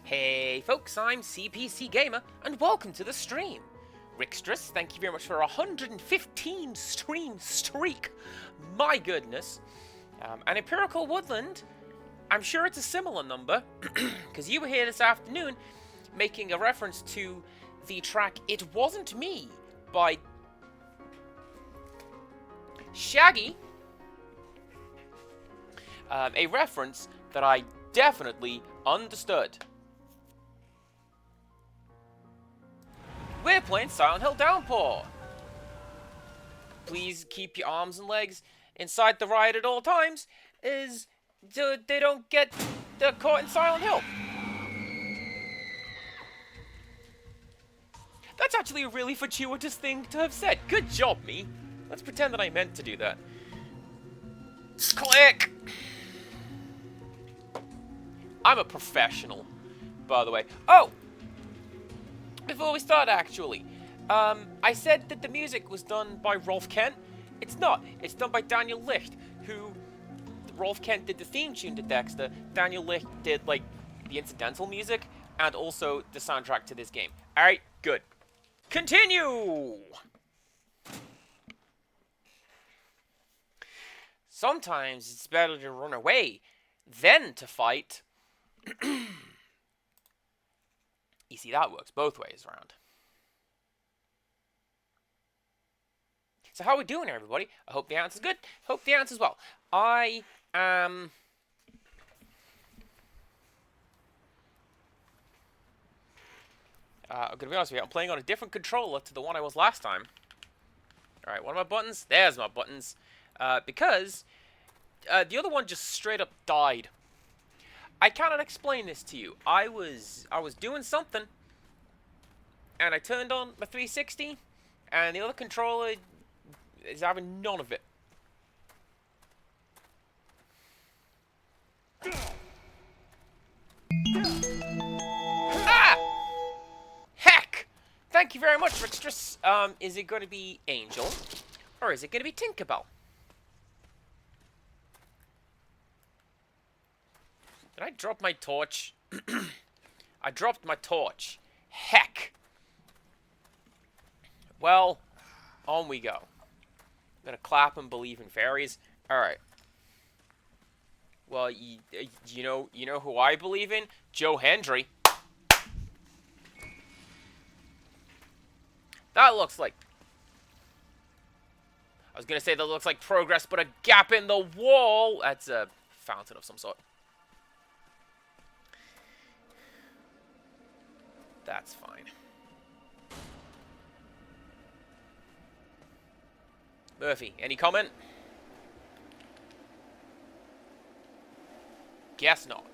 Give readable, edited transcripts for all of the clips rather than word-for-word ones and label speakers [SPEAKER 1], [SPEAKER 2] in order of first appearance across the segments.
[SPEAKER 1] Hey folks, I'm CPC Gamer, and welcome to the stream. Rickstress, thank you very much for a 115 stream streak. My goodness. And Empirical Woodland, I'm sure it's a similar number, because you were here this afternoon making a reference to the track It Wasn't Me by Shaggy. A reference that I definitely understood. We're playing Silent Hill Downpour. Please keep your arms and legs inside the ride at all times, so they don't get caught in Silent Hill. That's actually a really fortuitous thing to have said. Good job, me. Let's pretend that I meant to do that. Click! I'm a professional, by the way. Oh! Before we start, actually, I said that the music was done by Rolf Kent. It's not. It's done by Daniel Licht, who... Rolf Kent did the theme tune to Dexter. Daniel Licht did, like, the incidental music, and also the soundtrack to this game. Alright, good. Continue! Sometimes it's better to run away than to fight. You see, that works both ways around. So how are we doing, everybody? I hope the answer's good. Hope the answer's well. I am... I'm going to be honest with you, I'm playing on a different controller to the one I was last time. Alright, what are my buttons? There's my buttons. Because the other one just straight up died. I cannot explain this to you. I was doing something, and I turned on my 360, and the other controller is having none of it. Ah! Heck! Thank you very much, Rickstress. Is it going to be Angel, or is it going to be Tinkerbell? Did I drop my torch? I dropped my torch. Heck. Well, on we go. I'm gonna clap and believe in fairies. Alright. Well, you know who I believe in? Joe Hendry. That looks like... I was gonna say that looks like progress, but a gap in the wall! That's a fountain of some sort. That's fine. Murphy, any comment? Guess not.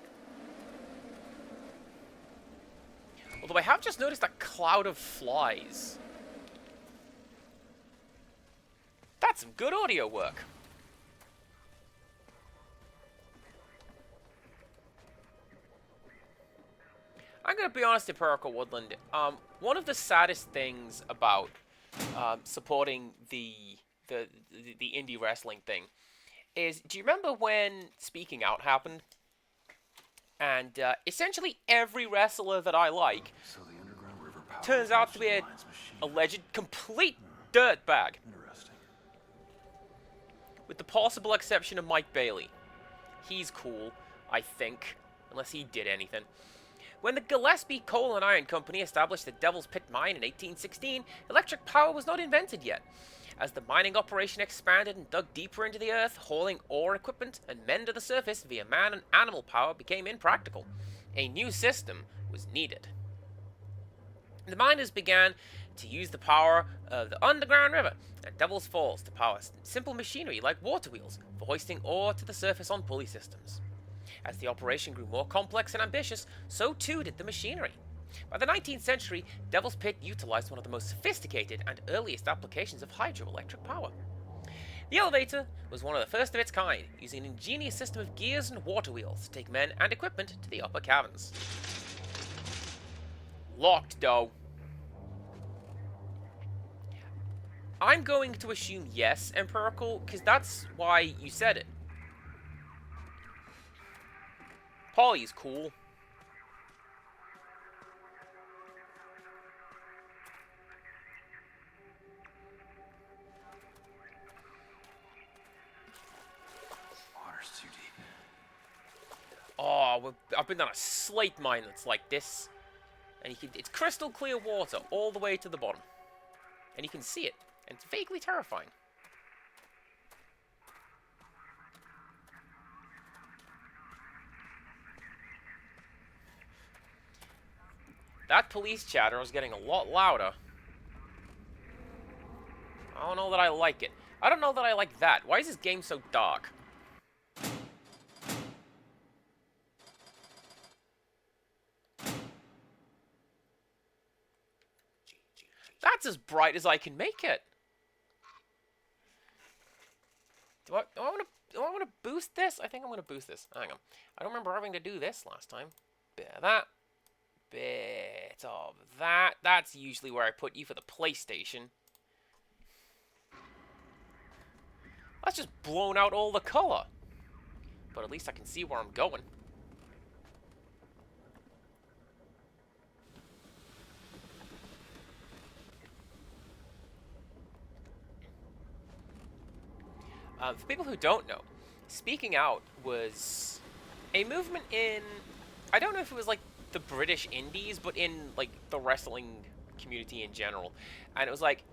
[SPEAKER 1] Although I have just noticed a cloud of flies. That's some good audio work. I'm going to be honest, Empirical Woodland. One of the saddest things about supporting the indie wrestling thing is, do you remember when Speaking Out happened? And essentially every wrestler that I like turns out to be an alleged complete dirtbag. With the possible exception of Mike Bailey. He's cool, I think, unless he did anything. When the Gillespie Coal and Iron Company established the Devil's Pit Mine in 1816, electric power was not invented yet. As the mining operation expanded and dug deeper into the earth, hauling ore equipment and men to the surface via man and animal power became impractical. A new system was needed. The miners began to use the power of the underground river at Devil's Falls to power simple machinery like water wheels for hoisting ore to the surface on pulley systems. As the operation grew more complex and ambitious, so too did the machinery. By the 19th century, Devil's Pit utilized one of the most sophisticated and earliest applications of hydroelectric power. The elevator was one of the first of its kind, using an ingenious system of gears and water wheels to take men and equipment to the upper caverns. Locked, though. I'm going to assume yes, Empirical, because that's why you said it. Polly's cool. Oh, I've been on a slate mine that's like this. And it's crystal clear water all the way to the bottom. And you can see it. And it's vaguely terrifying. That police chatter was getting a lot louder. I don't know that I like it. I don't know that I like that. Why is this game so dark? That's as bright as I can make it. Do I want to boost this? I think I'm going to boost this. Hang on. I don't remember having to do this last time. Bit of that. Bit of that. That's usually where I put you for the PlayStation. That's just blown out all the color. But at least I can see where I'm going. For people who don't know, Speaking Out was a movement in, I don't know if it was like the British Indies, but in like the wrestling community in general. And it was like,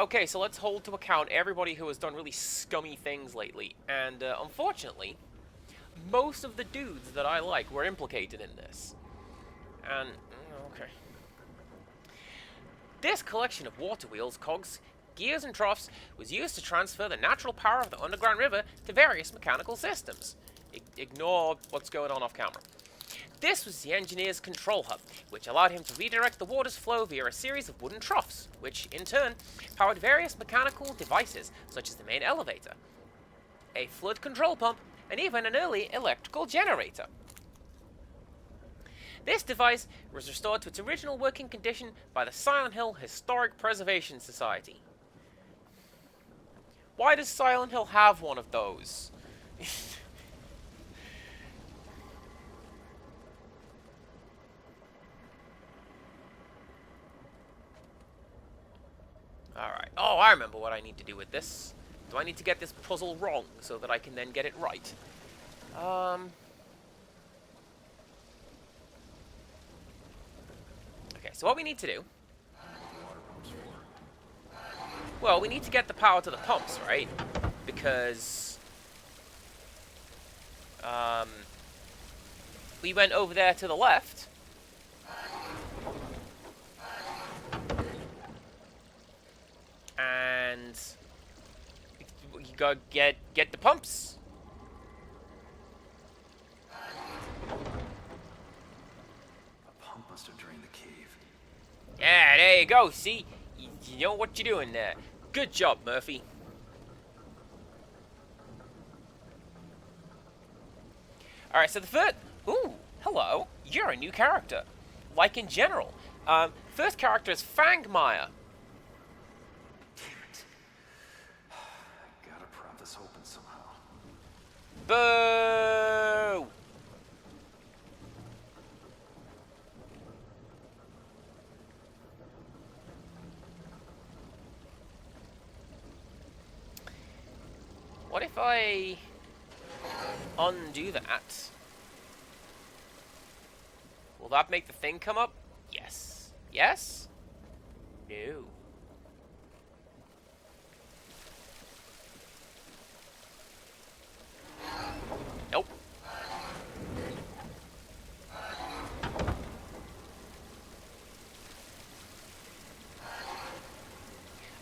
[SPEAKER 1] okay, so let's hold to account everybody who has done really scummy things lately. And unfortunately, most of the dudes that I like were implicated in this. And, okay. This collection of water wheels, cogs, gears and troughs was used to transfer the natural power of the underground river to various mechanical systems. Ignore what's going on off camera. This was the engineer's control hub, which allowed him to redirect the water's flow via a series of wooden troughs, which, in turn, powered various mechanical devices, such as the main elevator, a flood control pump, and even an early electrical generator. This device was restored to its original working condition by the Silent Hill Historic Preservation Society. Why does Silent Hill have one of those? Alright. Oh, I remember what I need to do with this. Do I need to get this puzzle wrong so that I can then get it right? Okay, so what we need to do... Well, we need to get the power to the pumps, right? Because... we went over there to the left. And... you gotta get the pumps.
[SPEAKER 2] A pump must have drained the cave.
[SPEAKER 1] Yeah, there you go. See? You know what you're doing there. Good job, Murphy. Alright, so the first... Ooh, hello. You're a new character. Like in general. First character is Fangmire.
[SPEAKER 2] Damn it. I gotta prop this open somehow.
[SPEAKER 1] Boo! What if I undo that? Will that make the thing come up? Yes. Yes? No. Nope.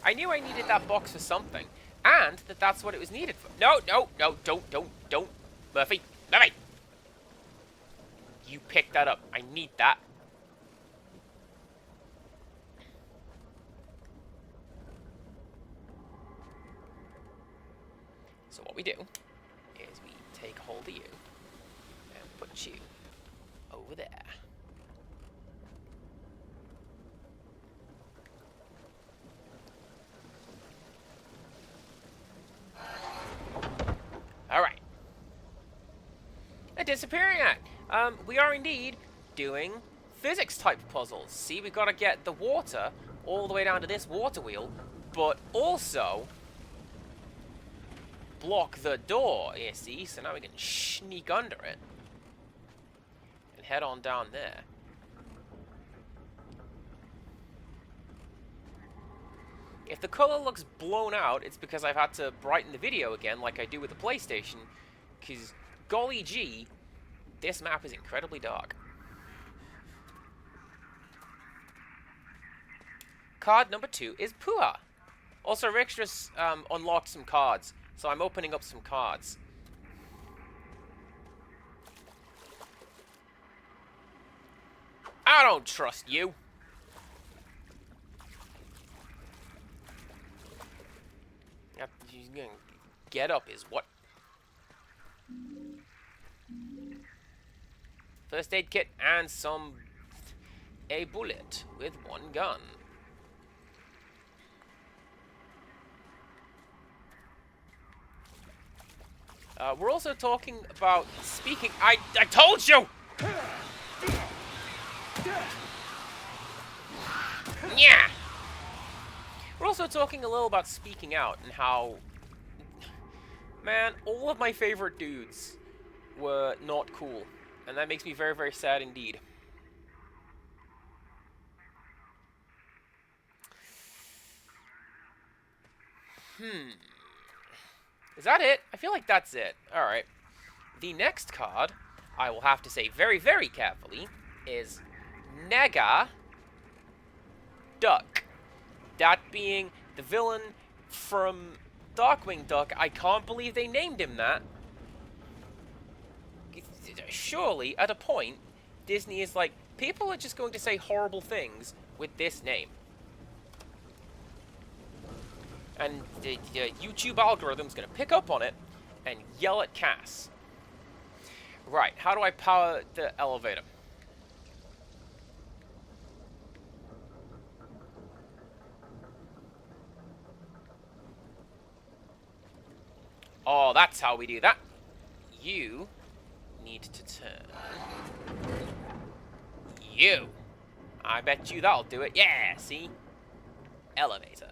[SPEAKER 1] I knew I needed that box for something. And that's what it was needed for. No, no, no, don't. Murphy, Murphy! You picked that up. I need that. So what we do is we take hold of you and put you over there. Alright. A disappearing act. We are indeed doing physics-type puzzles. See, we've got to get the water all the way down to this water wheel, but also block the door, you see, so now we can sneak under it. head on down there. If the color looks blown out, it's because I've had to brighten the video again like I do with the PlayStation, because golly gee, this map is incredibly dark. Card number 2 is Pua. Also, Rick's just unlocked some cards, so I'm opening up some cards. I don't trust you. Get up is what? First aid kit and a bullet with one gun. We're also talking about speaking. I told you. Yeah. We're also talking a little about speaking out and how, man, all of my favorite dudes were not cool, and that makes me very, very sad indeed. Is that it? I feel like that's it. Alright. The next card, I will have to say very, very carefully, is Nega Duck. That being the villain from Darkwing Duck. I can't believe they named him that. Surely, at a point, Disney is like, people are just going to say horrible things with this name. And the YouTube algorithm's going to pick up on it and yell at Cass. Right, how do I power the elevator? Oh, that's how we do that. You need to turn. You. I bet you that'll do it. Yeah, see? Elevator.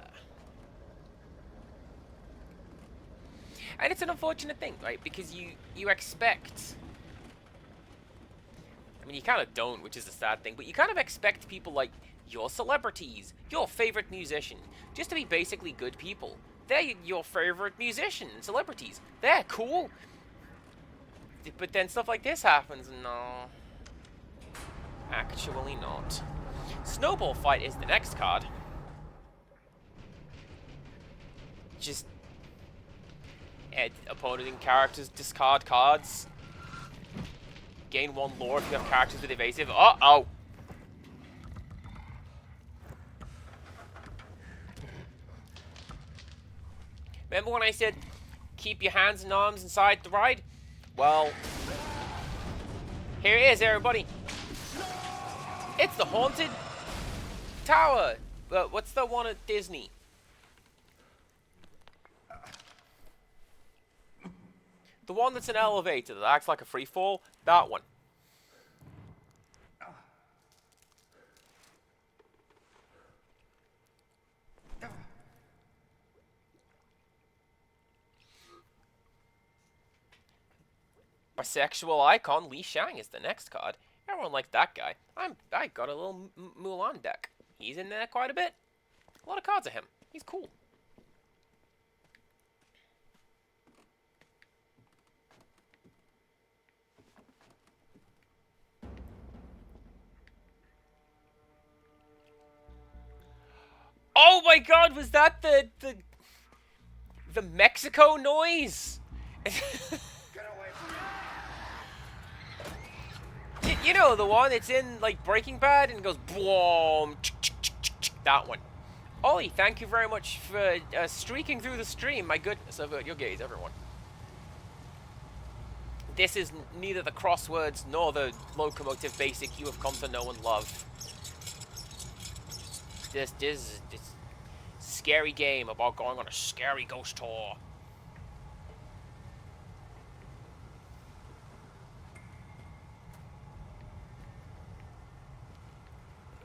[SPEAKER 1] And it's an unfortunate thing, right? Because you expect... I mean, you kind of don't, which is a sad thing, but you kind of expect people like your celebrities, your favorite musician, just to be basically good people. They're your favorite musician and celebrities. They're cool. But then stuff like this happens. No. Actually not. Snowball Fight is the next card. Just... opponent characters discard cards. Gain 1 lore if you have characters with evasive. Uh-oh! Remember when I said, keep your hands and arms inside the ride? Well, here it is, everybody. It's the Haunted Tower. What's the one at Disney? The one that's an elevator that acts like a free fall? That one. Bisexual icon Li Shang is the next card. Everyone liked that guy. I got a little Mulan deck. He's in there quite a bit. A lot of cards of him. He's cool. Oh my god, was that the Mexico noise? You know, the one that's in, like, Breaking Bad and goes, boom, that one. Ollie, thank you very much for streaking through the stream. My goodness, avert your gaze, everyone. This is neither the crosswords nor the locomotive basic you have come to know and love. This scary game about going on a scary ghost tour.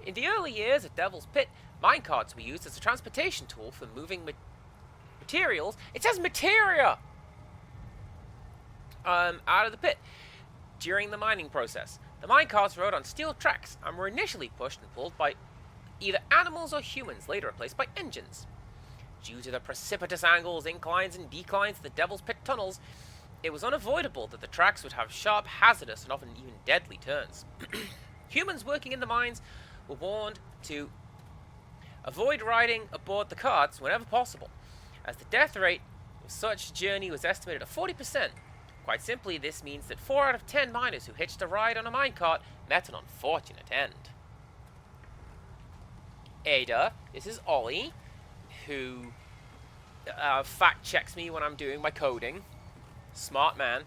[SPEAKER 1] In the early years of Devil's Pit, minecarts were used as a transportation tool for moving materials. It says materia! Out of the pit. During the mining process, the minecarts rode on steel tracks and were initially pushed and pulled by either animals or humans, later replaced by engines. Due to the precipitous angles, inclines, and declines of the Devil's Pit tunnels, it was unavoidable that the tracks would have sharp, hazardous, and often even deadly turns. Humans working in the mines were warned to avoid riding aboard the carts whenever possible, as the death rate of such a journey was estimated at 40%. Quite simply, this means that 4 out of 10 miners who hitched a ride on a minecart met an unfortunate end. Ada, this is Ollie, who fact checks me when I'm doing my coding. Smart man.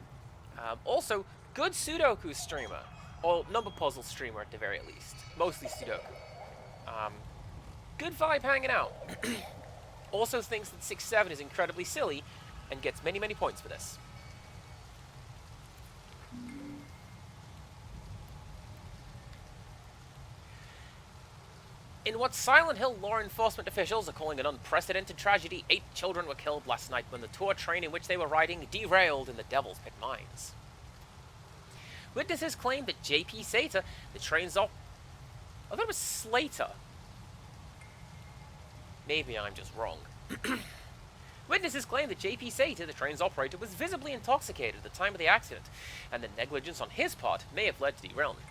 [SPEAKER 1] Also, good Sudoku streamer, or number puzzle streamer at the very least. Mostly Sudoku. Good vibe hanging out. Also thinks that 6-7 is incredibly silly and gets many, many points for this. In what Silent Hill law enforcement officials are calling an unprecedented tragedy, 8 children were killed last night when the tour train in which they were riding derailed in the Devil's Pit mines. Witnesses claimed that J.P. Sater, the train's I thought it was Slater. Maybe I'm just wrong. Witnesses claim that J.P. Sater, the train's operator, was visibly intoxicated at the time of the accident, and that negligence on his part may have led to derailment.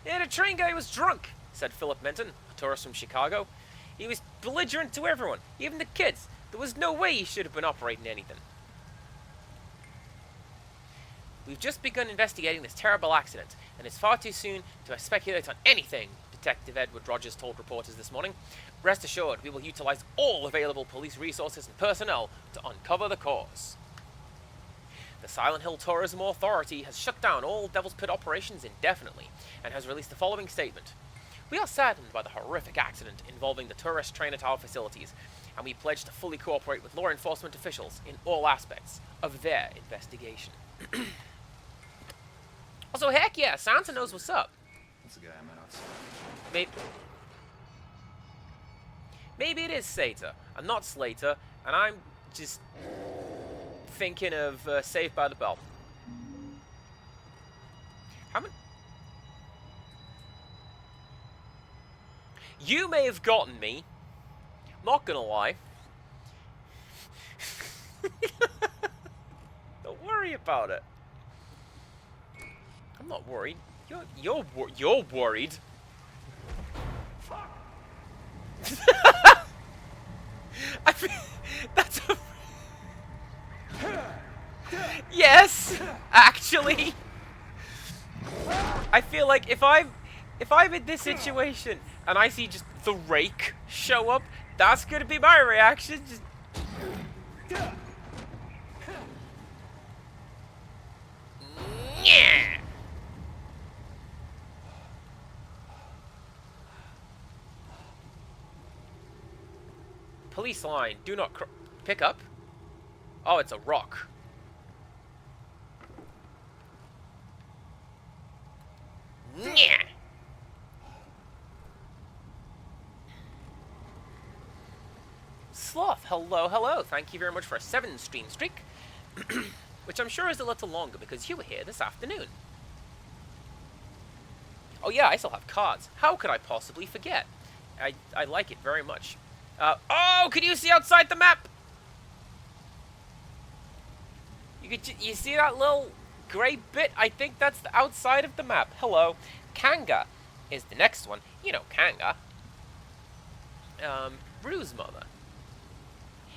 [SPEAKER 1] Yeah, the train guy was drunk, said Philip Minton, a tourist from Chicago. He was belligerent to everyone, even the kids. There was no way he should have been operating anything. We've just begun investigating this terrible accident, and it's far too soon to speculate on anything, Detective Edward Rogers told reporters this morning. Rest assured, we will utilize all available police resources and personnel to uncover the cause. The Silent Hill Tourism Authority has shut down all Devil's Pit operations indefinitely, and has released the following statement. We are saddened by the horrific accident involving the tourist train at our facilities, and we pledge to fully cooperate with law enforcement officials in all aspects of their investigation. Also, heck yeah, Santa knows what's up.
[SPEAKER 2] That's the guy I met outside.
[SPEAKER 1] Maybe it is Sater, and not Slater, and I'm just thinking of Saved by the Bell. How many? You may have gotten me. Not gonna lie. Don't worry about it. I'm not worried. You're worried. I feel that's a yes, actually. I feel like if I'm in this situation and I see just the rake show up, that's gonna be my reaction. Just yeah. Police line, do not pick up. Oh, it's a rock. Yeah. Sloth, hello, hello. Thank you very much for a 7 stream streak. Which I'm sure is a little longer because you were here this afternoon. Oh yeah, I still have cards. How could I possibly forget? I like it very much. Oh, can you see outside the map? You see that little gray bit? I think that's the outside of the map. Hello. Kanga is the next one. You know Kanga. Rue's mother.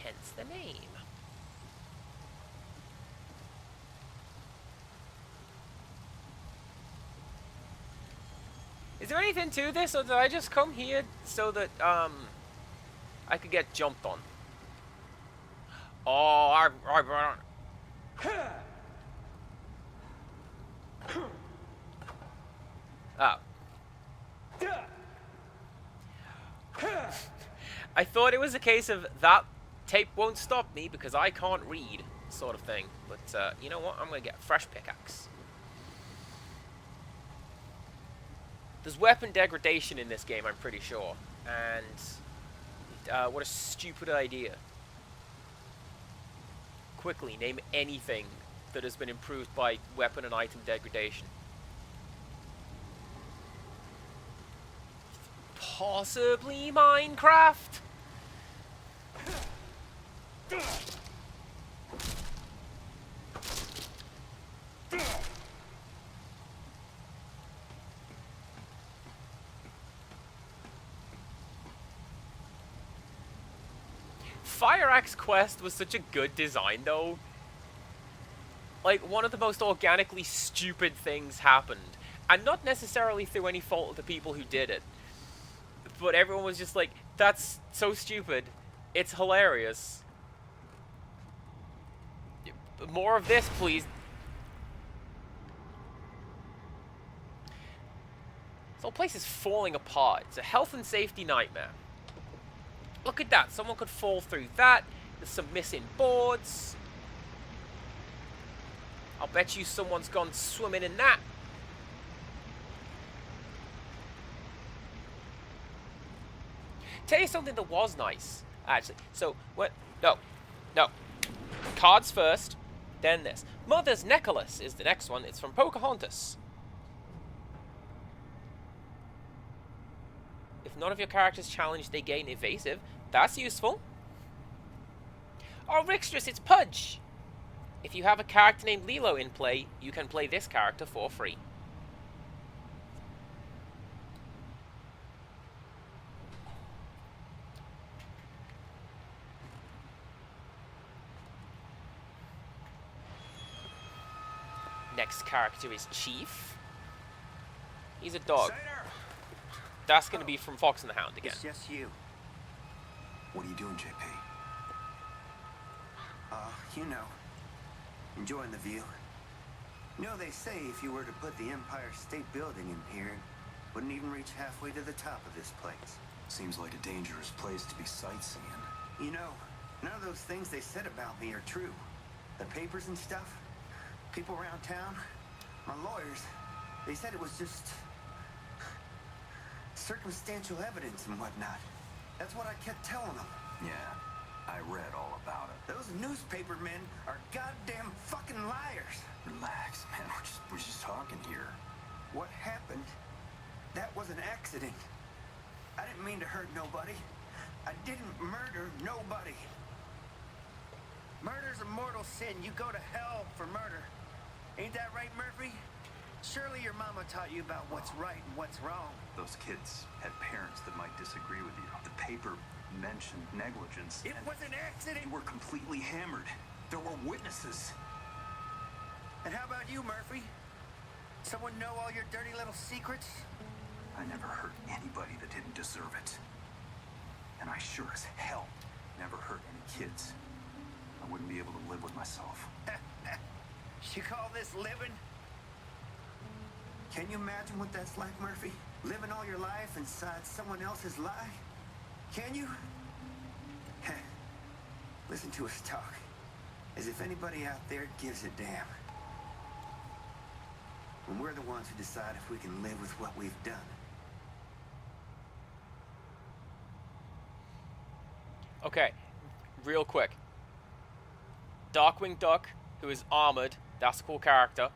[SPEAKER 1] Hence the name. Is there anything to this, or did I just come here so that, I could get jumped on? Oh, oh. I thought it was a case of that tape won't stop me because I can't read, sort of thing. But, you know what? I'm gonna get a fresh pickaxe. There's weapon degradation in this game, I'm pretty sure. And, what a stupid idea. Quickly, name anything that has been improved by weapon and item degradation. Possibly Minecraft? Fire Axe Quest was such a good design, though. Like, one of the most organically stupid things happened. And not necessarily through any fault of the people who did it. But everyone was just like, that's so stupid. It's hilarious. More of this, please. This whole place is falling apart. It's a health and safety nightmare. Look at that. Someone could fall through that. There's some missing boards. I'll bet you someone's gone swimming in that. Tell you something that was nice, actually. So, what? No. Cards first, then this. Mother's Necklace is the next one. It's from Pocahontas. If none of your characters challenge, they gain evasive. That's useful. Oh, Rixtrus, it's Pudge. If you have a character named Lilo in play, you can play this character for free. Next character is Chief. He's a dog. That's going to be from Fox and the Hound again.
[SPEAKER 3] It's just you.
[SPEAKER 2] What are you doing, JP?
[SPEAKER 3] You know, enjoying the view. You know, they say if you were to put the Empire State Building in here, it wouldn't even reach halfway to the top of this place.
[SPEAKER 2] Seems like a dangerous place to be sightseeing.
[SPEAKER 3] You know, none of those things they said about me are true. The papers and stuff, people around town, my lawyers, they said it was just circumstantial evidence and whatnot. That's what I kept telling them.
[SPEAKER 2] Yeah, I read all about it.
[SPEAKER 3] Those newspaper men are goddamn fucking liars.
[SPEAKER 2] Relax, man. We're just talking here.
[SPEAKER 3] What happened? That was an accident. I didn't mean to hurt nobody. I didn't murder nobody. Murder's a mortal sin. You go to hell for murder. Ain't that right, Murphy? Surely your mama taught you about what's right and what's wrong.
[SPEAKER 2] Those kids had parents that might disagree with you. The paper mentioned negligence.
[SPEAKER 3] It was an accident.
[SPEAKER 2] You were completely hammered. There were witnesses.
[SPEAKER 3] And how about you, Murphy? Someone know all your dirty little secrets?
[SPEAKER 2] I never hurt anybody that didn't deserve it. And I sure as hell never hurt any kids. I wouldn't be able to live with myself.
[SPEAKER 3] You call this living? Can you imagine what that's like, Murphy? Living all your life inside someone else's lie? Can you? Listen to us talk. As if anybody out there gives a damn. When we're the ones who decide if we can live with what we've done.
[SPEAKER 1] Okay, real quick. Darkwing Duck, who is armored, that's a cool character.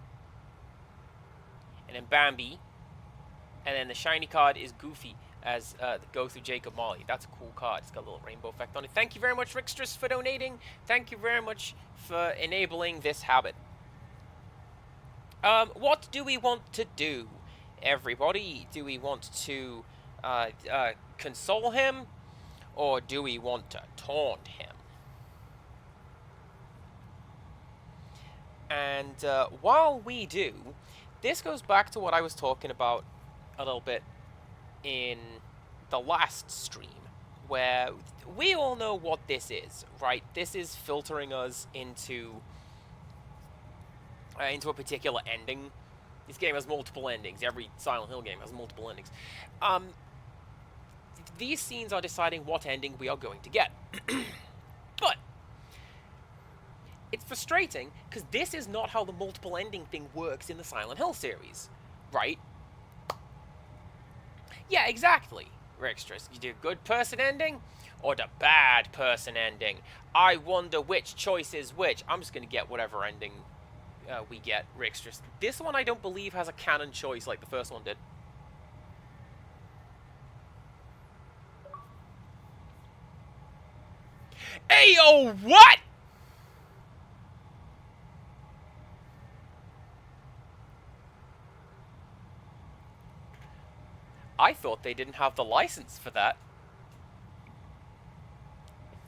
[SPEAKER 1] And then Bambi. And then the shiny card is Goofy as the Go Through Jacob Marley. That's a cool card. It's got a little rainbow effect on it. Thank you very much, Rixtrus, for donating. Thank you very much for enabling this habit. What do we want to do, everybody? Do we want to console him? Or do we want to taunt him? And while we do, this goes back to what I was talking about a little bit in the last stream, where we all know what this is, right? This is filtering us into a particular ending. This game has multiple endings. Every Silent Hill game has multiple endings. These scenes are deciding what ending we are going to get. But it's frustrating, because this is not how the multiple ending thing works in the Silent Hill series, right? Yeah, exactly, Rixtrus. You do good person ending, or the bad person ending? I wonder which choice is which. I'm just going to get whatever ending we get extras. This one I don't believe has a canon choice like the first one did. Ayo, what? I thought they didn't have the license for that.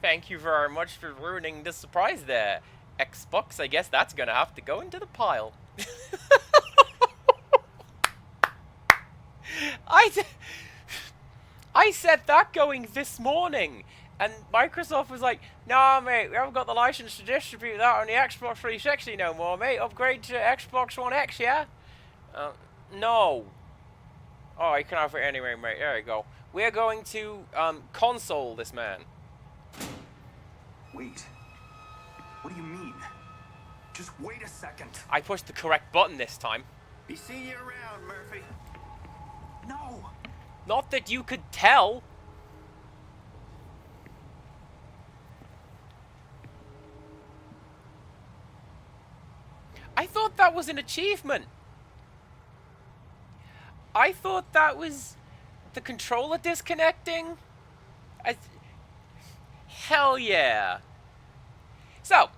[SPEAKER 1] Thank you very much for ruining the surprise there. Xbox, I guess that's gonna have to go into the pile. I said that going this morning, and Microsoft was like, "Nah, mate, we haven't got the license to distribute that on the Xbox 360 no more, mate. Upgrade to Xbox One X, yeah?" No. Oh, you can have it anyway, mate. There you go. We're going to console this man.
[SPEAKER 2] Wait. What do you mean? Just wait a second.
[SPEAKER 1] I pushed the correct button this time.
[SPEAKER 3] Be seeing you around, Murphy.
[SPEAKER 2] No.
[SPEAKER 1] Not that you could tell. I thought that was an achievement. I thought that was the controller disconnecting. Hell yeah. So,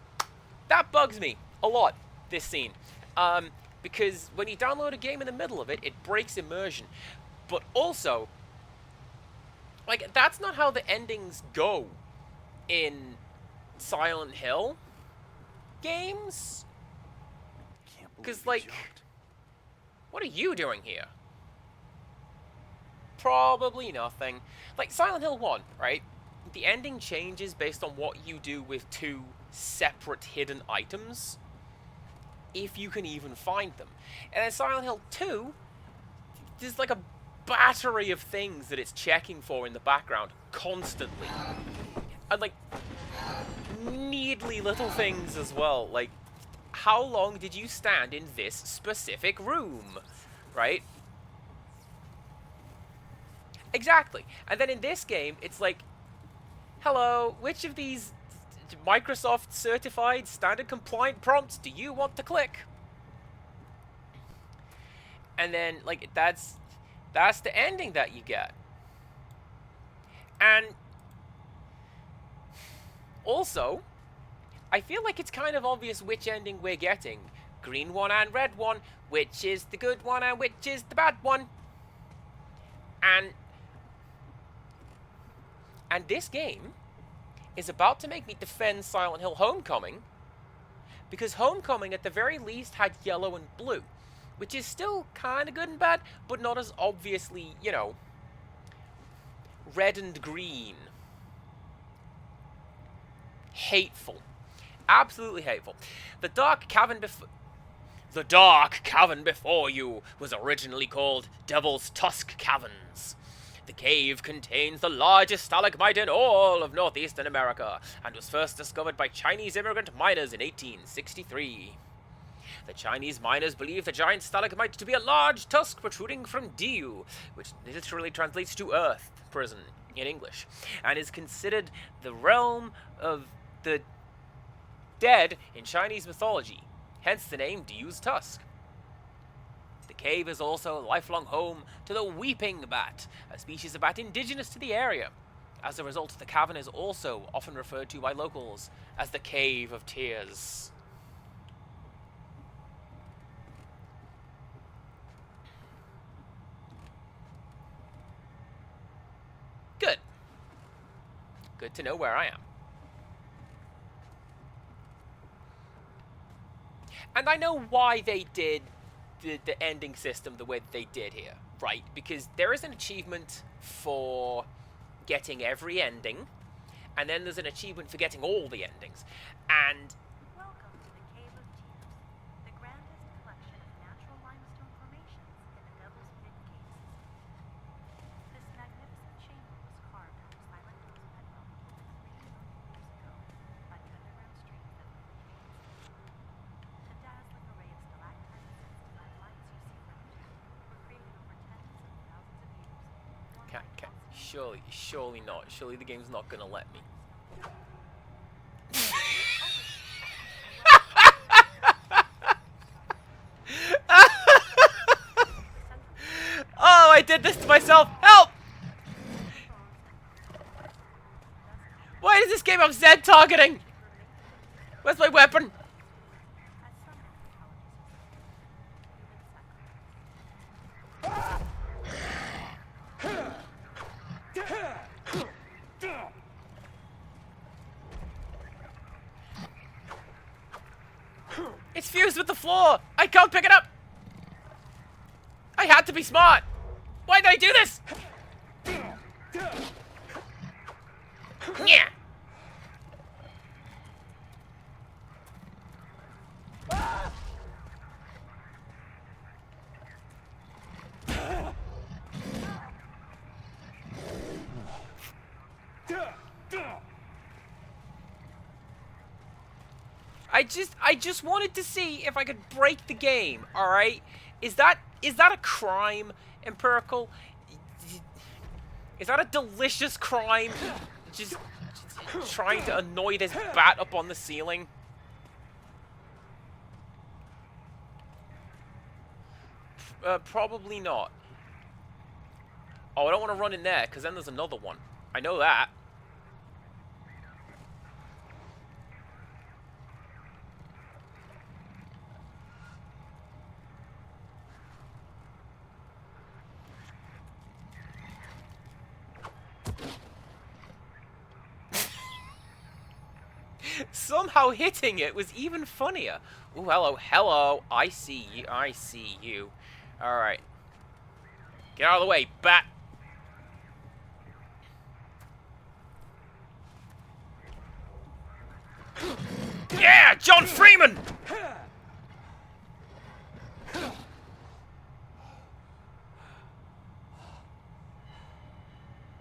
[SPEAKER 1] that bugs me a lot, this scene. Because when you download a game in the middle of it, it breaks immersion. But also, like, that's not how the endings go in Silent Hill games. Because, like, what are you doing here? Probably nothing. Like, Silent Hill 1, right? The ending changes based on what you do with two separate hidden items, if you can even find them. And in Silent Hill 2, there's like a battery of things that it's checking for in the background constantly. And like, needly little things as well. Like, how long did you stand in this specific room? Right? Exactly. And then in this game, it's like, hello, which of these Microsoft certified standard compliant prompts do you want to click? And then, like, that's the ending that you get. And also, I feel like it's kind of obvious which ending we're getting. Green one and red one, which is the good one and which is the bad one. And this game is about to make me defend Silent Hill Homecoming, because Homecoming at the very least had yellow and blue, which is still kind of good and bad, but not as obviously, you know, red and green. Hateful. Absolutely hateful. The dark cavern before you was originally called Devil's Tusk Caverns. The cave contains the largest stalagmite in all of northeastern America, and was first discovered by Chinese immigrant miners in 1863. The Chinese miners believe the giant stalagmite to be a large tusk protruding from Diu, which literally translates to Earth Prison in English, and is considered the realm of the dead in Chinese mythology, hence the name Diu's Tusk. The cave is also a lifelong home to the weeping bat, a species of bat indigenous to the area. As a result, the cavern is also often referred to by locals as the Cave of Tears. Good. Good to know where I am. And I know why they did the ending system the way that they did here, right? Because there is an achievement for getting every ending, and then there's an achievement for getting all the endings. And
[SPEAKER 4] Welcome to the Cave of Tears, the grandest collection of natural limestone formations in the Devil's Pit cave system. This magnificent chamber was carved out of Silent Hill's bedrock over 3 million years ago by the underground streams that lead to the caves. The dazzling array of stalactites and stalagmites you see around you were created over tens of thousands of years.
[SPEAKER 1] surely not. Surely the game's not gonna let me. I did this to myself. Help! Why does this game have Z targeting? Where's my weapon? It's fused with the floor. I can't pick it up. I had to be smart. Why did I do this? Yeah. I just wanted to see if I could break the game, alright? Is that a crime, Empirical? Is that a delicious crime? Just trying to annoy this bat up on the ceiling? Probably not. Oh, I don't want to run in there, because then there's another one. I know that. Somehow hitting it was even funnier. Ooh, hello, hello. I see you. I see you. Alright. Get out of the way, bat. Yeah, John Freeman!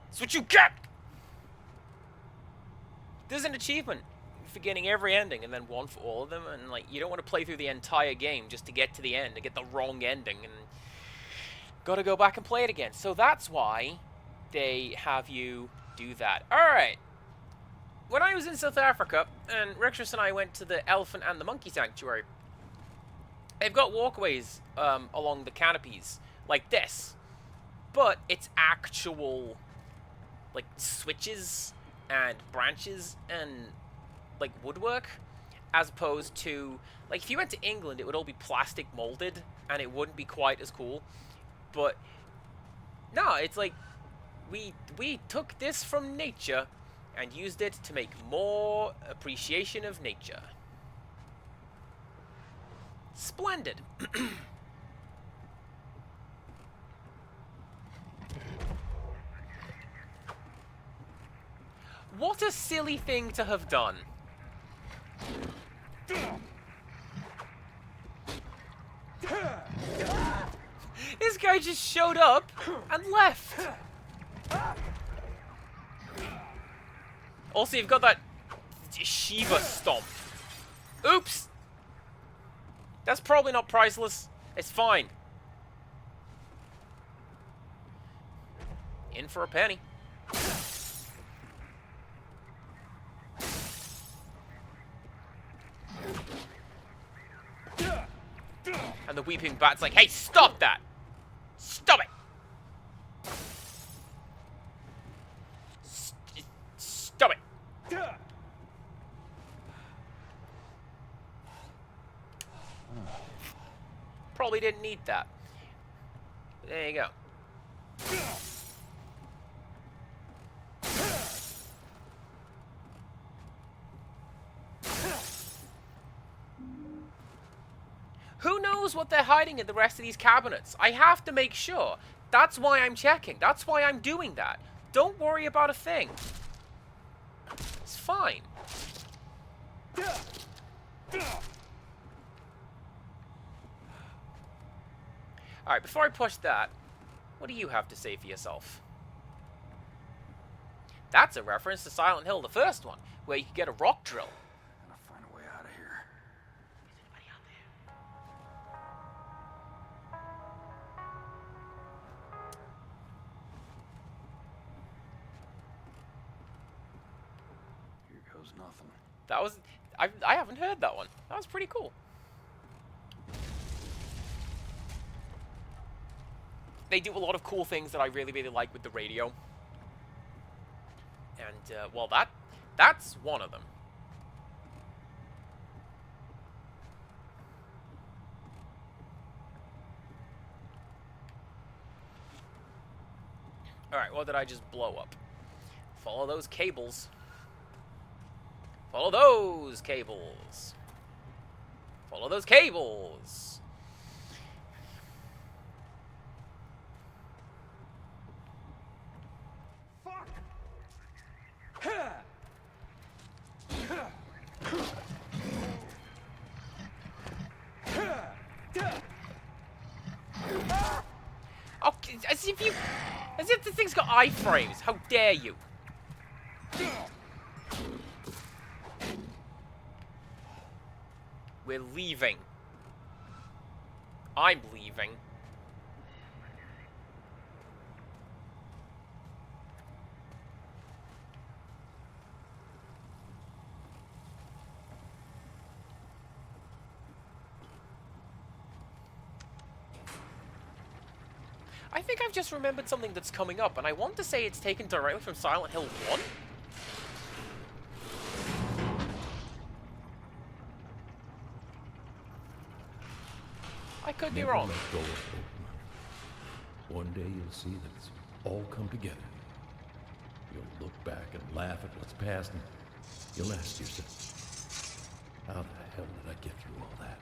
[SPEAKER 1] That's what you get! There's an achievement for getting every ending and then one for all of them, and like you don't want to play through the entire game just to get to the end, to get the wrong ending, and gotta go back and play it again. So that's why they have you do that. Alright. When I was in South Africa, and Rexus and I went to the elephant and the monkey sanctuary, they've got walkways along the canopies, like this. But it's actual, like, switches and branches and, like, woodwork, as opposed to, like, if you went to England, it would all be plastic molded, and it wouldn't be quite as cool. But, no, it's like, we took this from nature and used it to make more appreciation of nature. Splendid. What a silly thing to have done. This guy just showed up and left. Also, you've got that Shiva stomp. Oops! That's probably not priceless. It's fine. In for a penny. And the weeping bat's like, hey, stop that! Stop it! Stop it! Probably didn't need that. There you go. Who knows what they're hiding in the rest of these cabinets? I have to make sure. That's why I'm checking. That's why I'm doing that. Don't worry about a thing. It's fine. Alright, before I push that, what do you have to say for yourself? That's a reference to Silent Hill, the first one, where you could get a rock drill.
[SPEAKER 2] Gotta find a way out of here. Here goes nothing.
[SPEAKER 1] That was... I haven't heard that one. That was pretty cool. They do a lot of cool things that I really, really like with the radio. And, well, that's one of them. Alright, what did I just blow up? Follow those cables. Follow those cables. Follow those cables.
[SPEAKER 2] Fuck!
[SPEAKER 1] Oh, as if this thing's got iframes. How dare you? We're leaving. I'm leaving. I think I've just remembered something that's coming up, and I want to say it's taken directly from Silent Hill 1. I could be
[SPEAKER 5] Never
[SPEAKER 1] wrong.
[SPEAKER 5] let go of hope. One day you'll see that it's all come together. You'll look back and laugh at what's past, and you'll ask yourself, how the hell did I get through all that?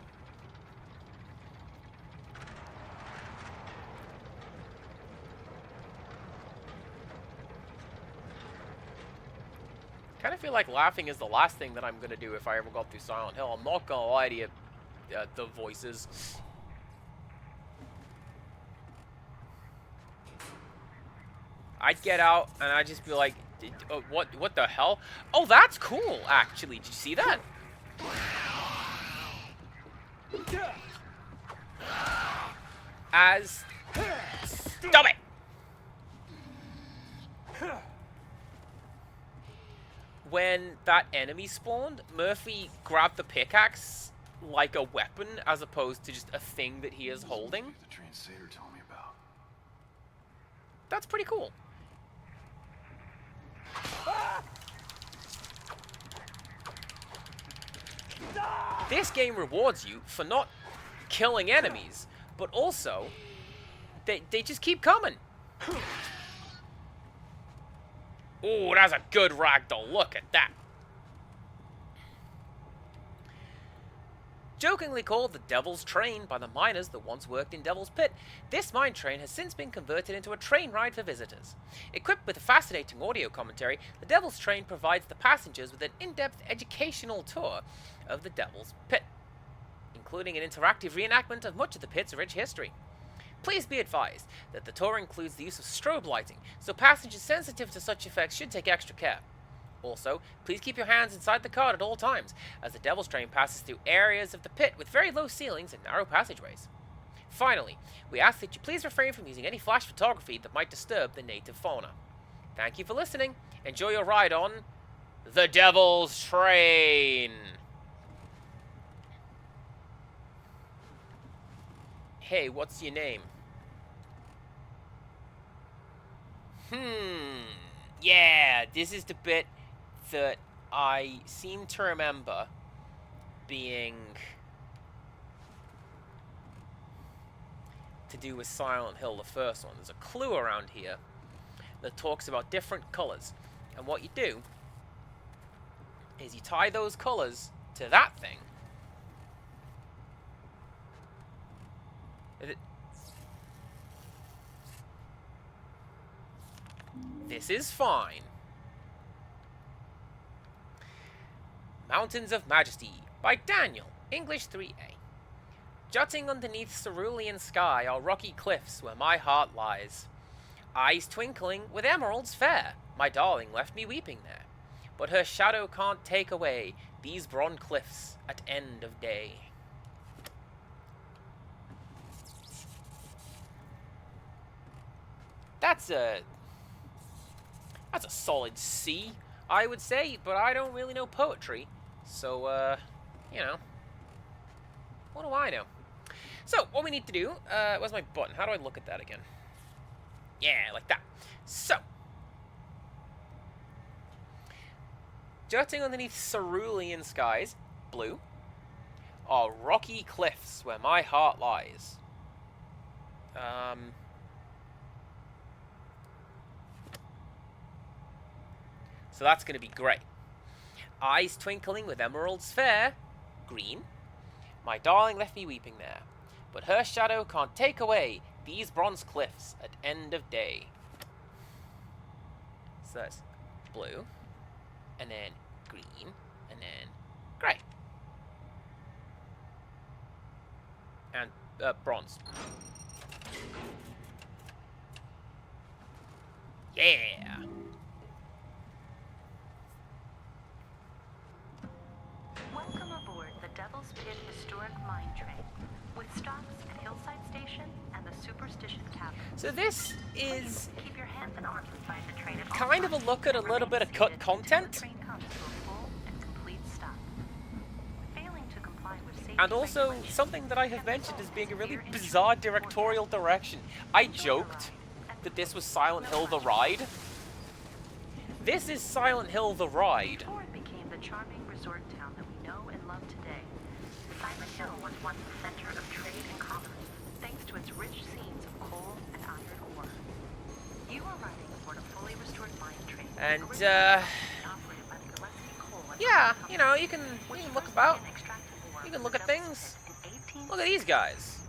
[SPEAKER 1] Kind of feel like laughing is the last thing that I'm going to do if I ever got through Silent Hill. I'm not going to lie to you, the voices. I'd get out and I'd just be like, what the hell? Oh, that's cool, actually. Did you see that? Stop it! When that enemy spawned, Murphy grabbed the pickaxe like a weapon as opposed to just a thing that he is holding.
[SPEAKER 2] The translator told me about.
[SPEAKER 1] That's pretty cool. This game rewards you for not killing enemies, but also they just keep coming. Ooh, that's a good ragdoll. Look at that. Jokingly called the Devil's Train by the miners that once worked in Devil's Pit, this mine train has since been converted into a train ride for visitors. Equipped with a fascinating audio commentary, the Devil's Train provides the passengers with an in-depth educational tour of the Devil's Pit, including an interactive reenactment of much of the pit's rich history. Please be advised that the tour includes the use of strobe lighting, so passengers sensitive to such effects should take extra care. Also, please keep your hands inside the cart at all times, as the Devil's Train passes through areas of the pit with very low ceilings and narrow passageways. Finally, we ask that you please refrain from using any flash photography that might disturb the native fauna. Thank you for listening. Enjoy your ride on the Devil's Train. Hey, what's your name? Yeah, this is the bit that I seem to remember being to do with Silent Hill, the first one. There's a clue around here that talks about different colors. And what you do is you tie those colors to that thing. This is fine. Mountains of Majesty by Daniel, English 3A. Jutting underneath cerulean sky are rocky cliffs where my heart lies. Eyes twinkling with emeralds fair, my darling left me weeping there. But her shadow can't take away these bronze cliffs at end of day. That's a solid C, I would say, but I don't really know poetry. So, you know, what do I know? So, what we need to do, where's my button? How do I look at that again? Yeah, like that. So, jutting underneath cerulean skies, blue, are rocky cliffs where my heart lies. So that's going to be great. Eyes twinkling with emeralds fair, green. My darling left me weeping there, but her shadow can't take away these bronze cliffs at end of day. So that's blue, and then green, and then grey. And bronze. Yeah!
[SPEAKER 4] Welcome aboard the Devil's Pit Historic Mine Train, with stops at Hillside Station and the Superstition Cavern.
[SPEAKER 1] So this is
[SPEAKER 4] Keep your hands and arms inside the train at all
[SPEAKER 1] kind of a
[SPEAKER 4] times
[SPEAKER 1] look at a
[SPEAKER 4] and
[SPEAKER 1] little bit
[SPEAKER 4] remain
[SPEAKER 1] of cut
[SPEAKER 4] seated
[SPEAKER 1] content.
[SPEAKER 4] until the train comes to a full and complete stop. Failing to comply with safety
[SPEAKER 1] And also
[SPEAKER 4] regulations
[SPEAKER 1] something that I have
[SPEAKER 4] can
[SPEAKER 1] mentioned
[SPEAKER 4] result
[SPEAKER 1] as being a
[SPEAKER 4] in
[SPEAKER 1] really
[SPEAKER 4] severe
[SPEAKER 1] bizarre
[SPEAKER 4] injury or
[SPEAKER 1] directorial
[SPEAKER 4] death.
[SPEAKER 1] direction. I
[SPEAKER 4] Enjoy the
[SPEAKER 1] joked
[SPEAKER 4] ride, and
[SPEAKER 1] that this was Silent Hill the Ride. This is Silent Hill the Ride.
[SPEAKER 4] before it became the charming resort town that we know and love today, Silent Hill was once the center of trade and commerce, thanks to its rich scenes of coal and iron ore. You are riding aboard a fully restored mine train.
[SPEAKER 1] And,
[SPEAKER 4] originally operated by the Gillespie Coal and
[SPEAKER 1] yeah,
[SPEAKER 4] Iron
[SPEAKER 1] you know,
[SPEAKER 4] Company,
[SPEAKER 1] you can
[SPEAKER 4] which
[SPEAKER 1] look
[SPEAKER 4] first
[SPEAKER 1] about.
[SPEAKER 4] began extracting ore
[SPEAKER 1] You can
[SPEAKER 4] from
[SPEAKER 1] look
[SPEAKER 4] the
[SPEAKER 1] at
[SPEAKER 4] Devil's
[SPEAKER 1] things.
[SPEAKER 4] Pit in
[SPEAKER 1] Look at these guys.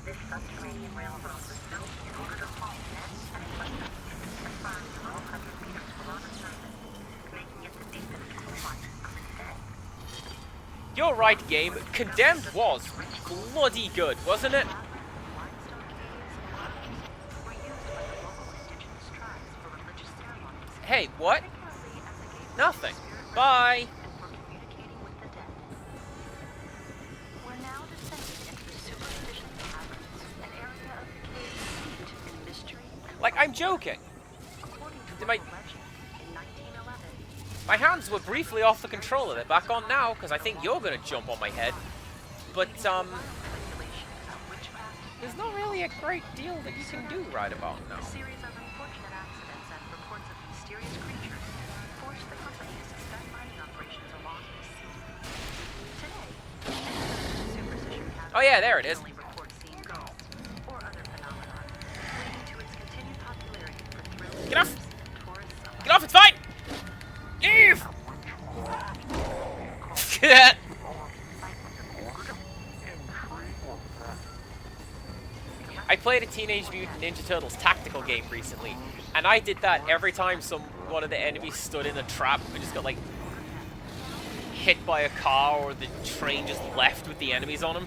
[SPEAKER 4] This subterranean railroad was built in order to haul men and equipment as far as 1,200 meters below the surface, making it the deepest coal mine of its day.
[SPEAKER 1] You're right, game. Condemned was bloody good, wasn't it?
[SPEAKER 4] Limestone caves and tunnels were used by the local indigenous tribes for religious ceremonies,
[SPEAKER 1] Hey, what?
[SPEAKER 4] particularly as a gateway
[SPEAKER 1] Nothing.
[SPEAKER 4] to spirit
[SPEAKER 1] Bye.
[SPEAKER 4] worship and for communicating with the dead. We're now descending into the Superstition Caverns, an area of the cave steeped in mystery and
[SPEAKER 1] Like, I'm joking.
[SPEAKER 4] according to
[SPEAKER 1] Did my-
[SPEAKER 4] local legend, in 1911,
[SPEAKER 1] My hands were briefly off the controller. They're back on now, because I think you're going to jump on my head. But,
[SPEAKER 4] speculation about witchcraft
[SPEAKER 1] there's not really a great deal that you can do right about now.
[SPEAKER 4] A series of unfortunate accidents and reports of mysterious creatures forced the company to suspend mining operations along this seam. Today, Superstition Cavern
[SPEAKER 1] Oh, yeah, there it is.
[SPEAKER 4] only reports seeing ghosts or other phenomena, leading to its continued popularity for thrill
[SPEAKER 1] Get off!
[SPEAKER 4] seekers and tourist summers.
[SPEAKER 1] Get off, it's fine! Leave! I played a Teenage Mutant Ninja Turtles tactical game recently, and I did that every time one of the enemies stood in a trap and just got, like, hit by a car or the train just left with the enemies on him.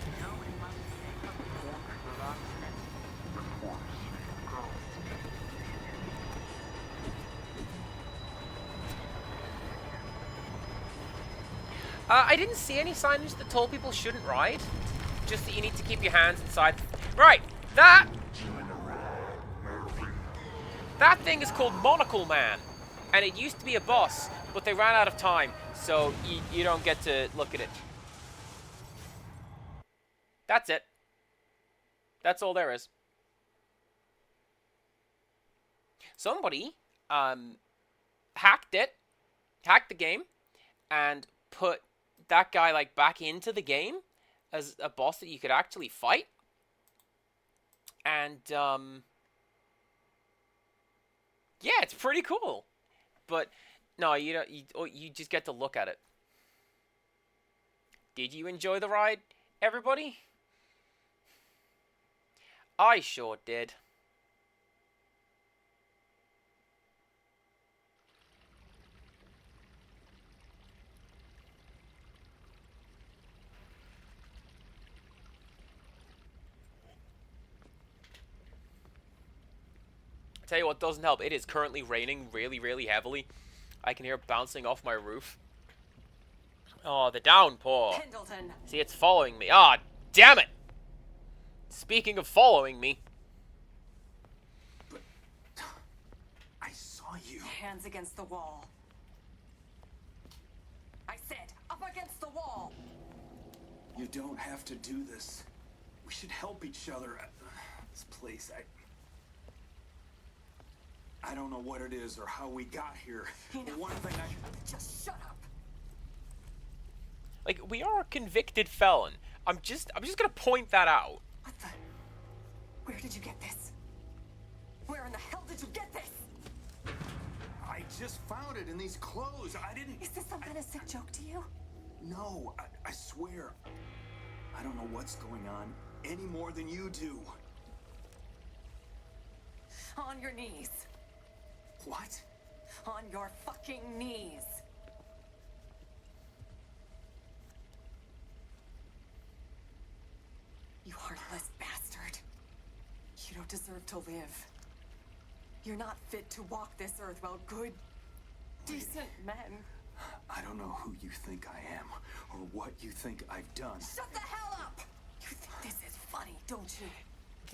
[SPEAKER 1] I didn't see any signage that told people shouldn't ride. Just that you need to keep your hands inside. Right, that thing is called Monocle Man. And it used to be a boss, but they ran out of time, so you don't get to look at it. That's it. That's all there is. Somebody hacked the game, and put that guy, like, back into the game as a boss that you could actually fight. And yeah, it's pretty cool. But no, you don't. You just get to look at it. Did you enjoy the ride, everybody? I sure did. Tell you what doesn't help. It is currently raining really, really heavily. I can hear it bouncing off my roof. Oh, the downpour.
[SPEAKER 6] Pendleton.
[SPEAKER 1] See, it's following me. Ah, damn it! Speaking of following me.
[SPEAKER 2] But I saw you.
[SPEAKER 6] Hands against the wall. I said, up against the wall.
[SPEAKER 2] You don't have to do this. We should help each other. This place, I don't know what it is or how we got here. But one thing
[SPEAKER 6] Just shut up.
[SPEAKER 1] Like, we are a convicted felon. I'm just gonna point that out.
[SPEAKER 6] What the? Where did you get this? Where in the hell did you get this?
[SPEAKER 2] I just found it in these clothes. I didn't...
[SPEAKER 6] Is this some kind of sick joke to you?
[SPEAKER 2] No, I swear. I don't know what's going on any more than you do.
[SPEAKER 6] On your knees.
[SPEAKER 2] What?
[SPEAKER 6] On your fucking knees. You heartless bastard. You don't deserve to live. You're not fit to walk this earth while good, decent men.
[SPEAKER 2] I don't know who you think I am or what you think I've done.
[SPEAKER 6] Shut the hell up! You think this is funny, don't you?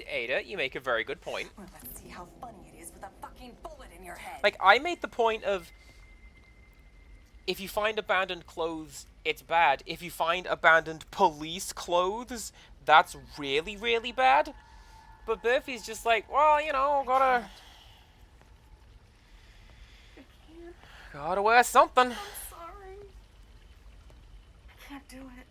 [SPEAKER 1] Ada, you make a very good point.
[SPEAKER 6] Well, let's see how funny it is with a fucking bullet in your head.
[SPEAKER 1] Like, I made the point of, if you find abandoned clothes, it's bad. If you find abandoned police clothes, that's really, really bad. But Murphy's just like, well, you know, gotta wear something.
[SPEAKER 6] I'm sorry. I can't do it.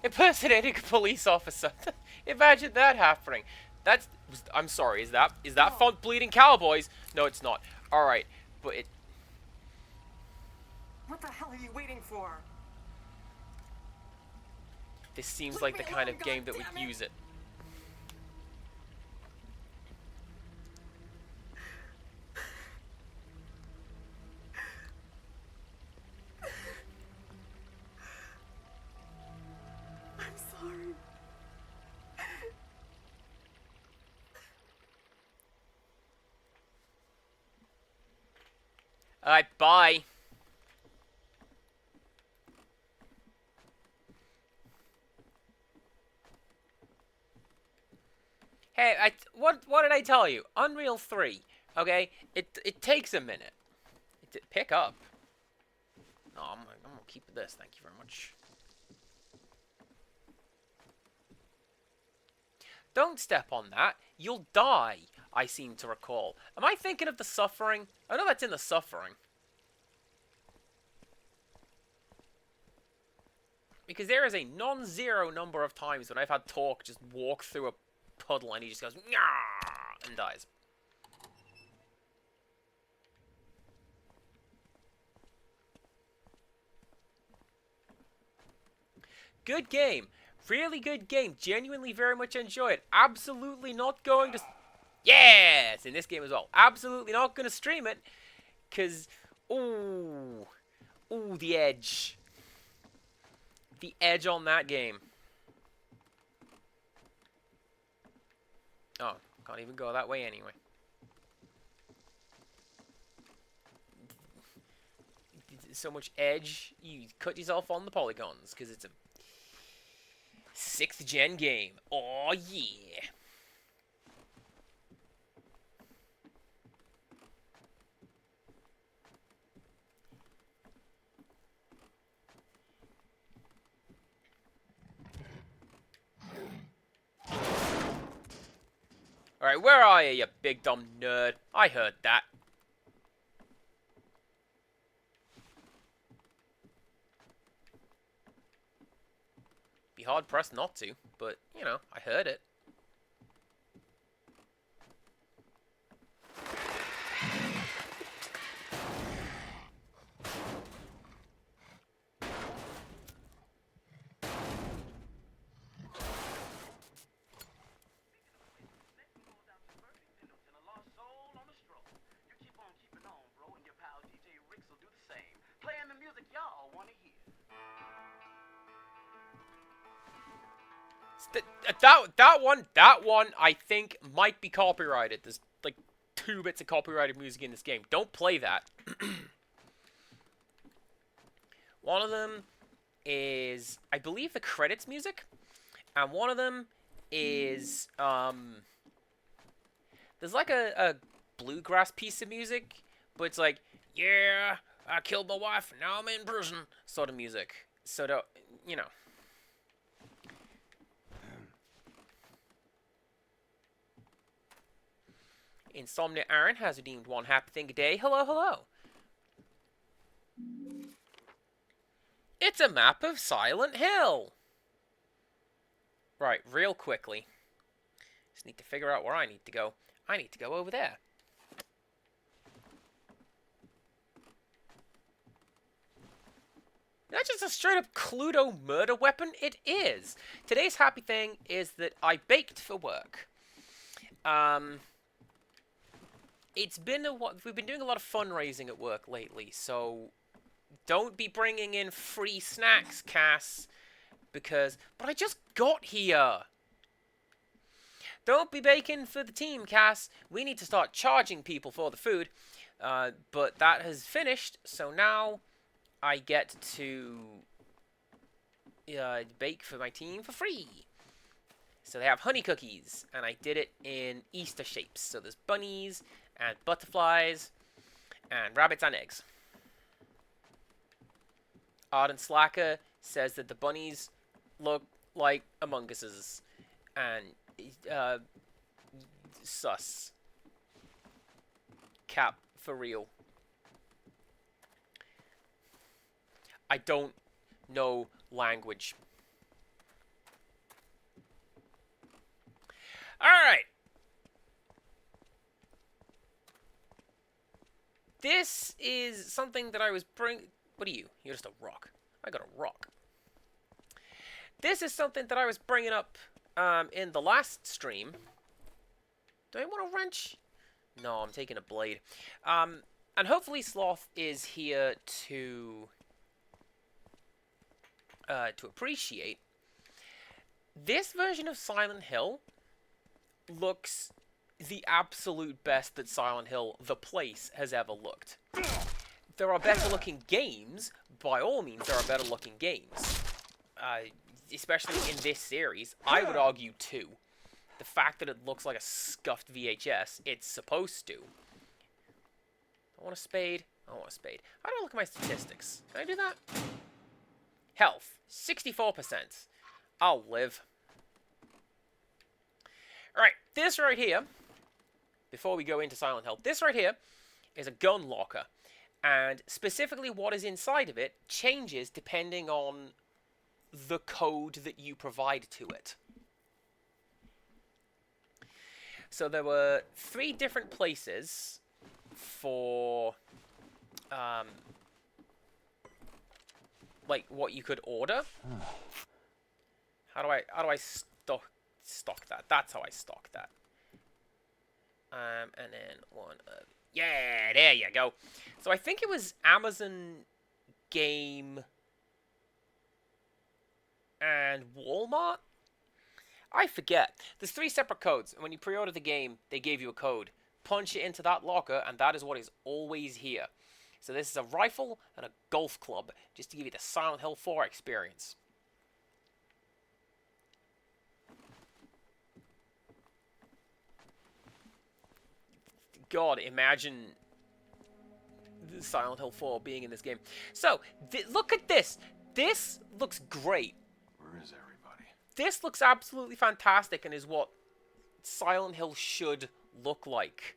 [SPEAKER 1] Impersonating a police officer. Imagine that happening. I'm sorry, is that font bleeding cowboys? No, it's not. Alright, but it...
[SPEAKER 6] What the hell are you waiting for?
[SPEAKER 1] This seems
[SPEAKER 6] Leave
[SPEAKER 1] like
[SPEAKER 6] me
[SPEAKER 1] the kind
[SPEAKER 6] alone,
[SPEAKER 1] of game that would
[SPEAKER 6] goddammit.
[SPEAKER 1] use it.
[SPEAKER 6] I'm sorry.
[SPEAKER 1] Alright, bye. Hey, what did I tell you? Unreal 3, okay? It takes a minute. Pick up. No, I'm gonna keep this. Thank you very much. Don't step on that. You'll die, I seem to recall. Am I thinking of The Suffering? I know that's in The Suffering. Because there is a non-zero number of times when I've had Torque just walk through a puddle and he just goes, "Nyah," and dies. Good game. Really good game. Genuinely very much enjoy it. Absolutely not going to... Yes! In this game as well. Absolutely not going to stream it. Because... Ooh. Ooh, the edge. The edge on that game. Oh, can't even go that way anyway. So much edge, you cut yourself on the polygons, because it's a 6th gen game. Oh yeah. Alright, where are you big dumb nerd? I heard that. Be hard pressed not to, but, you know, I heard it. That one, I think, might be copyrighted. There's, like, 2 bits of copyrighted music in this game. Don't play that. One of them is, I believe, the credits music. And one of them is, there's like a bluegrass piece of music, but it's like, yeah, I killed my wife, now I'm in prison, sort of music. So, you know. Insomnia Aaron has redeemed one happy thing a day. Hello, hello. It's a map of Silent Hill. Right, real quickly. Just need to figure out where I need to go. I need to go over there. Is that just a straight up Cluedo murder weapon? It is. Today's happy thing is that I baked for work. It's been we've been doing a lot of fundraising at work lately, so don't be bringing in free snacks, Cass, but I just got here. Don't be baking for the team, Cass. We need to start charging people for the food. But that has finished, so now I get to bake for my team for free. So they have honey cookies, and I did it in Easter shapes. So there's bunnies, and butterflies, and rabbits and eggs. Arden Slacker says that the bunnies look like Among Us's, and sus. Cap for real. I don't know language. Alright. This is something that I was What are you? You're just a rock. I got a rock. This is something that I was bringing up in the last stream. Do I want a wrench? No, I'm taking a blade. And hopefully Sloth is here to appreciate. This version of Silent Hill looks the absolute best that Silent Hill, the place, has ever looked. There are better looking games. By all means, there are better looking games. Especially in this series. I would argue two. The fact that it looks like a scuffed VHS, it's supposed to. I want a spade. I want a spade. How do I look at my statistics? Can I do that? Health, 64%. I'll live. Alright, this right here, before we go into Silent Hill, this right here is a gun locker. And specifically what is inside of it changes depending on the code that you provide to it. So there were 3 different places for like what you could order. How do I stock that? That's how I stock that. And then one yeah, there you go. So I think it was Amazon Game and Walmart. I forget. There's 3 separate codes, and when you pre-order the game, they gave you a code. Punch it into that locker, and that is what is always here. So this is a rifle and a golf club, just to give you the Silent Hill 4 experience. God, imagine Silent Hill 4 being in this game. So, look at this. This looks great.
[SPEAKER 2] Where is everybody?
[SPEAKER 1] This looks absolutely fantastic and is what Silent Hill should look like,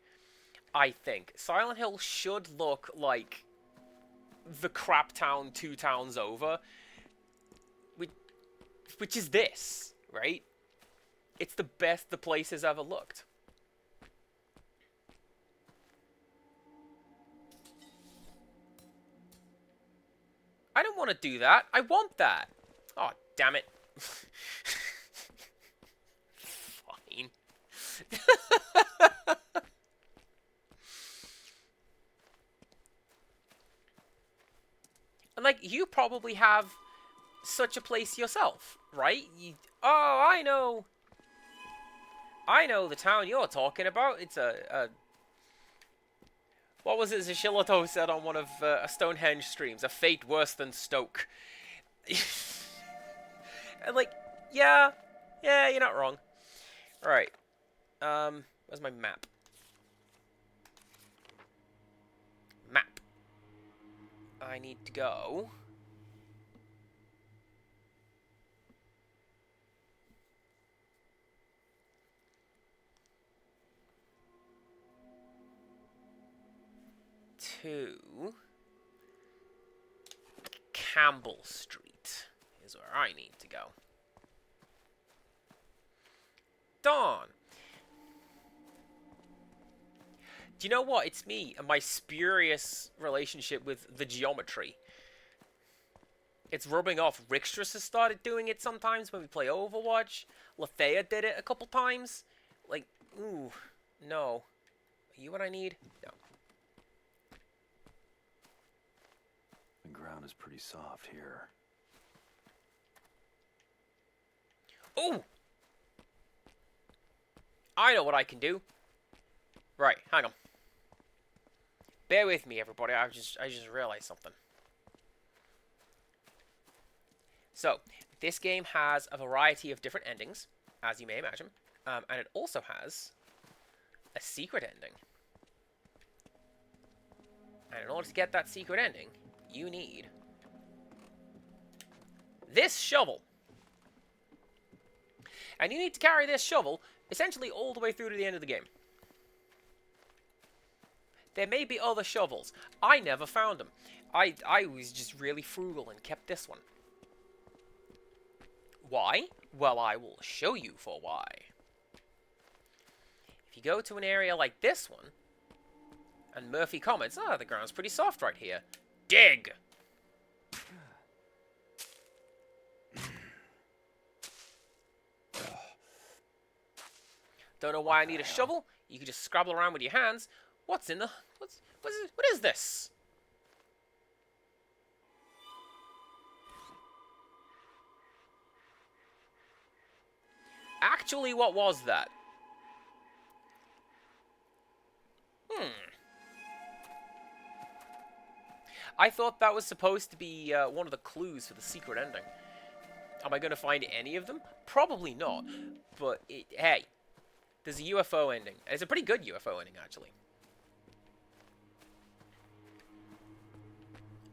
[SPEAKER 1] I think. Silent Hill should look like the crap town 2 towns over, which is this, right? It's the best the place has ever looked. I don't want to do that. I want that. Oh, damn it. Fine. And, like, you probably have such a place yourself, right? Oh, I know. I know the town you're talking about. It's a what was it Zishilato said on one of a Stonehenge streams? A fate worse than Stoke. And like, yeah, you're not wrong. Alright. Where's my map? I need to go... to... Campbell Street is where I need to go. Dawn! Do you know what? It's me and my spurious relationship with the geometry. It's rubbing off. Rixtras has started doing it sometimes when we play Overwatch. Lethea did it a couple times. Like, ooh, no. Are you what I need? No.
[SPEAKER 2] The ground is pretty soft here.
[SPEAKER 1] Ooh! I know what I can do. Right, hang on. Bear with me, everybody. I just realized something. So, this game has a variety of different endings, as you may imagine. And it also has a secret ending. And in order to get that secret ending, you need this shovel. And you need to carry this shovel essentially all the way through to the end of the game. There may be other shovels. I never found them. I was just really frugal and kept this one. Why? Well, I will show you for why. If you go to an area like this one, and Murphy comments, "Ah, the ground's pretty soft right here." Dig! Don't know why I need a shovel? You can just scrabble around with your hands. What's in the... What is this? Actually, what was that? I thought that was supposed to be one of the clues for the secret ending. Am I going to find any of them? Probably not. But, hey, there's a UFO ending. It's a pretty good UFO ending, actually.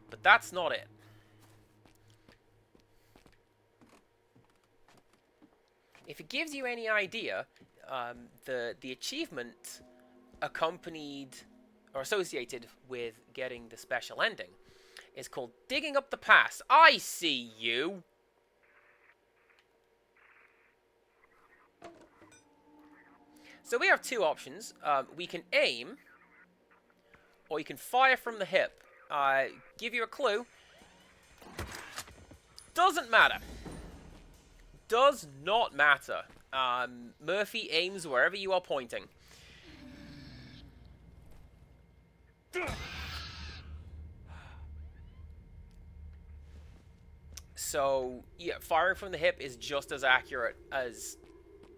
[SPEAKER 1] But that's not it. If it gives you any idea, the achievement accompanied or associated with getting the special ending is called Digging Up the Past. I see you! So we have two options. We can aim, or you can fire from the hip. Give you a clue. Doesn't matter. Does not matter. Murphy aims wherever you are pointing. So, yeah, firing from the hip is just as accurate as...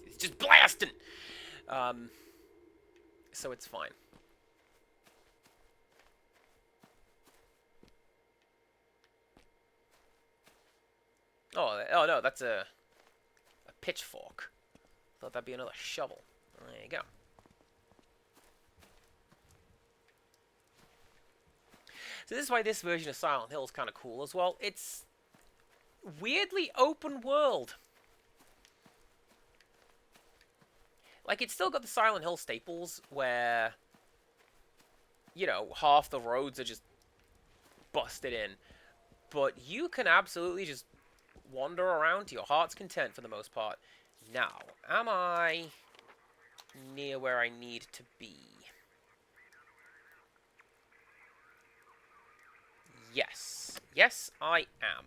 [SPEAKER 1] It's just blasting! So it's fine. Oh no, that's a pitchfork. Thought that'd be another shovel. There you go. So this is why this version of Silent Hill is kind of cool as well. It's weirdly open world. Like, it's still got the Silent Hill staples where, you know, half the roads are just busted in. But you can absolutely just wander around to your heart's content for the most part. Now, am I near where I need to be? Yes. Yes, I am.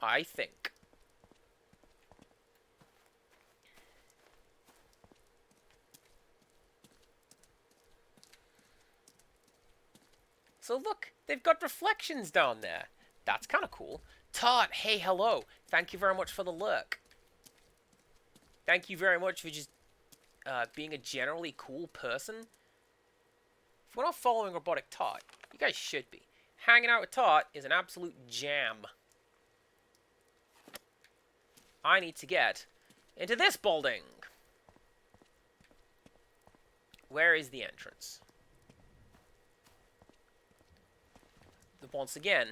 [SPEAKER 1] I think. So look, they've got reflections down there. That's kind of cool. Todd, hey, hello. Thank you very much for the lurk. Thank you very much for just being a generally cool person. If we're not following Robotic Todd, you guys should be. Hanging out with Todd is an absolute jam. I need to get into this building. Where is the entrance? Once again,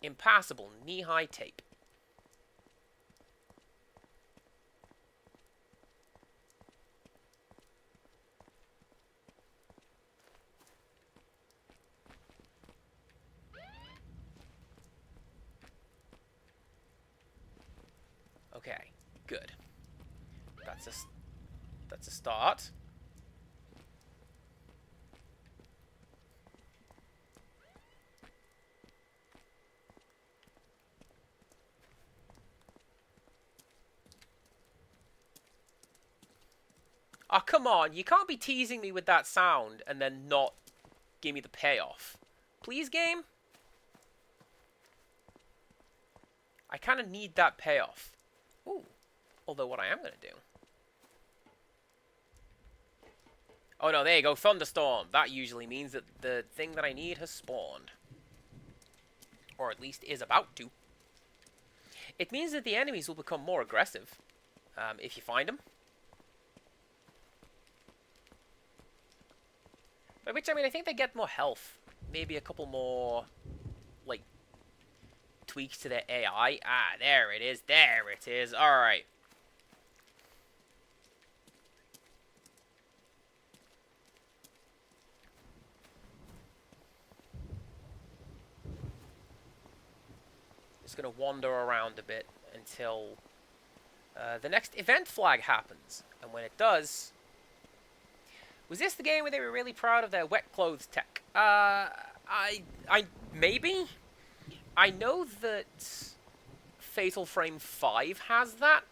[SPEAKER 1] impassable knee-high tape. Okay, good. That's a start. Oh, come on. You can't be teasing me with that sound and then not give me the payoff. Please, game? I kind of need that payoff. Ooh. Although what I am going to do... Oh, no, there you go. Thunderstorm. That usually means that the thing that I need has spawned. Or at least is about to. It means that the enemies will become more aggressive. If you find them. By which, I mean, I think they get more health. Maybe a couple more, like, tweaks to their AI. Ah, there it is. There it is. Alright. Just gonna wander around a bit until the next event flag happens. And when it does... Was this the game where they were really proud of their wet clothes tech? Maybe? I know that Fatal Frame 5 has that.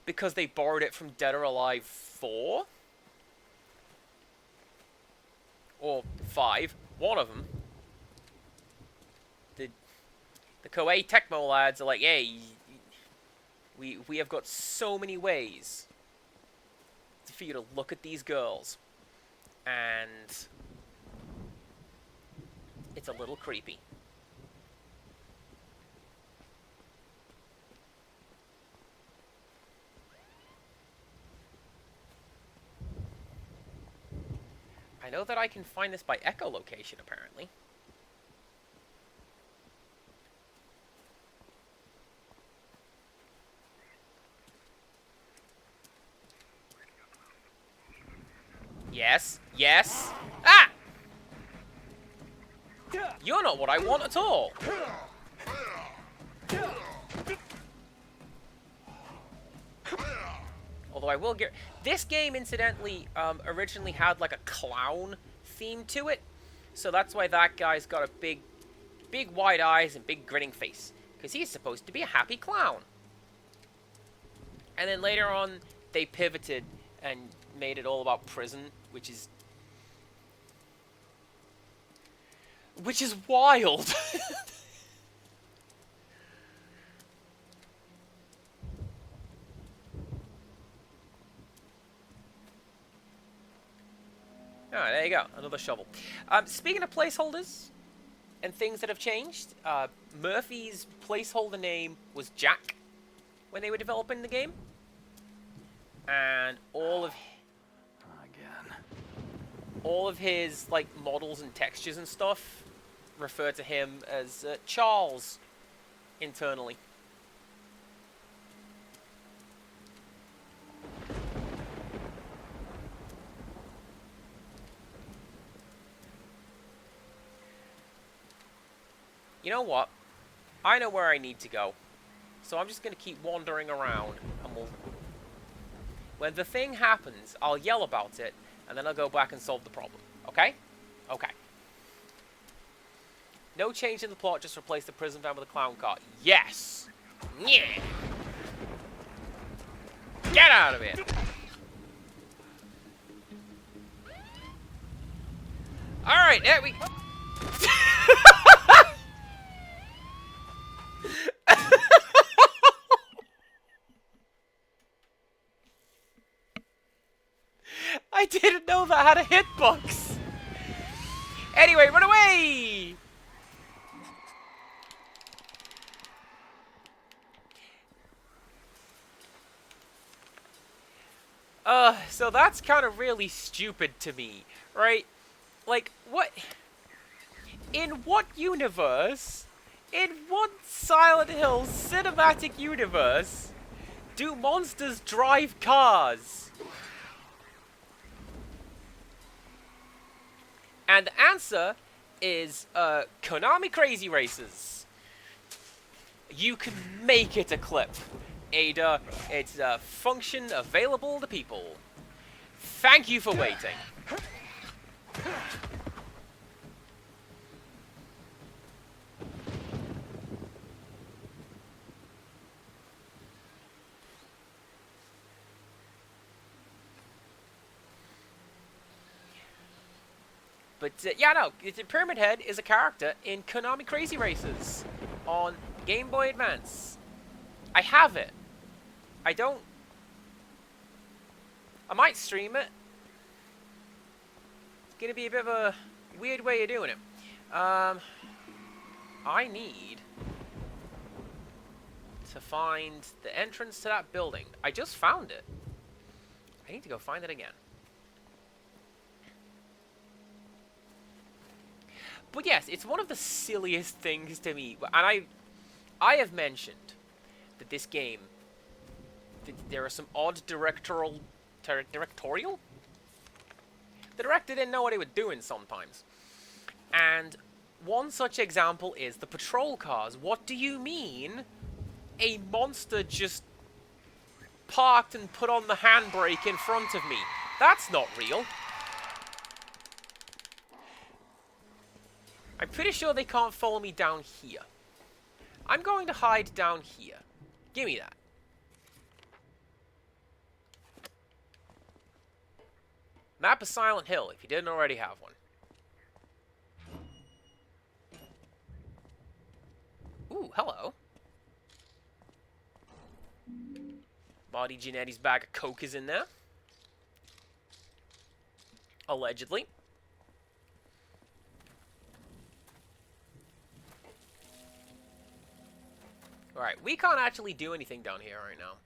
[SPEAKER 1] Because they borrowed it from Dead or Alive 4? Or 5. One of them. The Koei Tecmo lads are like, hey, we have got so many ways for you to look at these girls. And it's a little creepy. I know that I can find this by echolocation, apparently. Yes, yes. Ah! You're not what I want at all. Although I will get... This game, incidentally, originally had, like, a clown theme to it. So that's why that guy's got a big wide eyes and big grinning face. Because he's supposed to be a happy clown. And then later on, they pivoted and made it all about prison, which is wild. Alright, there you go. Another shovel. Speaking of placeholders and things that have changed, Murphy's placeholder name was Jack when they were developing the game. And all of his, like, models and textures and stuff refer to him as Charles internally. You know what? I know where I need to go. So I'm just going to keep wandering around. And when the thing happens, I'll yell about it. And then I'll go back and solve the problem. Okay? Okay. No change in the plot, just replace the prison van with a clown car. Yes! Yeah! Get out of here! Alright, there we... I didn't know that had a hitbox! Anyway, run away! So that's kind of really stupid to me, right? Like, what? In what universe? In what Silent Hill cinematic universe do monsters drive cars? And the answer is, Konami Crazy Racers. You can make it a clip. Ada, it's a function available to people. Thank you for waiting. But, yeah, no, Pyramid Head is a character in Konami Crazy Racers on Game Boy Advance. I have it. I might stream it. It's gonna be a bit of a weird way of doing it. I need to find the entrance to that building. I just found it. I need to go find it again. But yes, it's one of the silliest things to me. And I have mentioned that this game, there are some odd directorial? The director didn't know what he was doing sometimes. And one such example is the patrol cars. What do you mean a monster just parked and put on the handbrake in front of me? That's not real. I'm pretty sure they can't follow me down here. I'm going to hide down here. Give me that. Map of Silent Hill, if you didn't already have one. Ooh, hello. Marty Jannetty's bag of coke is in there. Allegedly. Alright, we can't actually do anything down here right now,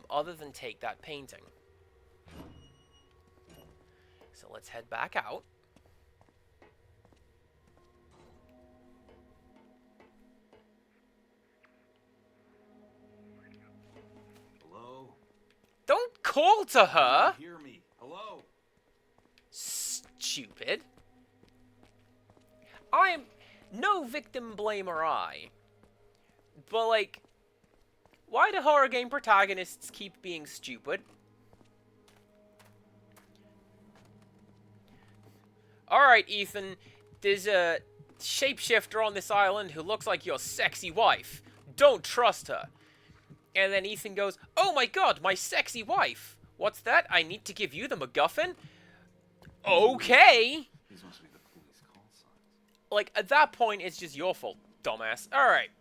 [SPEAKER 1] other than take that painting. So let's head back out.
[SPEAKER 2] Hello?
[SPEAKER 1] Don't call to her!
[SPEAKER 2] Hear me. Hello?
[SPEAKER 1] Stupid. I am no victim blamer I. But, like, why do horror game protagonists keep being stupid? Alright, Ethan, there's a shapeshifter on this island who looks like your sexy wife. Don't trust her. And then Ethan goes, oh my god, my sexy wife. What's that? I need to give you the MacGuffin? Okay.
[SPEAKER 2] These must be the police call signs.
[SPEAKER 1] Like, at that point, it's just your fault, dumbass. Alright.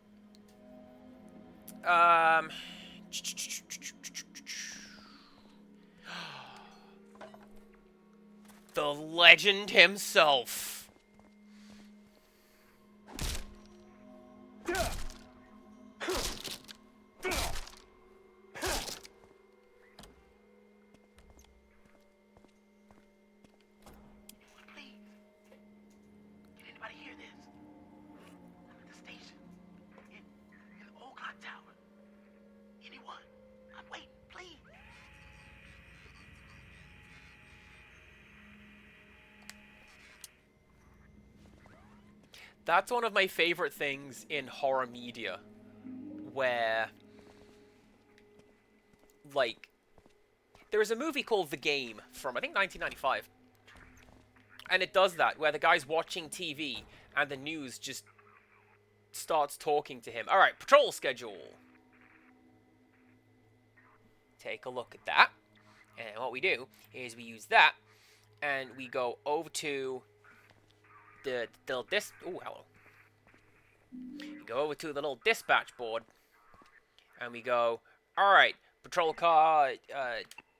[SPEAKER 1] The legend himself.
[SPEAKER 7] Please. Did anybody hear this? I'm at the station. In the old clock tower. Anyone? I'm waiting, please.
[SPEAKER 1] That's one of my favorite things in horror media, where, like, there is a movie called The Game from, I think, 1995, and it does that, where the guy's watching TV, and the news just starts talking to him. Alright, patrol schedule. Take a look at that, and what we do is we use that, and we go over to the little ooh, hello. We go over to the little dispatch board, and we go, alright, patrol car,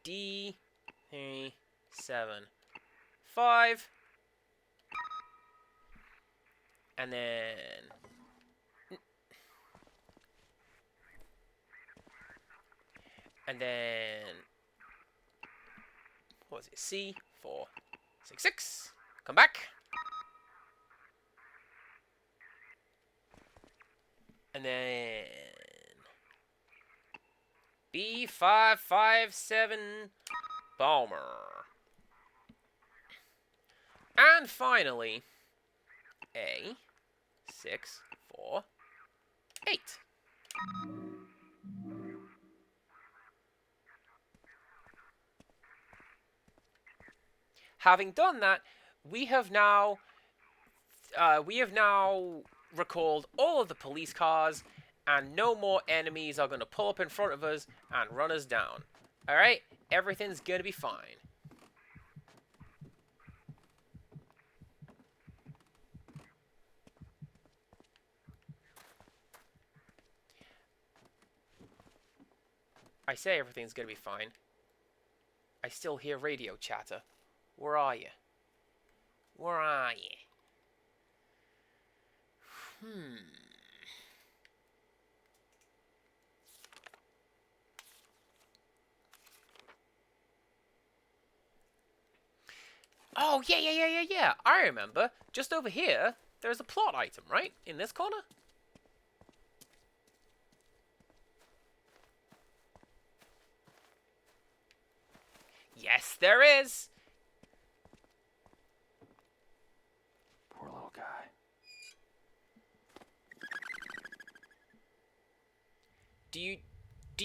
[SPEAKER 1] D375, and then, What was it? C466. Come back. And then B557 Bomber. And finally, A648. Having done that, we have now recalled all of the police cars, and no more enemies are going to pull up in front of us and run us down. Alright? Everything's going to be fine. I say everything's going to be fine. I still hear radio chatter. Where are you? Where are you? Oh, yeah. I remember. Just over here, there's a plot item, right? In this corner? Yes, there is.
[SPEAKER 2] Poor little guy.
[SPEAKER 1] Do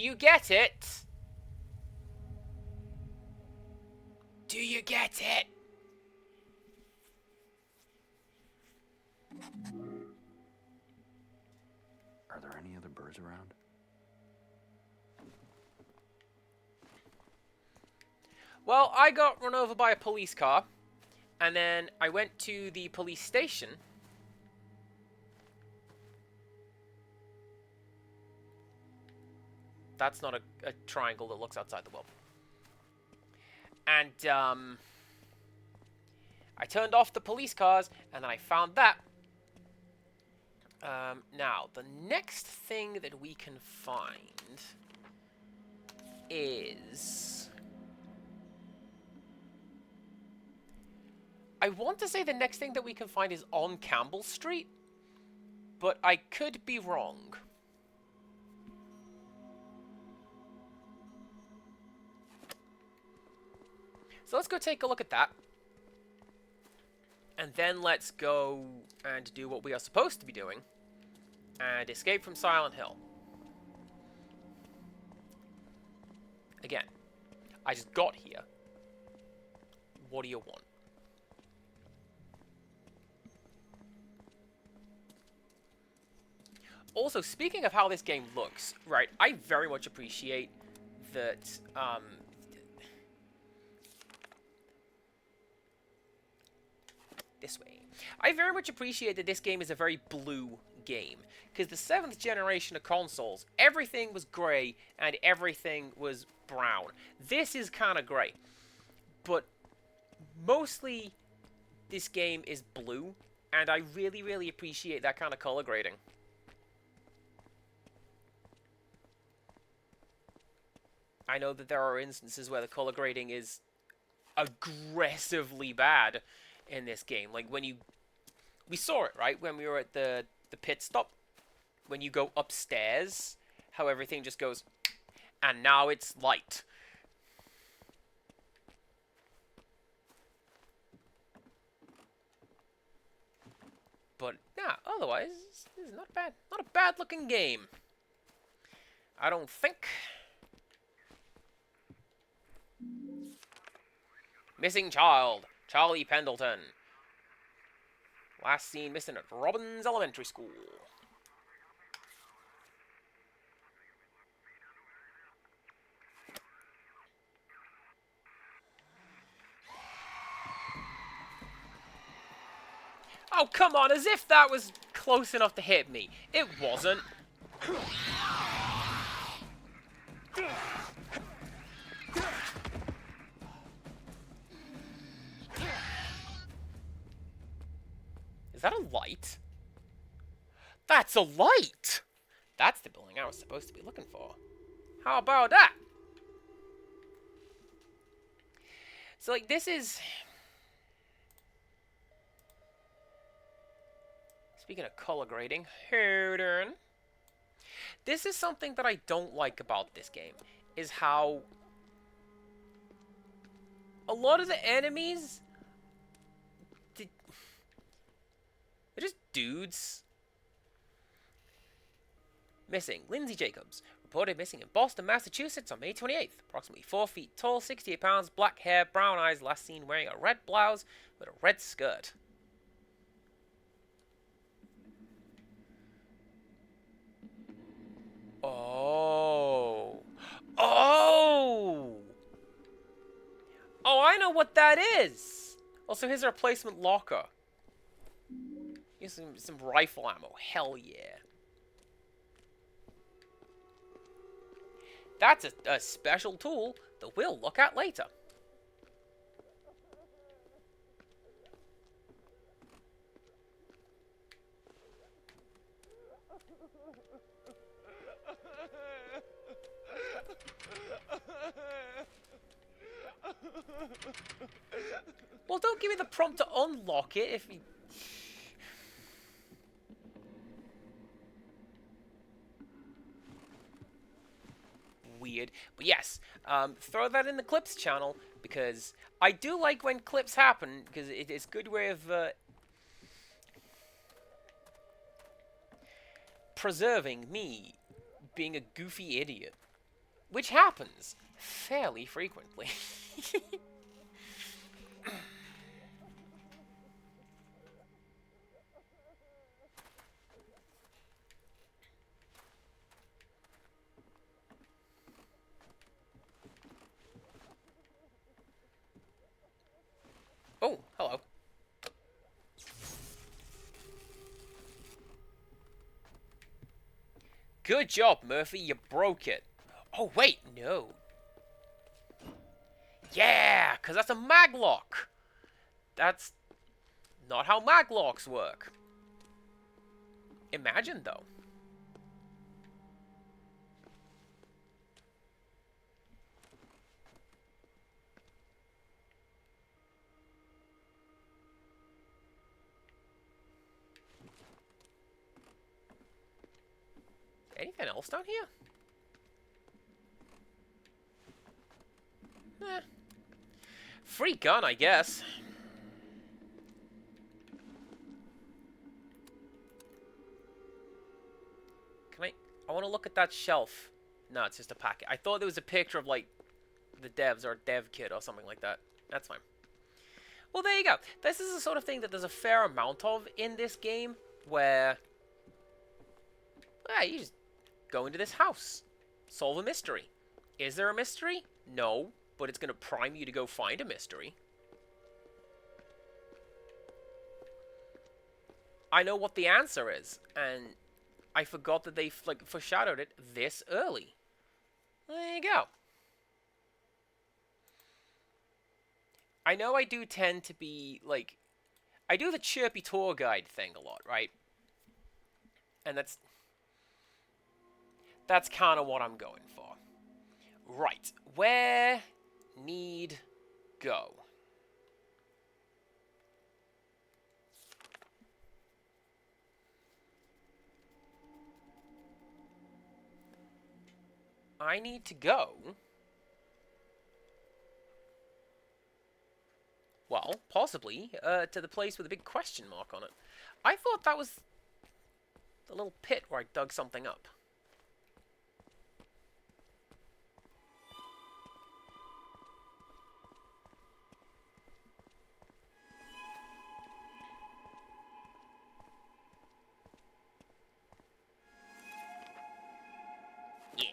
[SPEAKER 1] you get it? Do you get it?
[SPEAKER 2] Are there any other birds around?
[SPEAKER 1] Well, I got run over by a police car, and then I went to the police station. That's not a triangle that looks outside the world. And, I turned off the police cars, and then I found that. Now, the next thing that we can find is... I want to say the next thing that we can find is on Campbell Street, but I could be wrong. So let's go take a look at that. And then let's go and do what we are supposed to be doing. And escape from Silent Hill. Again, I just got here. What do you want? Also, speaking of how this game looks, right, I very much appreciate that, this way. I very much appreciate that this game is a very blue game, because the 7th generation of consoles, everything was grey and everything was brown. This is kind of grey, but mostly this game is blue, and I really, really appreciate that kind of color grading. I know that there are instances where the color grading is aggressively bad in this game. Like when we saw it, right? When we were at the pit stop. When you go upstairs, how everything just goes, and now it's light. But, yeah, otherwise, this is not bad. Not a bad looking game. I don't think. Missing child. Charlie Pendleton. Last seen missing at Robbins Elementary School. Oh, come on, as if that was close enough to hit me. It wasn't. Is that a light? That's a light! That's the building I was supposed to be looking for. How about that? So, like, this is... Speaking of color grading, hold on. This is something that I don't like about this game, is how a lot of the enemies, they're just dudes. Missing. Lindsay Jacobs, reported missing in Boston, Massachusetts on May 28th. Approximately 4 feet tall, 68 pounds, black hair, brown eyes, last seen wearing a red blouse with a red skirt. Oh. Oh! Oh, I know what that is! Also, here's a replacement locker. Here's some rifle ammo. Hell yeah. That's a special tool that we'll look at later. Well, don't give me the prompt to unlock it if you... Weird. But yes, throw that in the clips channel, because I do like when clips happen, because it's a good way of preserving me being a goofy idiot, which happens fairly frequently. Oh, hello. Good job, Murphy. You broke it. Oh, wait, no. Yeah, because that's a maglock. That's not how maglocks work. Imagine, though. Anything else down here? Eh. Free gun, I guess. Can I want to look at that shelf. No, it's just a packet. I thought there was a picture of, like, the devs or a dev kit or something like that. That's fine. Well, there you go. This is the sort of thing that there's a fair amount of in this game, where... you just go into this house. Solve a mystery. Is there a mystery? No, but it's going to prime you to go find a mystery. I know what the answer is, and I forgot that they foreshadowed it this early. There you go. I know I do tend to be, like... I do the chirpy tour guide thing a lot, right? And that's kind of what I'm going for. Right. Where need go? I need to go... Well, possibly, to the place with a big question mark on it. I thought that was the little pit where I dug something up. Yeah.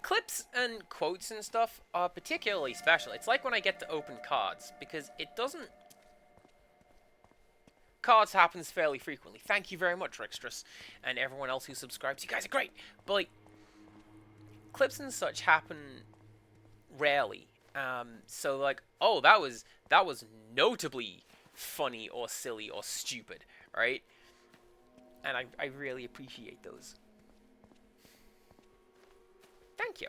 [SPEAKER 1] Clips and quotes and stuff are particularly special. It's like when I get to open cards, because it doesn't... Cards happens fairly frequently. Thank you very much, Rickstress, and everyone else who subscribes. You guys are great. But, like, clips and such happen rarely. So, like, oh, that was notably funny or silly or stupid, right? And I really appreciate those. Thank you.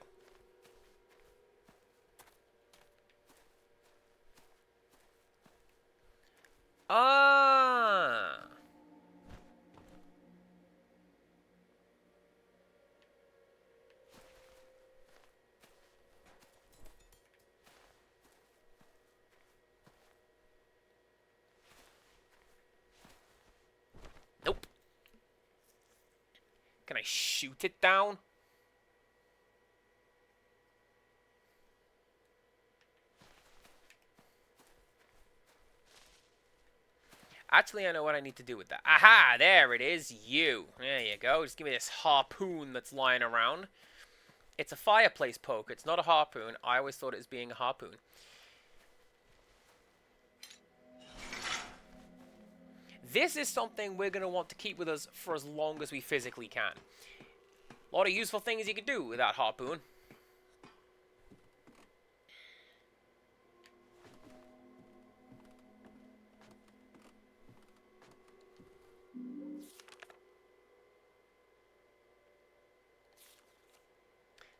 [SPEAKER 1] Can I shoot it down? Actually, I know what I need to do with that. Aha! There it is. You. There you go. Just give me this harpoon that's lying around. It's a fireplace poker. It's not a harpoon. I always thought it was being a harpoon. This is something we're going to want to keep with us for as long as we physically can. A lot of useful things you can do with that harpoon.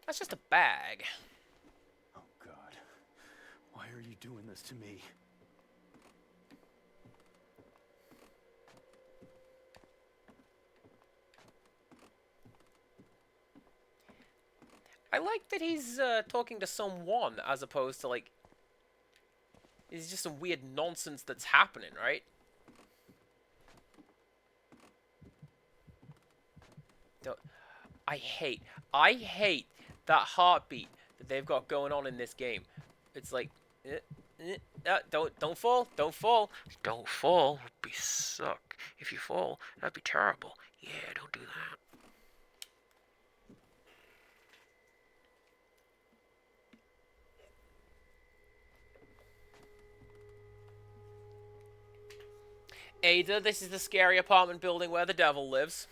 [SPEAKER 1] That's just a bag.
[SPEAKER 2] Oh, God. Why are you doing this to me?
[SPEAKER 1] I like that he's talking to someone as opposed to, like... It's just some weird nonsense that's happening, right? I hate that heartbeat that they've got going on in this game. It's like... don't fall. Don't fall. Don't fall. It'd be suck. If you fall, that'd be terrible. Yeah, don't do that. Ada, this is the scary apartment building where the devil lives.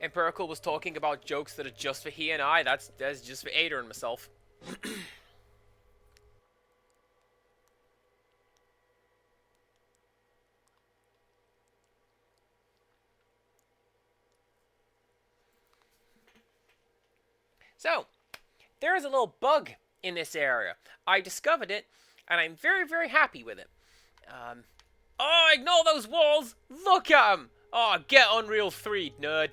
[SPEAKER 1] Empirical was talking about jokes that are just for he and I. That's just for Ada and myself. So, there is a little bug in this area. I discovered it, and I'm very, very happy with it. Oh, ignore those walls! Look at them! Oh, get Unreal 3, nerd.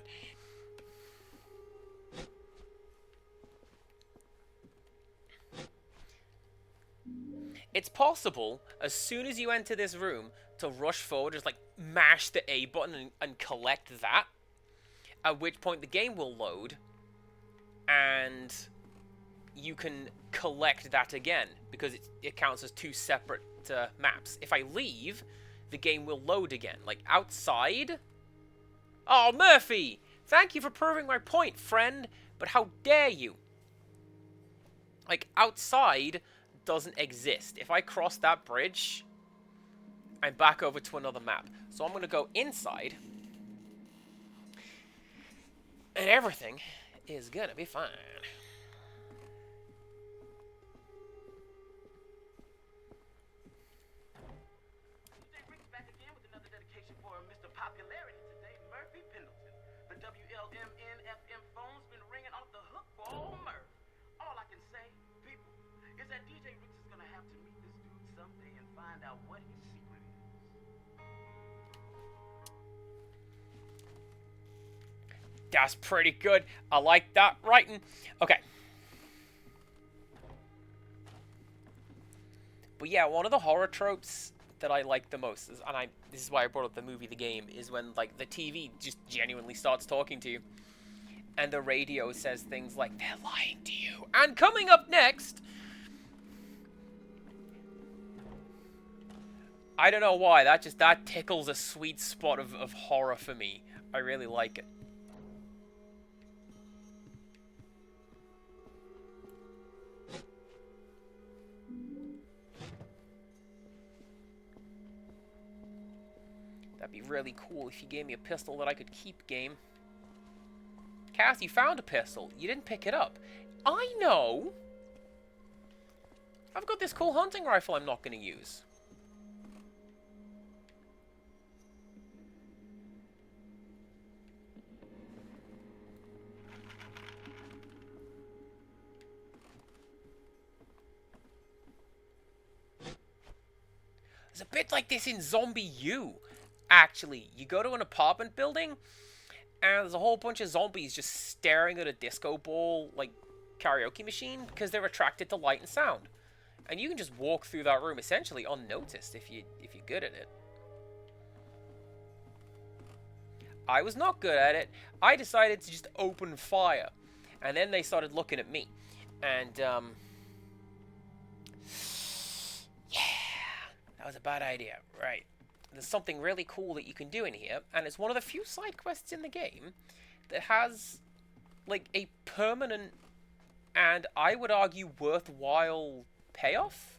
[SPEAKER 1] It's possible, as soon as you enter this room, to rush forward, just like mash the A button and collect that. At which point the game will load, and you can collect that again, because it counts as two separate maps. If I leave, the game will load again. Like, outside? Oh, Murphy! Thank you for proving my point, friend, but how dare you? Like, outside doesn't exist. If I cross that bridge, I'm back over to another map. So I'm going to go inside, and everything is going to be fine. That's pretty good. I like that writing. Okay. But yeah, one of the horror tropes that I like the most is, and this is why I brought up the movie, the game, is when like the TV just genuinely starts talking to you, and the radio says things like, "They're lying to you." And coming up next, I don't know why, that tickles a sweet spot of horror for me. I really like it. That'd be really cool if you gave me a pistol that I could keep, game. Cass, you found a pistol. You didn't pick it up. I know! I've got this cool hunting rifle I'm not going to use. It's a bit like this in Zombie U. Actually, you go to an apartment building, and there's a whole bunch of zombies just staring at a disco ball, like, karaoke machine, because they're attracted to light and sound. And you can just walk through that room, essentially, unnoticed, if you're good at it. I was not good at it. I decided to just open fire. And then they started looking at me. And, yeah, that was a bad idea. Right. There's something really cool that you can do in here. And it's one of the few side quests in the game that has, like, a permanent and, I would argue, worthwhile payoff.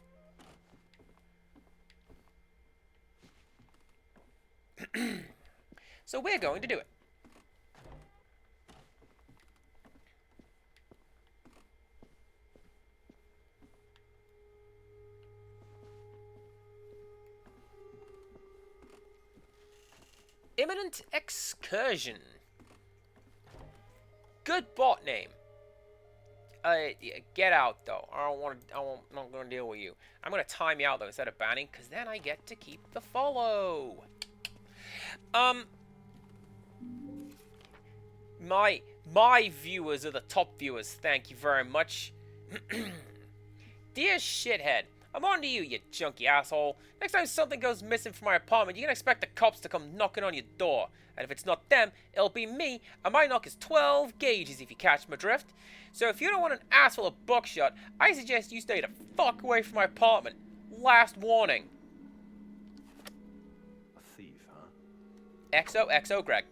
[SPEAKER 1] So we're going to do it. Imminent Excursion. Good bot name. Yeah, get out though. I don't want to. I'm not going to deal with you. I'm going to time you out though instead of banning, because then I get to keep the follow. My viewers are the top viewers. Thank you very much. Dear shithead, I'm on to you, you junky asshole. Next time something goes missing from my apartment, you can expect the cops to come knocking on your door. And if it's not them, it'll be me, and my knock is 12 gauges if you catch my drift. So if you don't want an ass full of buckshot, I suggest you stay the fuck away from my apartment. Last warning.
[SPEAKER 2] A thief, huh?
[SPEAKER 1] XOXO Greg.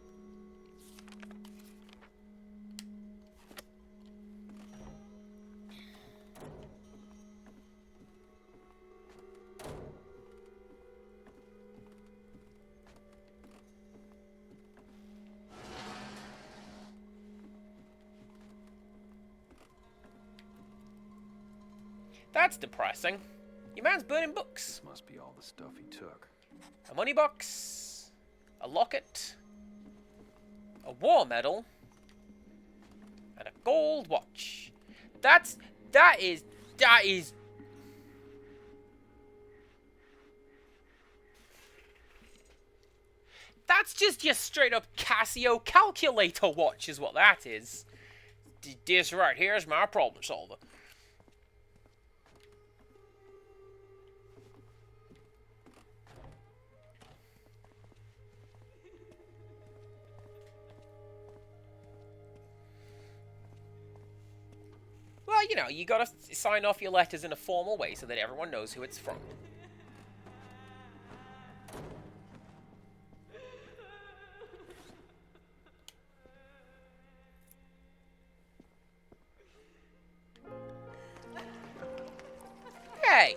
[SPEAKER 1] That's depressing. Your man's burning books.
[SPEAKER 2] This must be all the stuff he took.
[SPEAKER 1] A money box, a locket, a war medal, and a gold watch. That is. That's just your straight up Casio calculator watch is what that is. This right here is my problem solver. Well, you know, you gotta sign off your letters in a formal way so that everyone knows who it's from. Hey!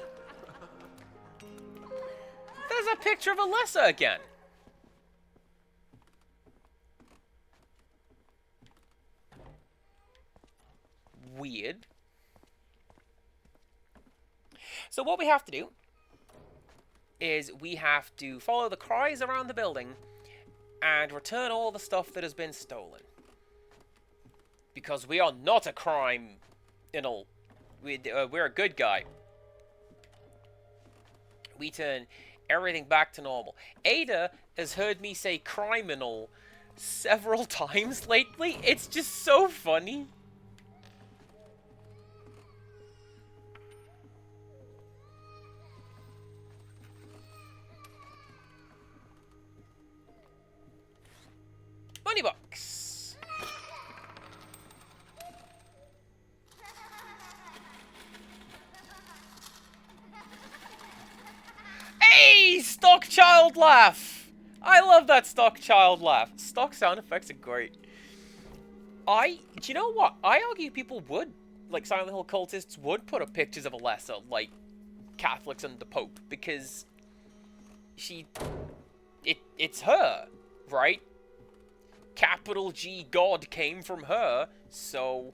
[SPEAKER 1] There's a picture of Alessa again. Weird. So what we have to do is we have to follow the cries around the building and return all the stuff that has been stolen. Because we are not a crime, we're a good guy. We turn everything back to normal. Ada has heard me say criminal several times lately. It's just so funny. Money box. Hey, stock child laugh. I love that stock child laugh. Stock sound effects are great. Do you know what? I argue people would, like Silent Hill cultists would put up pictures of Alessa, like Catholics and the Pope, because it's her, right? Capital G God came from her, so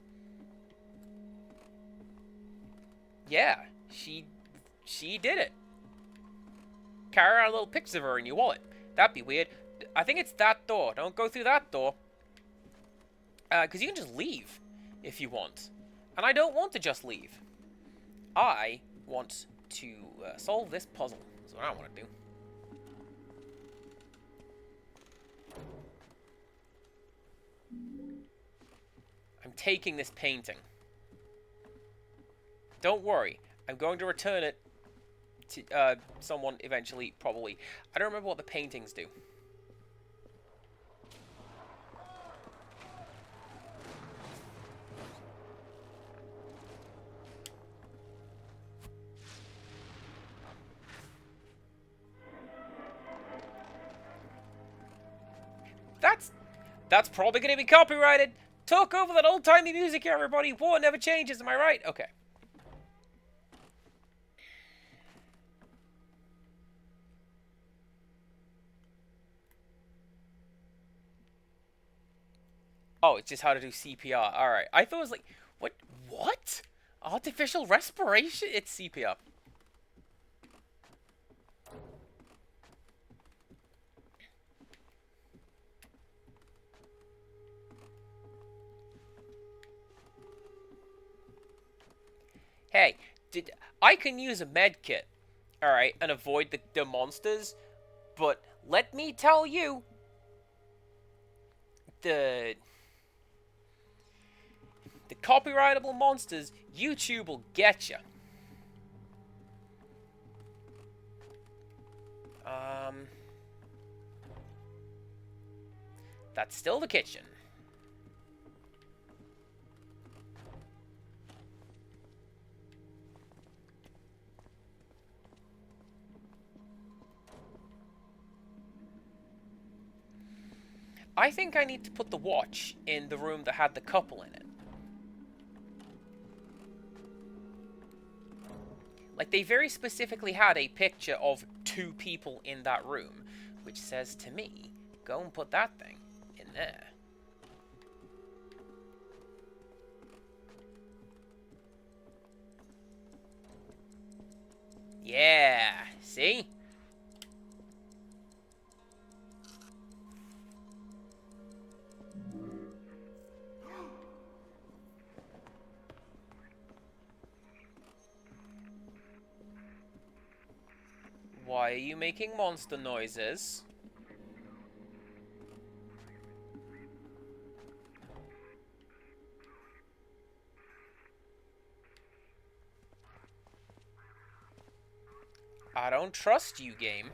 [SPEAKER 1] yeah, she did it. Carry around little pictures of her in your wallet. That'd be weird. I think it's that door. Don't go through that door. Because you can just leave if you want. And I don't want to just leave. I want to solve this puzzle. That's what I want to do. I'm taking this painting. Don't worry. I'm going to return it to someone eventually, probably. I don't remember what the paintings do. That's probably going to be copyrighted. Talk over that old-timey music, everybody. War never changes, am I right? Okay. Oh, it's just how to do CPR. Alright. I thought it was like... What? Artificial respiration? It's CPR. Hey, I can use a med kit, alright, and avoid the monsters, but let me tell you, the copyrightable monsters, YouTube will get you. That's still the kitchen. I think I need to put the watch in the room that had the couple in it. Like, they very specifically had a picture of 2 people in that room, which says to me, go and put that thing in there. Yeah, see? Why are you making monster noises? I don't trust you, game.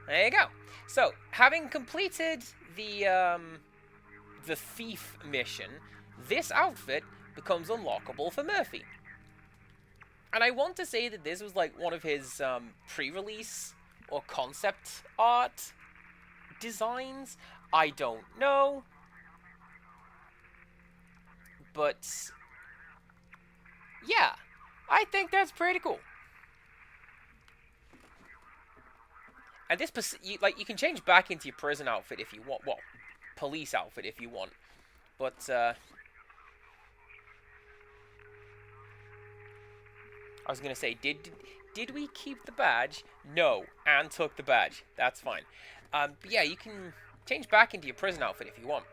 [SPEAKER 1] There you go. So, having completed the thief mission, this outfit becomes unlockable for Murphy. And I want to say that this was like one of his pre-release or concept art designs. I don't know. But yeah, I think that's pretty cool. And this, you can change back into your prison outfit if you want. Well, police outfit if you want. But, I was gonna say, did we keep the badge? No, Anne took the badge. That's fine. But yeah, you can change back into your prison outfit if you want.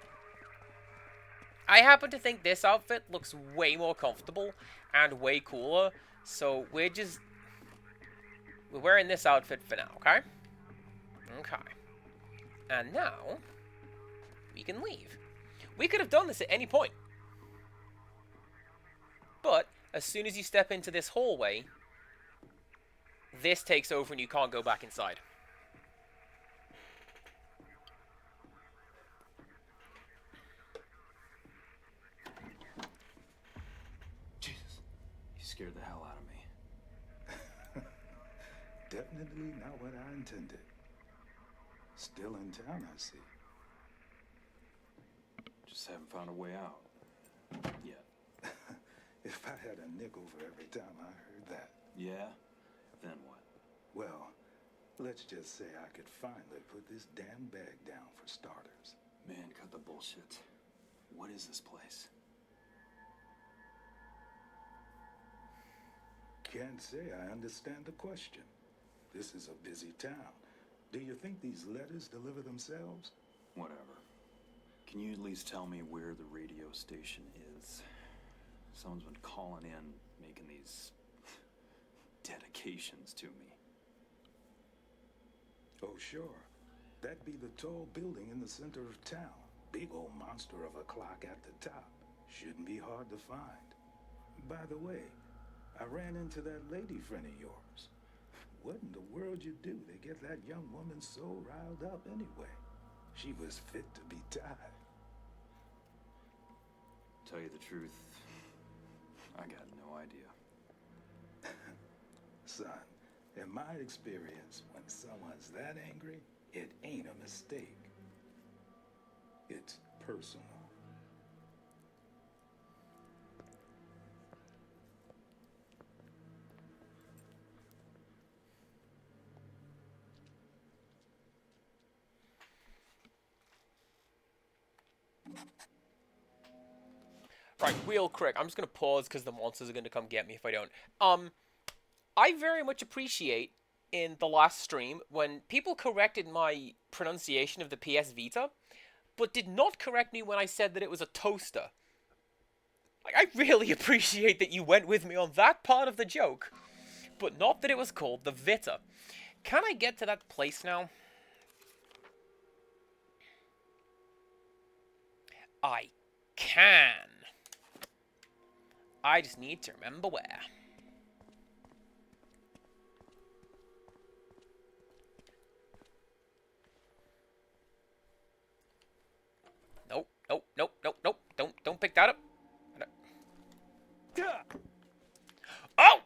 [SPEAKER 1] I happen to think this outfit looks way more comfortable and way cooler, so we're wearing this outfit for now, okay? Okay. And now, we can leave. We could have done this at any point. But, as soon as you step into this hallway, this takes over and you can't go back inside.
[SPEAKER 2] Jesus, you scared the hell out of me. Definitely not what I intended. Still in town, I see. Just haven't found a way out. Yet. If I had a nickel for every time I heard that. Yeah? Then what? Well, let's just say I could finally put this damn bag down for starters. Man, cut the bullshit. What is this place? Can't say I understand the question. This is a busy town. Do you think these letters deliver themselves? Whatever. Can you at least tell me where the radio station is? Someone's been calling in, making these dedications to me. Oh, sure. That'd be the tall building in the center of town. Big old monster of a clock at the top. Shouldn't be hard to find. By the way, I ran into that lady friend of yours. What in the world you do to get that young woman so riled up anyway? She was fit to be tied. Tell you the truth, I got no idea. Son, in my experience, when someone's that angry, it ain't a mistake. It's personal.
[SPEAKER 1] Right, real quick. I'm just gonna pause because the monsters are gonna come get me if I don't. I very much appreciate in the last stream when people corrected my pronunciation of the PS Vita, but did not correct me when I said that it was a toaster. Like, I really appreciate that you went with me on that part of the joke, but not that it was called the Vita. Can I get to that place now? I can. I just need to remember where. Nope, nope, nope, nope, nope. Don't pick that up. Oh!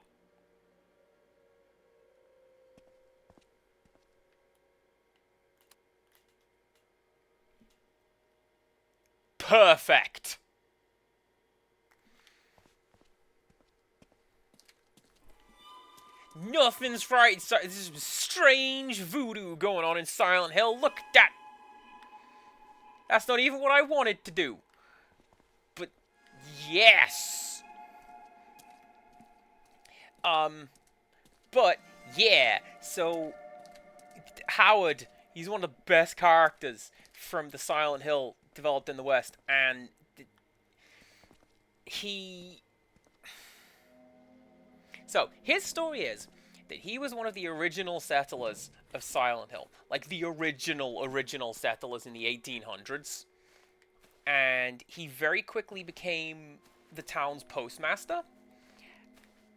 [SPEAKER 1] Perfect. Nothing's right. This is strange voodoo going on in Silent Hill. Look at that. That's not even what I wanted to do. But yes. But yeah. So Howard, he's one of the best characters from the Silent Hill developed in the West, and So, his story is that he was one of the original settlers of Silent Hill. Like, the original settlers in the 1800s. And he very quickly became the town's postmaster.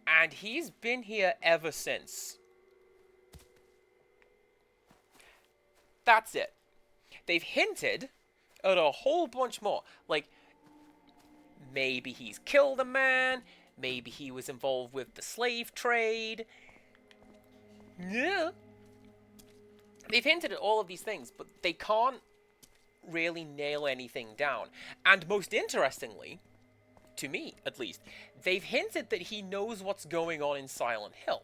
[SPEAKER 1] And he's been here ever since. That's it. They've hinted at a whole bunch more. Like, maybe he's killed a man. Maybe he was involved with the slave trade. Yeah. They've hinted at all of these things, but they can't really nail anything down. And most interestingly, to me at least, they've hinted that he knows what's going on in Silent Hill.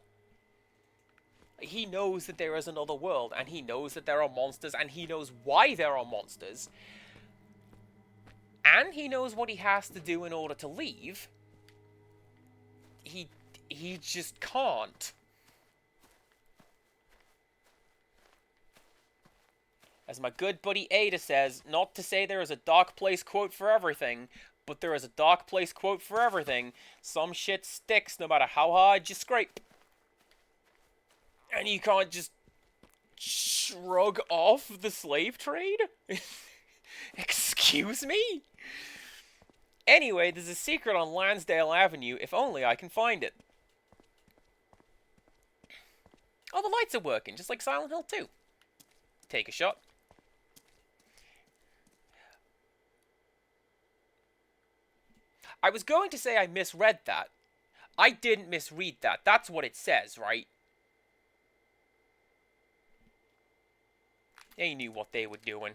[SPEAKER 1] He knows that there is another world, and he knows that there are monsters, and he knows why there are monsters. And he knows what he has to do in order to leave. He just can't. As my good buddy Ada says, not to say there is a dark place quote for everything, but there is a dark place quote for everything. Some shit sticks no matter how hard you scrape. And you can't just shrug off the slave trade? Excuse me? Anyway, there's a secret on Lansdale Avenue, if only I can find it. Oh, the lights are working, just like Silent Hill 2. Take a shot. I was going to say I misread that. I didn't misread that. That's what it says, right? They knew what they were doing.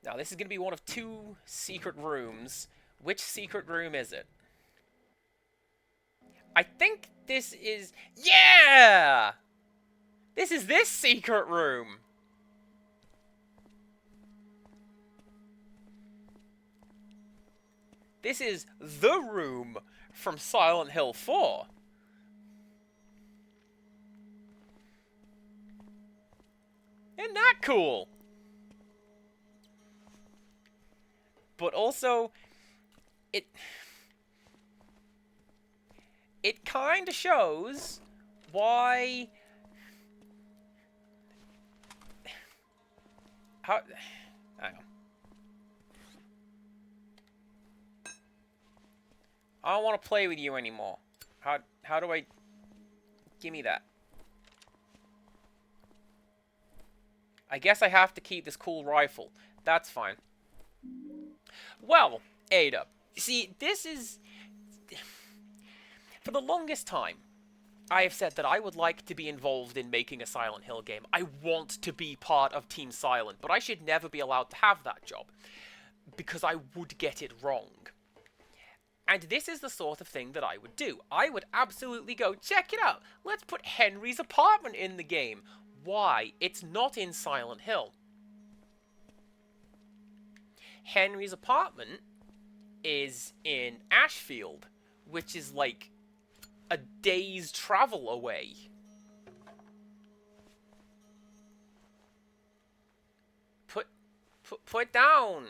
[SPEAKER 1] Now, this is going to be one of two secret rooms. Which secret room is it? I think this is... Yeah! This is this secret room! This is the room from Silent Hill 4. Isn't that cool? But also, it kind of shows why... Hang on. I don't want to play with you anymore. How do I... Give me that. I guess I have to keep this cool rifle. That's fine. Well, Ada. See, this is... For the longest time, I have said that I would like to be involved in making a Silent Hill game. I want to be part of Team Silent, but I should never be allowed to have that job, because I would get it wrong. And this is the sort of thing that I would do. I would absolutely go, check it out, let's put Henry's apartment in the game. Why? It's not in Silent Hill. Henry's apartment is in Ashfield, which is like a day's travel away. Put down.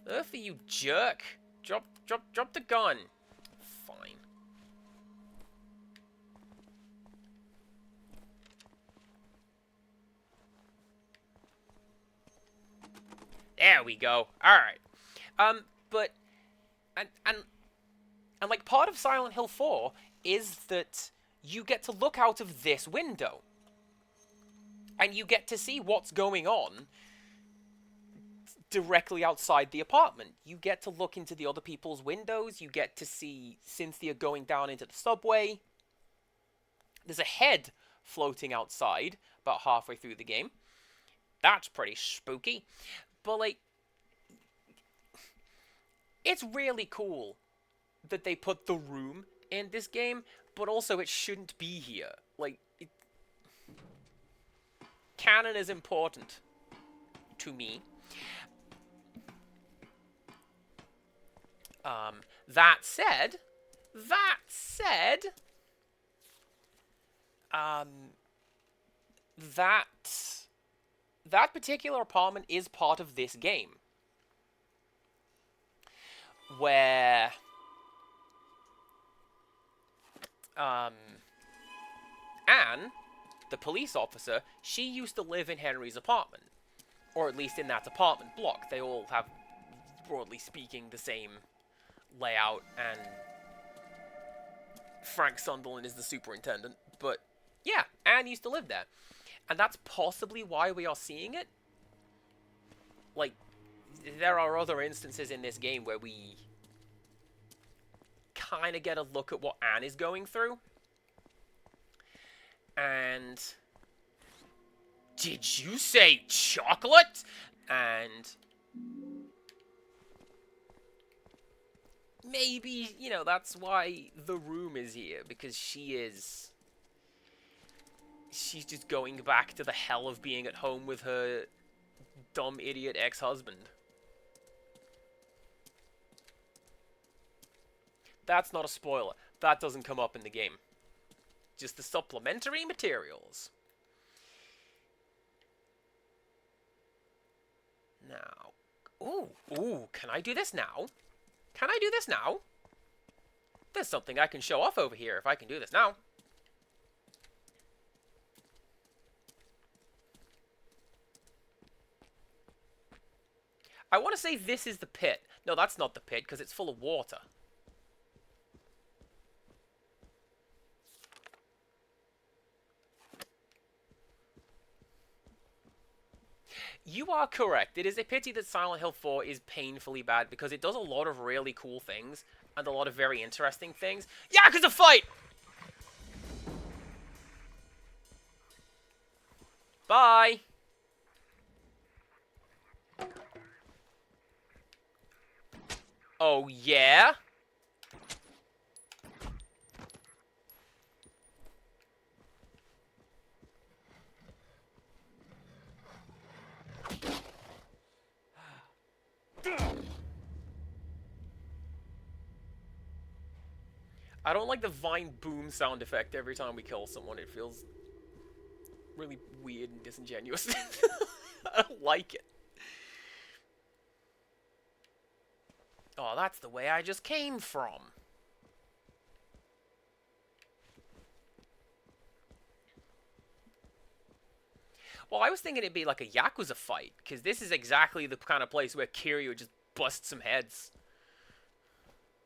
[SPEAKER 1] Earthy, you jerk. Drop the gun. Fine. There we go. Alright. But and like part of Silent Hill 4 is that you get to look out of this window. And you get to see what's going on directly outside the apartment. You get to look into the other people's windows. You get to see Cynthia going down into the subway. There's a head floating outside about halfway through the game. That's pretty spooky. But, like, it's really cool that they put the room in this game, but also it shouldn't be here. Like, canon is important to me. That said, that particular apartment is part of this game, where Anne, the police officer, she used to live in Henry's apartment, or at least in that apartment block. They all have, broadly speaking, the same layout, and Frank Sunderland is the superintendent. But yeah, Anne used to live there, and that's possibly why we are seeing it. Like, there are other instances in this game where we kind of get a look at what Anne is going through. And did you say chocolate? And maybe, you know, that's why the room is here, because she's just going back to the hell of being at home with her dumb idiot ex-husband. That's not a spoiler. That doesn't come up in the game. Just the supplementary materials. Now. Ooh, can I do this now? Can I do this now? There's something I can show off over here if I can do this now. I want to say this is the pit. No, that's not the pit, because it's full of water. You are correct. It is a pity that Silent Hill 4 is painfully bad, because it does a lot of really cool things, and a lot of very interesting things. Yakuza fight! Bye! Oh, yeah? I don't like the vine boom sound effect every time we kill someone. It feels really weird and disingenuous. I don't like it. Oh, that's the way I just came from. Well, I was thinking it'd be like a Yakuza fight, because this is exactly the kind of place where Kiryu would just bust some heads.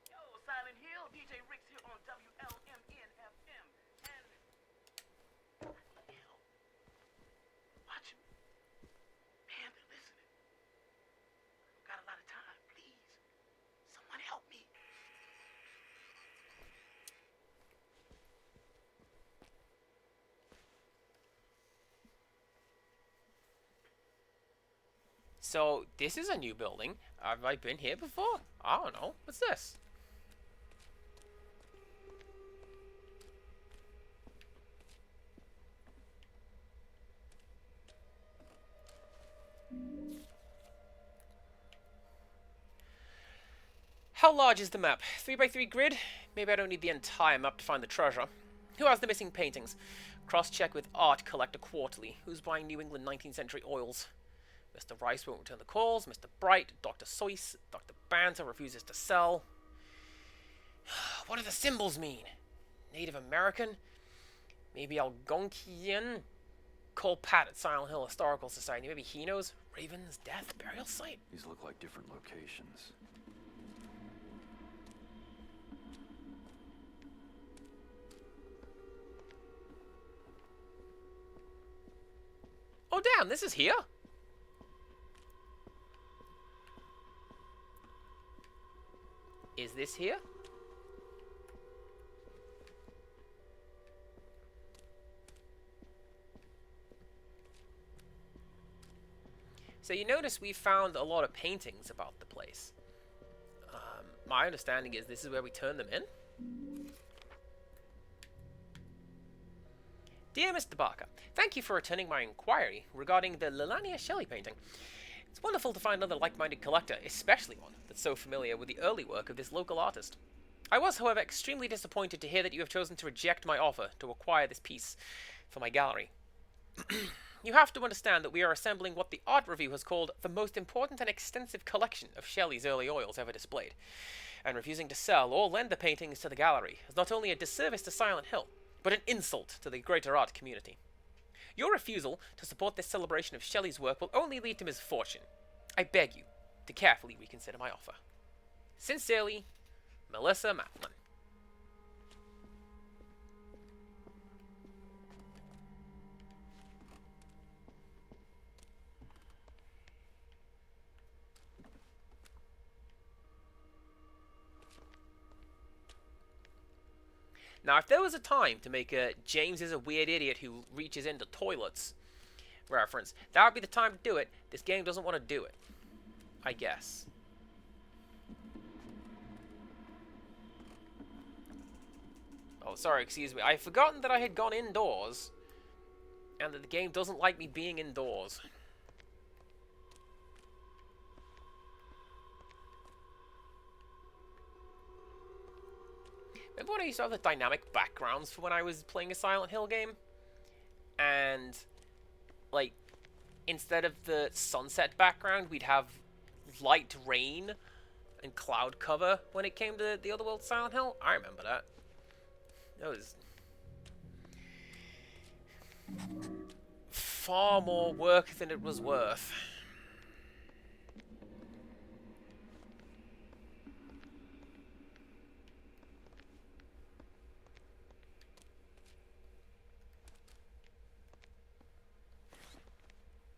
[SPEAKER 7] Yo, Silent Hill, DJ Rick's here on WLMN FM. And Hill, watch him. Man, they're listening. Got a lot of time, please. Someone help me.
[SPEAKER 1] So, this is a new building. Have I been here before? I don't know. What's this? How large is the map? 3x3 grid? Maybe I don't need the entire map to find the treasure. Who has the missing paintings? Cross-check with Art Collector Quarterly. Who's buying New England 19th century oils? Mr. Rice won't return the calls. Mr. Bright, Dr. Seuss, Dr. Banter refuses to sell. What do the symbols mean? Native American? Maybe Algonquian? Cole Pat at Silent Hill Historical Society. Maybe he knows? Raven's death burial site?
[SPEAKER 8] These look like different locations.
[SPEAKER 1] Oh damn, this is here? Is this here? So you notice we found a lot of paintings about the place. My understanding is this is where we turn them in. Dear Mr. Barker, thank you for returning my inquiry regarding the Lelania Shelley painting. It's wonderful to find another like-minded collector, especially one that's so familiar with the early work of this local artist. I was, however, extremely disappointed to hear that you have chosen to reject my offer to acquire this piece for my gallery. You have to understand that we are assembling what the Art Review has called the most important and extensive collection of Shelley's early oils ever displayed, and refusing to sell or lend the paintings to the gallery is not only a disservice to Silent Hill, but an insult to the greater art community. Your refusal to support this celebration of Shelley's work will only lead to misfortune. I beg you to carefully reconsider my offer. Sincerely, Melissa Matlin. Now, if there was a time to make a James is a weird idiot who reaches into toilets reference, that would be the time to do it. This game doesn't want to do it, I guess. Oh, sorry, excuse me. I had forgotten that I had gone indoors, and that the game doesn't like me being indoors. Remember when I used to have the dynamic backgrounds for when I was playing a Silent Hill game? And, like, instead of the sunset background, we'd have light rain and cloud cover when it came to the Otherworld Silent Hill? I remember that. That was far more work than it was worth.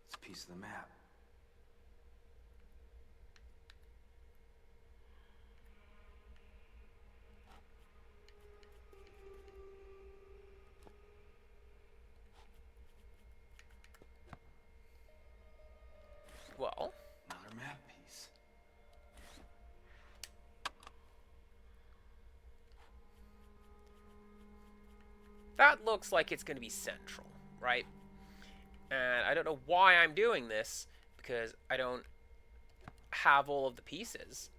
[SPEAKER 8] It's a piece of the map.
[SPEAKER 1] Well,
[SPEAKER 8] Another map piece.
[SPEAKER 1] that looks like it's going to be central, right? And I don't know why I'm doing this, because I don't have all of the pieces.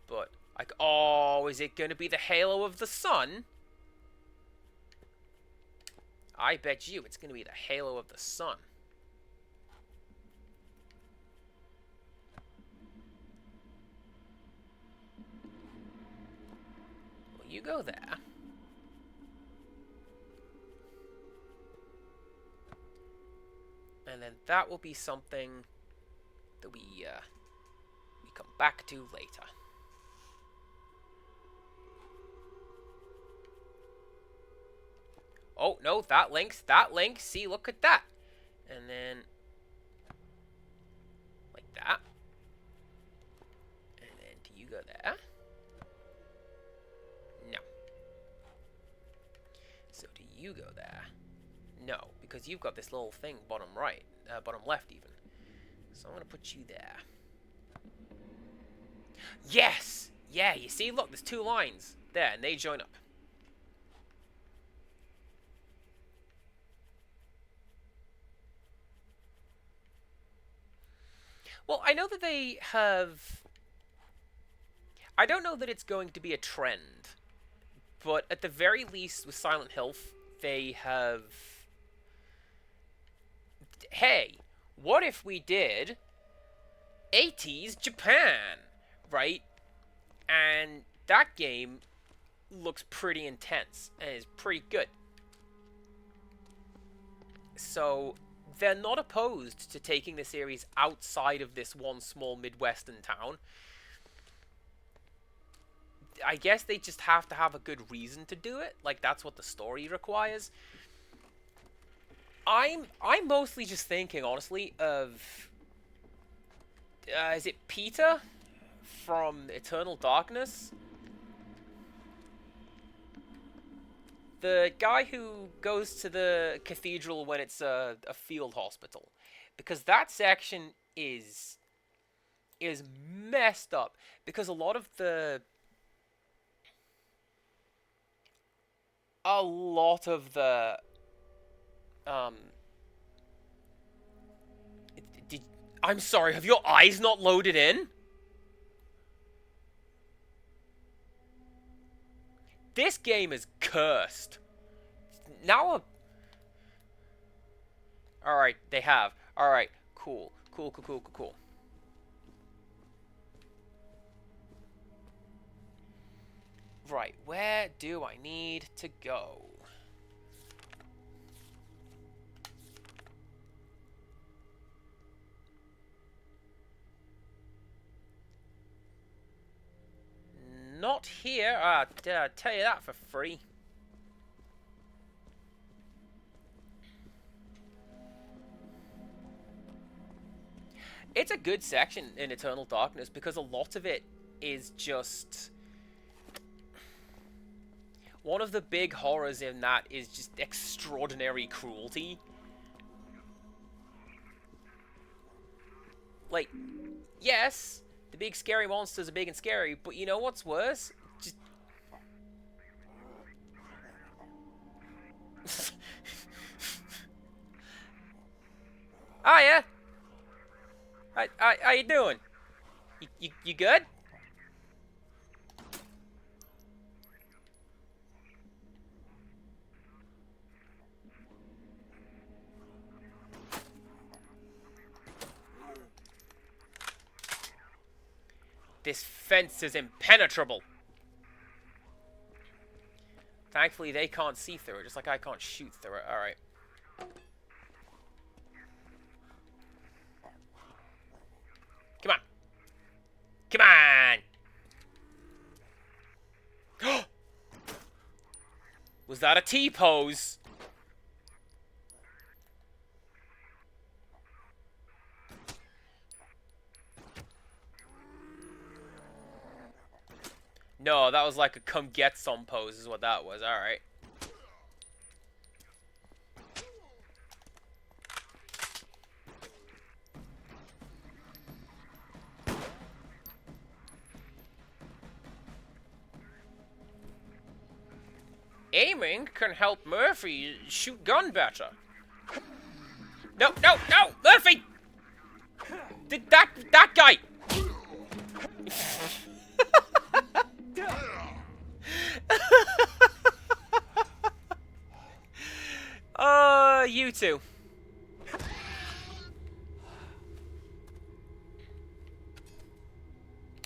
[SPEAKER 1] But, like, oh, is it going to be the halo of the sun? I bet you it's going to be the halo of the sun. Well, you go there. And then that will be something that we come back to later. Oh, no, that links, see, look at that. And then, like that. And then, do you go there? No. So, do you go there? No, because you've got this little thing bottom right, bottom left even. So I'm going to put you there. Yes! Yeah, you see, look, there's 2 lines there, and they join up. Well, I know that they have... I don't know that it's going to be a trend, but at the very least with Silent Hill, they have... Hey, what if we did 80s Japan, right? And that game looks pretty intense and is pretty good. So they're not opposed to taking the series outside of this one small Midwestern town. I guess they just have to have a good reason to do it. Like, that's what the story requires. I'm mostly just thinking, honestly, of... is it Peter from Eternal Darkness? The guy who goes to the cathedral when it's a field hospital. Because that section is messed up. Because a lot of the... I'm sorry, have your eyes not loaded in? This game is cursed. Now Alright, they have. Alright, cool. Cool. Right, where do I need to go? Not here. I'll tell you that for free. It's a good section in Eternal Darkness because a lot of it is just... One of the big horrors in that is just extraordinary cruelty. Like, yes, the big scary monsters are big and scary, but you know what's worse? Just... Oh, yeah? How you doing? You good? This fence is impenetrable. Thankfully, they can't see through it, just like I can't shoot through it. Alright. Come on. Come on! Was that a T-pose? No, that was like a come get some pose is what that was. Alright. Aiming can help Murphy shoot gun better. No, Murphy! That guy! You two.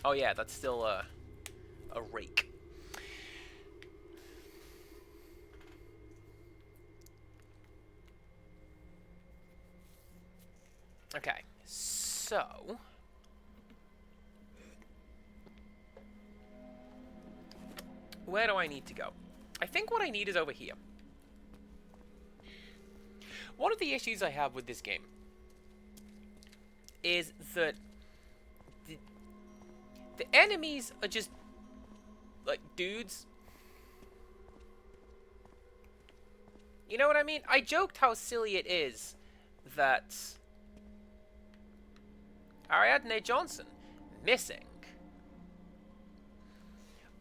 [SPEAKER 1] Oh yeah, that's still a rake. Okay, so... where do I need to go? I think what I need is over here. One of the issues I have with this game is that the enemies are just, like, dudes. You know what I mean? I joked how silly it is that Ariadne Johnson missing.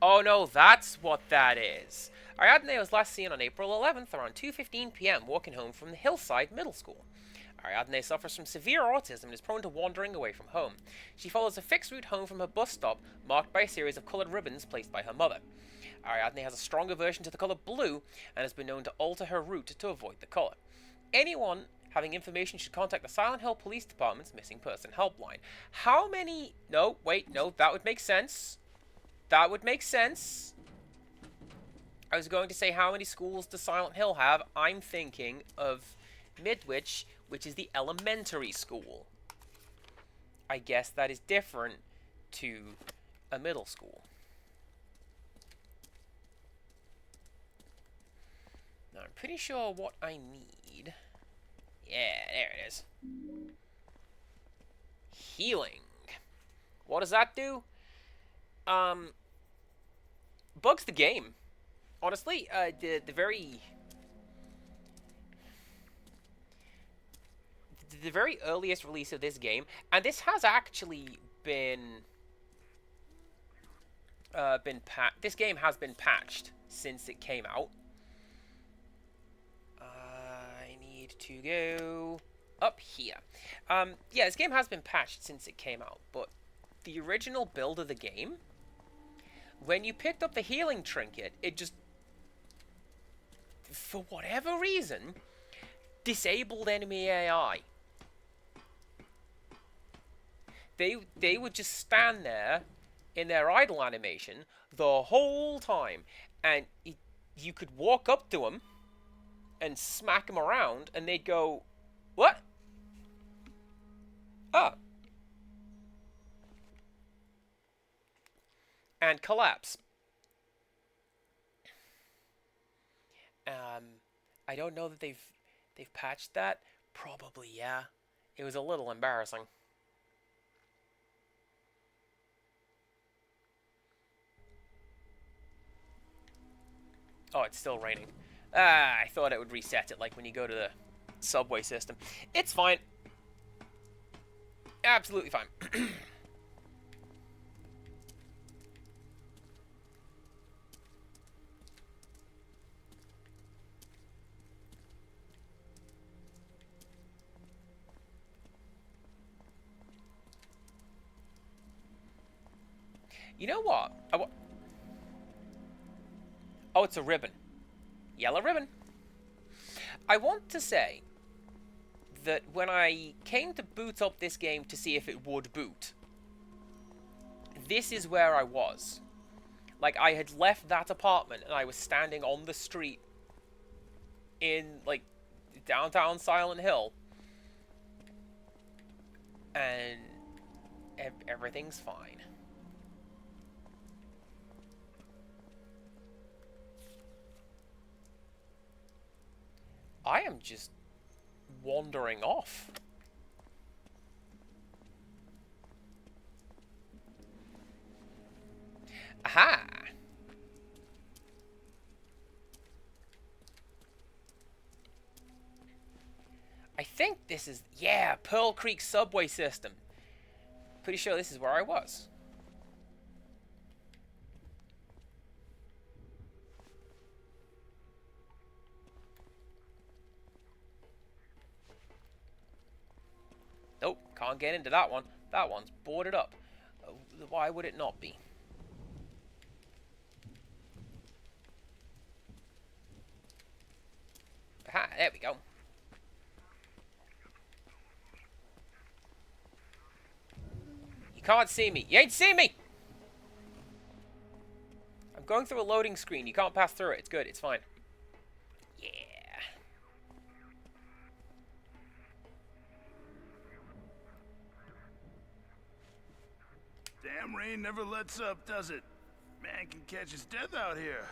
[SPEAKER 1] Oh no, that's what that is. Ariadne was last seen on April 11th around 2:15 p.m. walking home from the Hillside Middle School. Ariadne suffers from severe autism and is prone to wandering away from home. She follows a fixed route home from her bus stop, marked by a series of coloured ribbons placed by her mother. Ariadne has a strong aversion to the colour blue and has been known to alter her route to avoid the colour. Anyone having information should contact the Silent Hill Police Department's missing person helpline. How many... No, wait, no, that would make sense. That would make sense. I was going to say, how many schools does Silent Hill have? I'm thinking of Midwich, which is the elementary school. I guess that is different to a middle school. Now, I'm pretty sure what I need... Yeah, there it is. Healing. What does that do? Bugs the game. Honestly, the very earliest release of this game, and this has actually been this game has been patched since it came out. I need to go up here. Yeah, this game has been patched since it came out, but the original build of the game, when you picked up the healing trinket, it just, for whatever reason, disabled enemy AI. They would just stand there in their idle animation the whole time, and you could walk up to them and smack them around, and they'd go, "What? Ah." And collapse. I don't know that they've patched that. Probably, yeah. It was a little embarrassing. Oh, it's still raining. I thought it would reset it like when you go to the subway system. It's fine. Absolutely fine. You know what? Oh, it's a ribbon. Yellow ribbon. I want to say that when I came to boot up this game to see if it would boot, this is where I was. Like, I had left that apartment and I was standing on the street in, like, downtown Silent Hill. And everything's fine. I am just wandering off. Aha! I think this is... Yeah, Pearl Creek subway system. Pretty sure this is where I was. Nope, can't get into that one. That one's boarded up. Why would it not be? Aha, there we go. You can't see me. You ain't see me! I'm going through a loading screen. You can't pass through it. It's good. It's fine. Yeah.
[SPEAKER 9] damn rain never lets up, does it? Man can catch his death out here.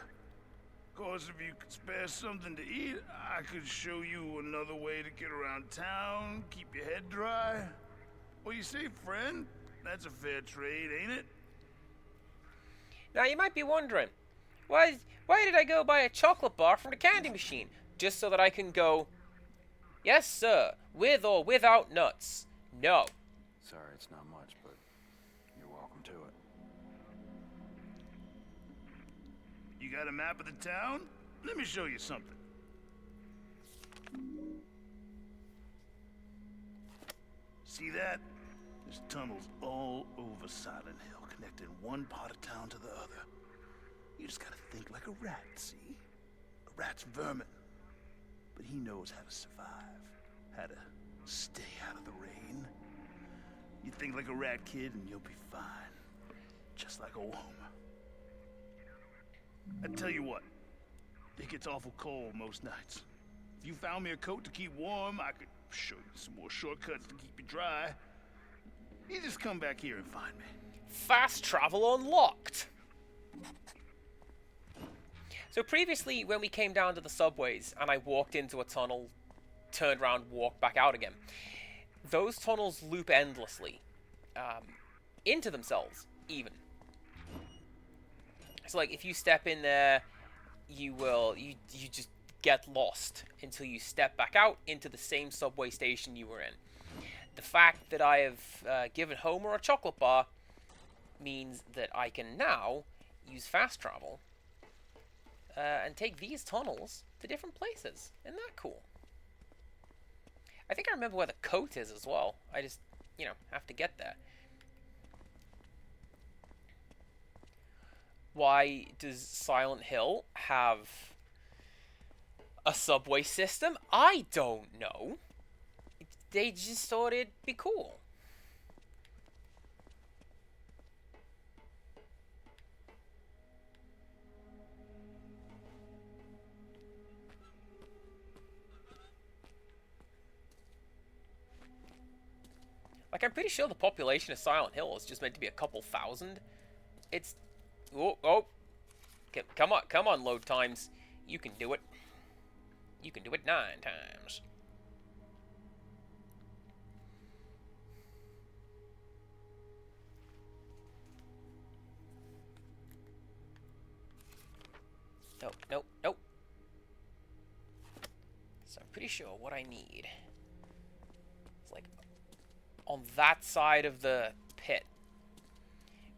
[SPEAKER 9] Of course, if you could spare something to eat, I could show you another way to get around town, keep your head dry. What do you say, friend? That's a fair trade, ain't it?
[SPEAKER 1] Now, you might be wondering, why did I go buy a chocolate bar from the candy machine? Just so that I can go, yes, sir, with or without nuts. No.
[SPEAKER 8] Sorry, it's not much, but you're welcome to it.
[SPEAKER 9] You got a map of the town? Let me show you something. See that? There's tunnels all over Silent Hill, connecting one part of town to the other. You just gotta think like a rat, see? A rat's vermin. But he knows how to survive, how to stay out of the rain. You think like a rat, kid, and you'll be fine. Just like old Homer. I tell you what, it gets awful cold most nights. If you found me a coat to keep warm, I could show you some more shortcuts to keep you dry. You just come back here and find me.
[SPEAKER 1] Fast travel unlocked. So previously, when we came down to the subways and I walked into a tunnel, turned around, walked back out again, those tunnels loop endlessly, into themselves, even. So, like, if you step in there, you just get lost until you step back out into the same subway station you were in. The fact that I have given Homer a chocolate bar means that I can now use fast travel and take these tunnels to different places. Isn't that cool? I think I remember where the coat is as well. I just, have to get there. Why does Silent Hill have a subway system? I don't know. They just thought it'd be cool. Like, I'm pretty sure the population of Silent Hill is just meant to be a couple thousand. It's... Oh. Come on, load times. You can do it. You can do it 9 times. Nope. So I'm pretty sure what I need is, like, on that side of the pit.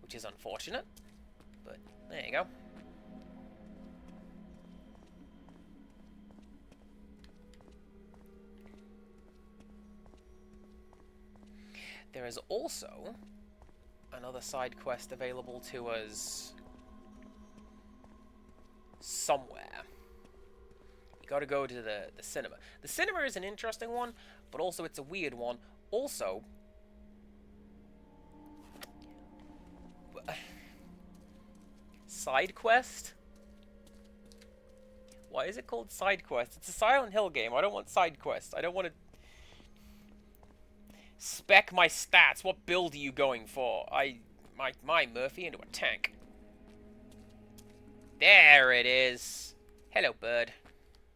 [SPEAKER 1] Which is unfortunate. But there you go. There is also another side quest available to us somewhere. You gotta go to the cinema. The cinema is an interesting one, but also it's a weird one. Also, side quest? Why is it called side quest? It's a Silent Hill game. I don't want side quest. I don't want to spec my stats. What build are you going for? My Murphy into a tank. There it is. Hello, bird.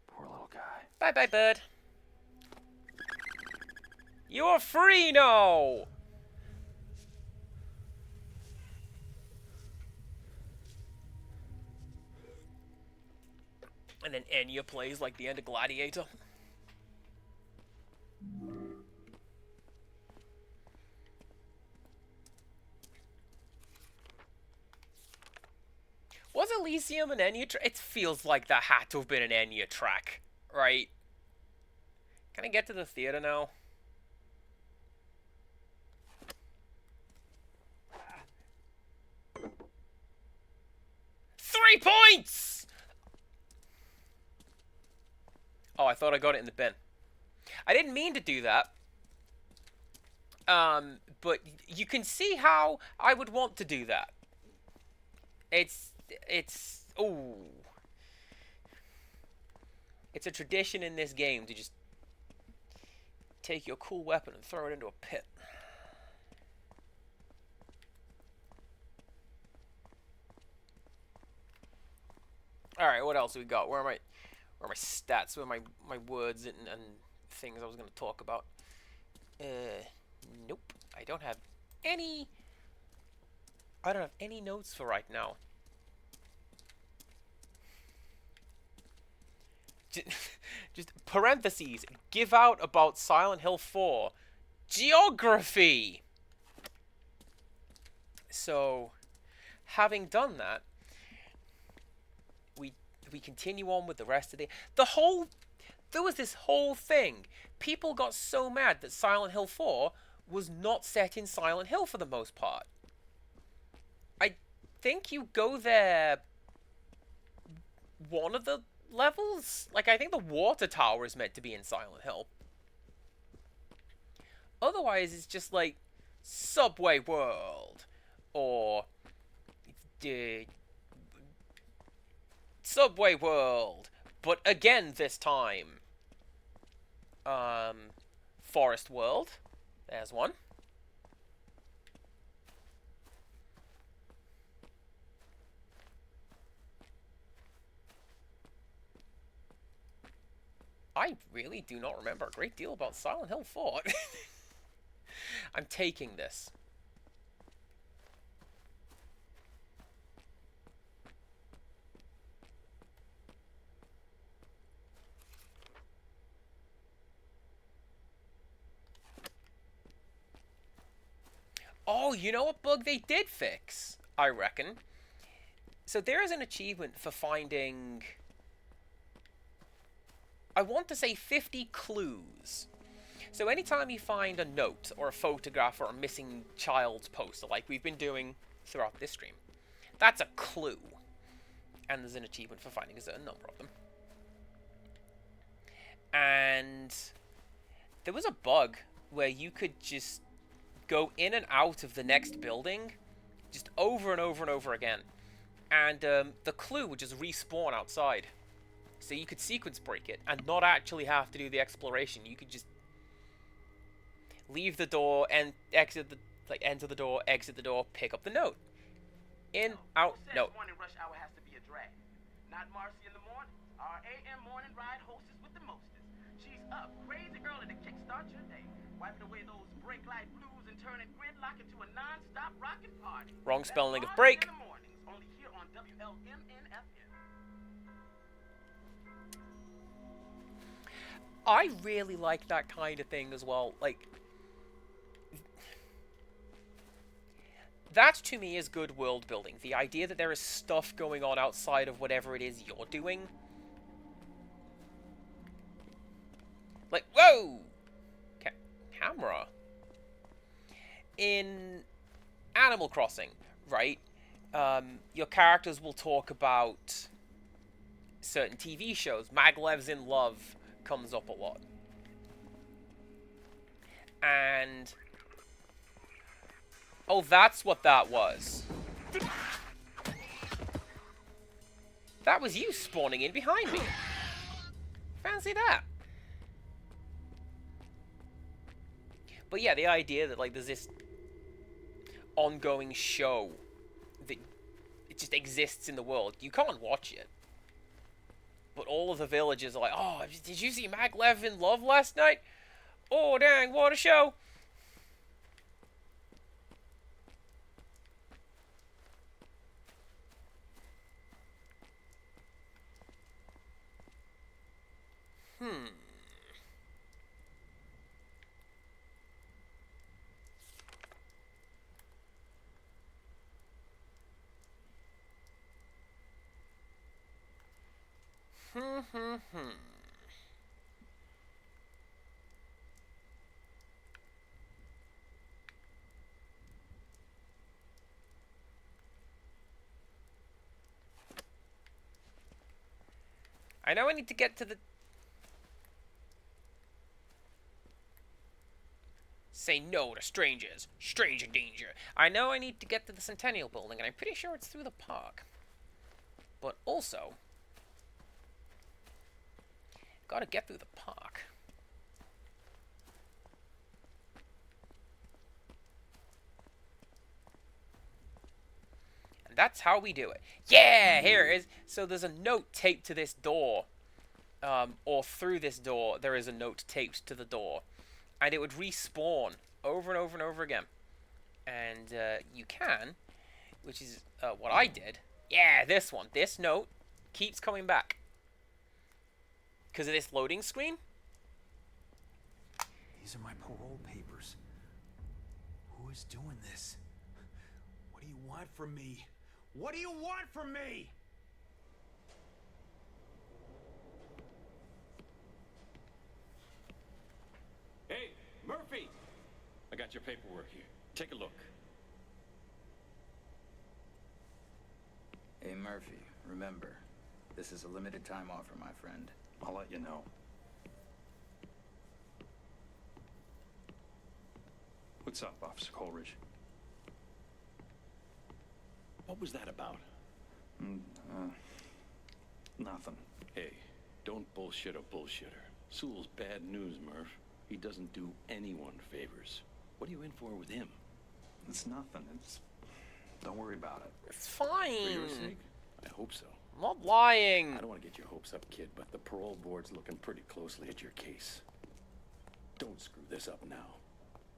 [SPEAKER 8] Poor little guy.
[SPEAKER 1] Bye-bye, bird. You're free now! And then Enya plays like the end of Gladiator. Was Elysium an Enya track? It feels like that had to have been an Enya track, right? Can I get to the theater now? Three points! Oh, I thought I got it in the bin. I didn't mean to do that. But you can see how I would want to do that. Ooh. It's a tradition in this game to just take your cool weapon and throw it into a pit. All right, what else we got? Where are my stats? Where are my words and things I was gonna talk about? Nope. I don't have any. I don't have any notes for right now. Just parentheses. Give out about Silent Hill 4. Geography! So, having done that, we continue on with the rest of there was this whole thing. People got so mad that Silent Hill 4 was not set in Silent Hill for the most part. I think you go there one of the levels? Like, I think the water tower is meant to be in Silent Hill. Otherwise, it's just like Subway World or Subway World, but again this time, Forest World. There's one. I really do not remember a great deal about Silent Hill 4. I'm taking this. Oh, you know what bug they did fix, I reckon? So there is an achievement for finding, I want to say 50 clues. So anytime you find a note or a photograph or a missing child's poster, like we've been doing throughout this stream, that's a clue. And there's an achievement for finding a certain number of them. And there was a bug where you could just go in and out of the next building just over and over and over again. And the clue would just respawn outside. So you could sequence break it and not actually have to do the exploration. You could just leave the door and exit the, enter the door, exit the door, pick up the note. In, out, note.
[SPEAKER 7] Morning rush hour has to be a drag. Not Marcy in the morning. Our AM morning ride hostess with the mostest. She's up crazy early to kickstart your day. Wiping away those brake light blues and turning gridlock into a non-stop rockin' party.
[SPEAKER 1] Wrong spelling of break.
[SPEAKER 7] In the mornings, only here on WLMNFM.
[SPEAKER 1] I really like that kind of thing as well. Like, that to me is good world building. The idea that there is stuff going on outside of whatever it is you're doing. Like, whoa! Camera. In Animal Crossing, right? Your characters will talk about certain TV shows. Maglev's in Love comes up a lot. And oh, that's what that was. That was you spawning in behind me. Fancy that. But yeah, the idea that, like, there's this ongoing show that it just exists in the world. You can't watch it. But all of the villagers are like, oh, did you see Maglev in Love last night? Oh, dang, what a show. I know I need to get to the... Say no to strangers. Stranger danger. I know I need to get to the Centennial Building, and I'm pretty sure it's through the park. But also, gotta get through the park. That's how we do it. Yeah, here it is. So there's a note taped to this door. Or through this door, there is a note taped to the door. And it would respawn over and over and over again. And you can, which is what I did. Yeah, this one. This note keeps coming back. Because of this loading screen.
[SPEAKER 2] These are my parole papers. Who is doing this? What do you want from me? What do you want from me?
[SPEAKER 5] Hey, Murphy! I got your paperwork here. Take a look.
[SPEAKER 8] Hey, Murphy, remember, this is a limited time offer, my friend.
[SPEAKER 2] I'll let you know. What's up, Officer Coleridge?
[SPEAKER 5] What was that about?
[SPEAKER 2] Nothing.
[SPEAKER 5] Hey, don't bullshit a bullshitter. Sewell's bad news, Murph. He doesn't do anyone favors. What are you in for with him?
[SPEAKER 2] It's nothing. Don't worry about it.
[SPEAKER 1] It's
[SPEAKER 5] For
[SPEAKER 1] fine.
[SPEAKER 5] your sake? I hope so.
[SPEAKER 1] I'm not lying.
[SPEAKER 5] I don't want to get your hopes up, kid, but the parole board's looking pretty closely at your case. Don't screw this up now.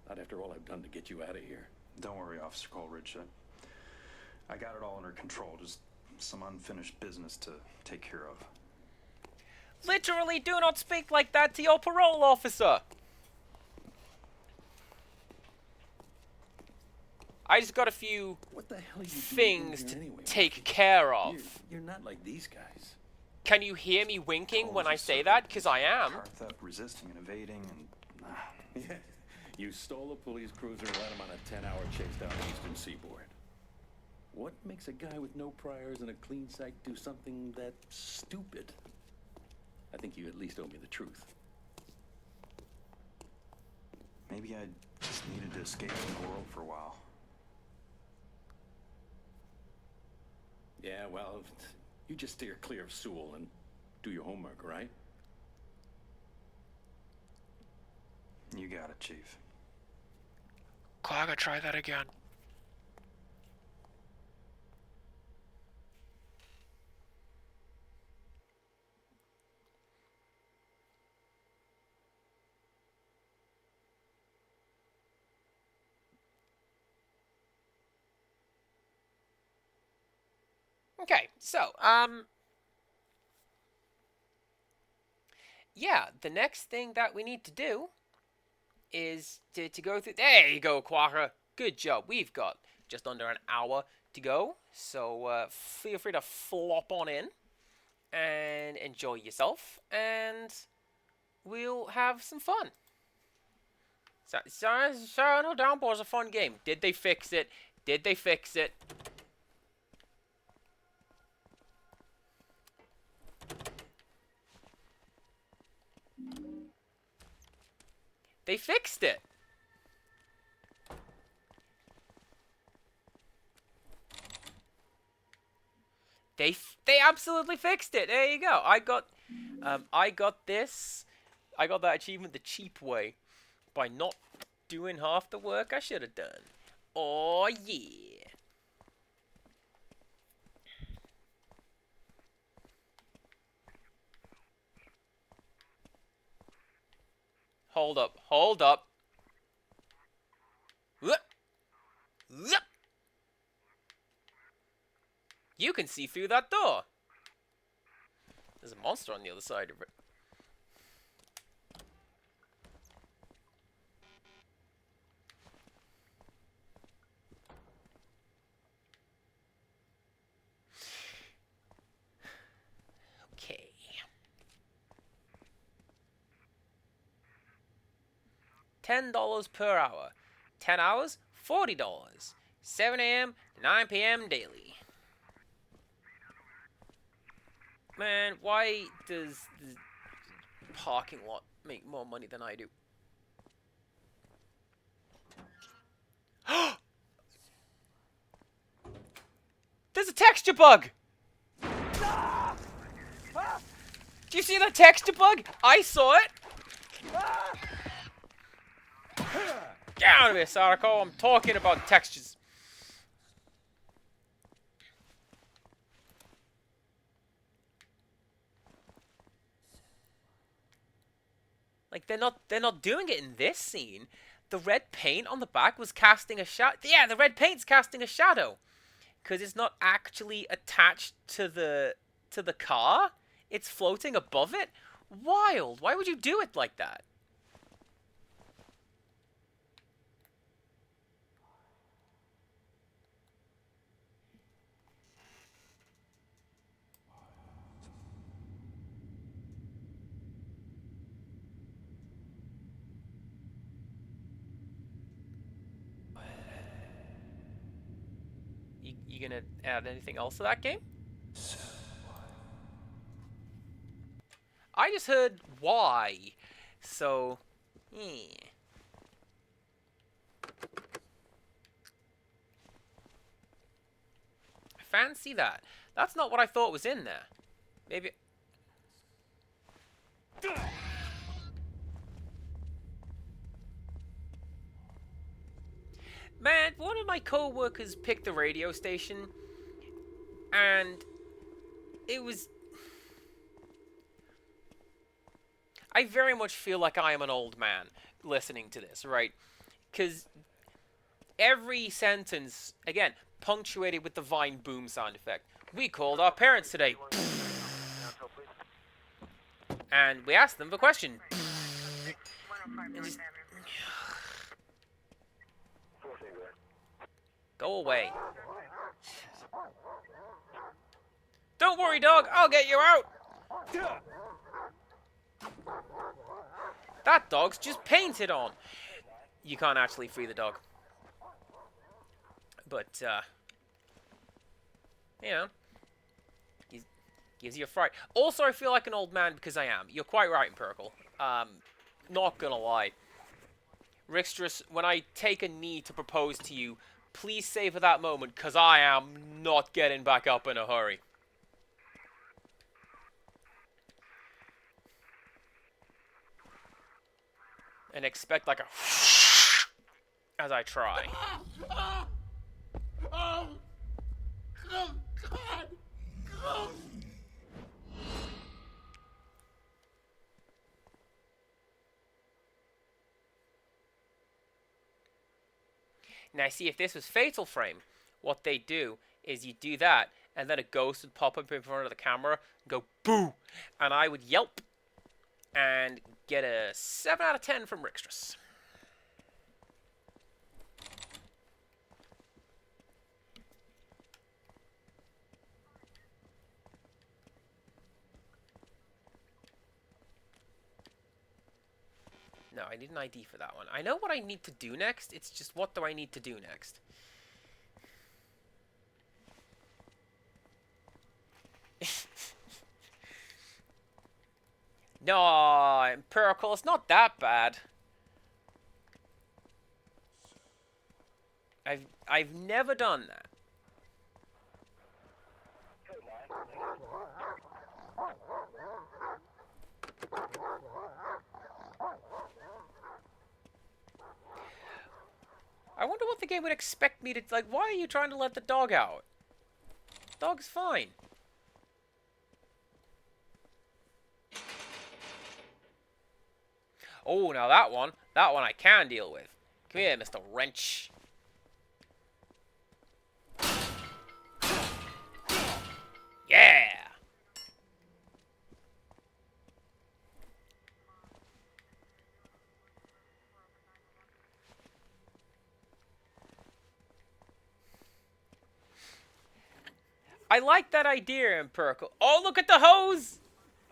[SPEAKER 5] Not after all I've done to get you out of here.
[SPEAKER 2] Don't worry, Officer Coleridge. I got it all under control. Just some unfinished business to take care of.
[SPEAKER 1] Literally, do not speak like that to your parole officer. I just got a few
[SPEAKER 5] What the hell are you
[SPEAKER 1] things
[SPEAKER 5] doing
[SPEAKER 1] to
[SPEAKER 5] here anyway,
[SPEAKER 1] take
[SPEAKER 5] Murphy?
[SPEAKER 1] care of.
[SPEAKER 5] You're not like these guys.
[SPEAKER 1] Can you hear me winking when I
[SPEAKER 2] Coleridge
[SPEAKER 1] say
[SPEAKER 2] is
[SPEAKER 1] that? Because I am.
[SPEAKER 2] car theft, resisting and evading, and
[SPEAKER 5] Yeah, you stole a police cruiser and led him on a 10-hour chase down the eastern seaboard. What makes a guy with no priors and a clean sight do something that stupid? I think you at least owe me the truth.
[SPEAKER 2] maybe I just needed to escape from the world for a while.
[SPEAKER 5] Yeah, well, you just steer clear of Sewell and do your homework, right?
[SPEAKER 2] You got it, Chief.
[SPEAKER 1] I gotta try that again. Okay, so, yeah, the next thing that we need to do is to go through. There you go, Quagga. Good job. We've got just under an hour to go, so feel free to flop on in and enjoy yourself, and we'll have some fun. So I know Downpour is a fun game. Did they fix it? Did they fix it? They fixed it. They absolutely fixed it. There you go. I got this. I got that achievement the cheap way by not doing half the work I should have done. Oh yeah. Hold up. Hold up. Whoop. Whoop. You can see through that door. There's a monster on the other side of it. Okay. $10 per hour. 10 hours, $40. 7 a.m. to 9 p.m. daily. Man, why does the parking lot make more money than I do? There's a texture bug! Do you see that texture bug? I saw it! Get out of this article, I'm talking about textures. Like, they're not doing it in this scene. The red paint on the back was casting a shadow. Yeah, the red paint's casting a shadow. Because it's not actually attached to the car. It's floating above it. Wild. Why would you do it like that? You gonna add anything else to that game? I just heard why. So, fancy that. That's not what I thought was in there. Maybe. Man, one of my co-workers picked the radio station, and it was... I very much feel like I am an old man listening to this, right? Because every sentence, again, punctuated with the Vine boom sound effect. We called our parents today. And we asked them the question. And just... Go away. Don't worry, dog. I'll get you out. That dog's just painted on. You can't actually free the dog. But, you know, gives you a fright. Also, I feel like an old man because I am. You're quite right, Empirical. Not gonna lie. Rixtrus, when I take a knee to propose to you, please savor that moment, because I am not getting back up in a hurry. And expect like a as I try. Oh, God. Oh. Now, see, if this was Fatal Frame, what they do is you do that, and then a ghost would pop up in front of the camera, and go, boo! And I would yelp, and get a 7 out of 10 from Rixtrus. No, I need an ID for that one. I know what I need to do next. It's just, what do I need to do next? No, Empirical, it's not that bad. I've never done that. I wonder what the game would expect me to... Like, why are you trying to let the dog out? Dog's fine. Oh, now that one I can deal with. Come here, Mr. Wrench. Yeah! I like that idea, Empirical. Oh, look at the hose!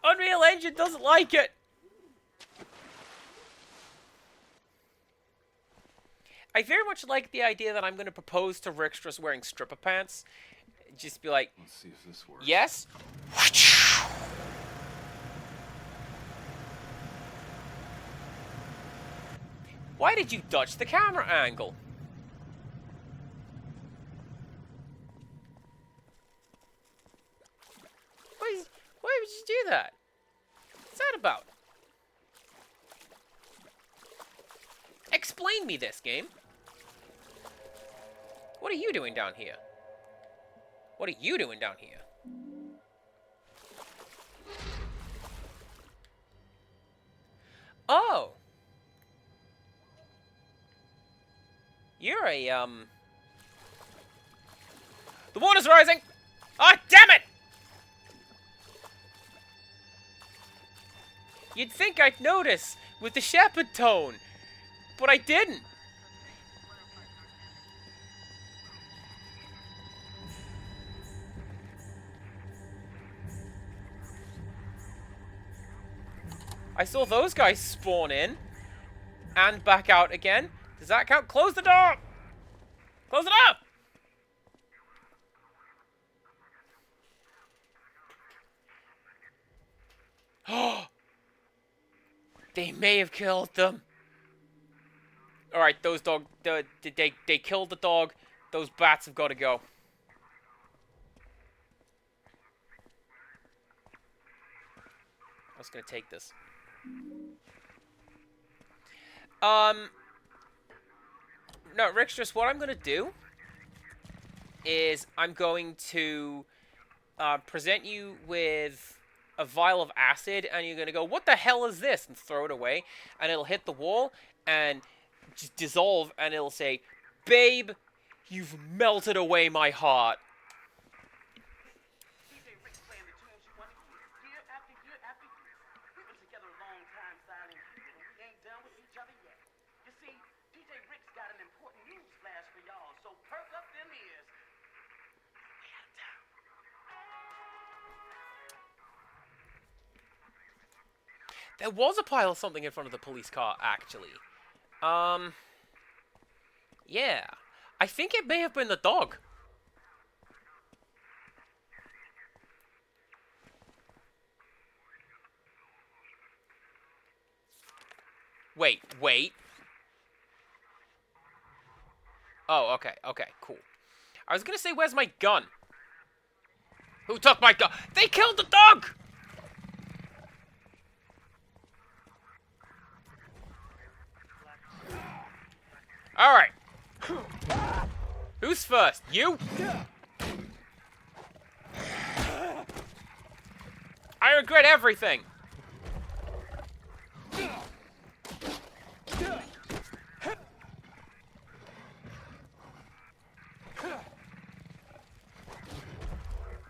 [SPEAKER 1] Unreal Engine doesn't like it! I very much like the idea that I'm going to propose to Rixtrus wearing stripper pants. Just be like,
[SPEAKER 8] let's see if this works.
[SPEAKER 1] Yes? Why did you dodge the camera angle? Why would you do that? What's that about? Explain me this, game. What are you doing down here? What are you doing down here? Oh! You're a, The water's rising! Ah, damn it! You'd think I'd notice with the shepherd tone, but I didn't. I saw those guys spawn in and back out again. Does that count? Close the door! Close it up! Oh! They may have killed them. Alright, those dog... They killed the dog. Those bats have got to go. I was gonna take this. No, Rickstress, what I'm gonna do is I'm going to present you with a vial of acid, and you're gonna go, "What the hell is this?" and throw it away, and it'll hit the wall and just dissolve, and it'll say, "Babe, you've melted away my heart."
[SPEAKER 7] DJ Rick's playing the tunes you want to hear, year after year after year. We've been together a long time, silent people, and we ain't done with each other yet. You see, DJ Rick's got an important news flash for y'all, so perk up them ears. We out of town.
[SPEAKER 1] There was a pile of something in front of the police car, actually. Yeah. I think it may have been the dog. Wait. Oh, okay, cool. I was gonna say, where's my gun? Who took my gun? They killed the dog! Alright. Who's first? You? I regret everything.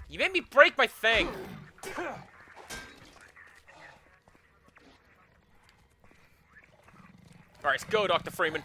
[SPEAKER 1] You made me break my thing. Alright, let's go, Dr. Freeman.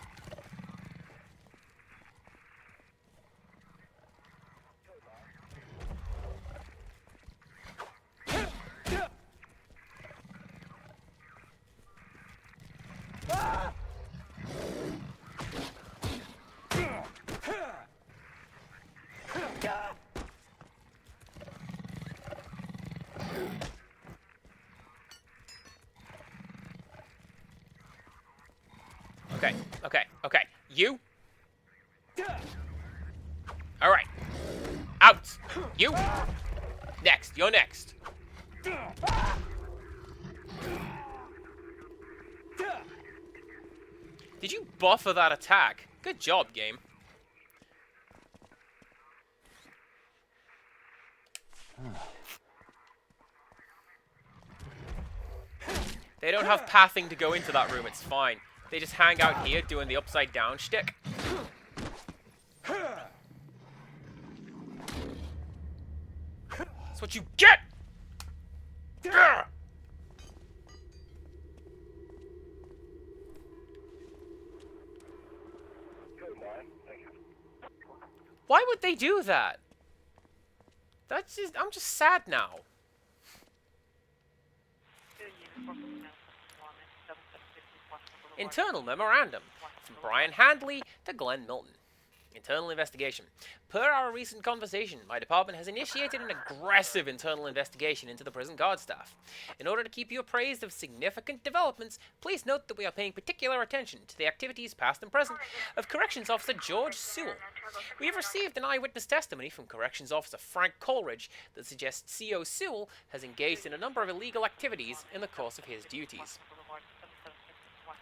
[SPEAKER 1] Okay. You? Alright. Out! You? Next. You're next. Did you buffer that attack? Good job, game. They don't have pathing to go into that room, it's fine. They just hang out here doing the upside down shtick. That's what you get! Why would they do that? That's just... I'm just sad now. Internal memorandum from Brian Handley to Glenn Milton. Internal investigation. Per our recent conversation, my department has initiated an aggressive internal investigation into the prison guard staff. In order to keep you appraised of significant developments, please note that we are paying particular attention to the activities, past and present, of Corrections Officer George Sewell. We have received an eyewitness testimony from Corrections Officer Frank Coleridge that suggests CO Sewell has engaged in a number of illegal activities in the course of his duties.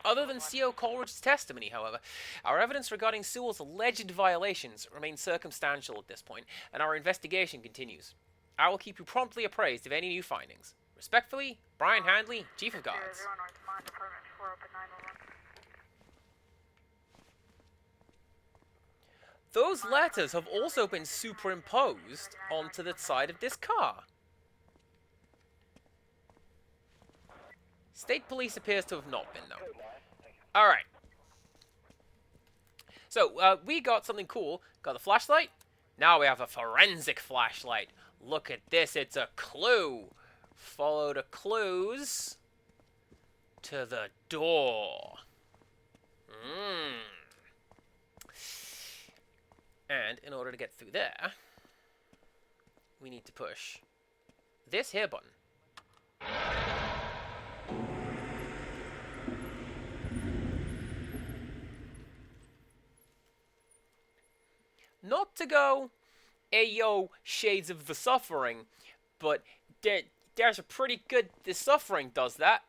[SPEAKER 1] Other than CO Coleridge's testimony, however, our evidence regarding Sewell's alleged violations remains circumstantial at this point, and our investigation continues. I will keep you promptly appraised of any new findings. Respectfully, Brian Handley, Chief of Guards.
[SPEAKER 4] open 911.
[SPEAKER 1] Those letters have also been superimposed onto the side of this car. State police appears to have not been, though. Alright. So, we got something cool. Got the flashlight. Now we have a forensic flashlight. Look at this. It's a clue. Follow the clues to the door. And in order to get through there, we need to push this here button. Not to go, ayo, Shades of the Suffering, but there's a pretty good, the Suffering does that.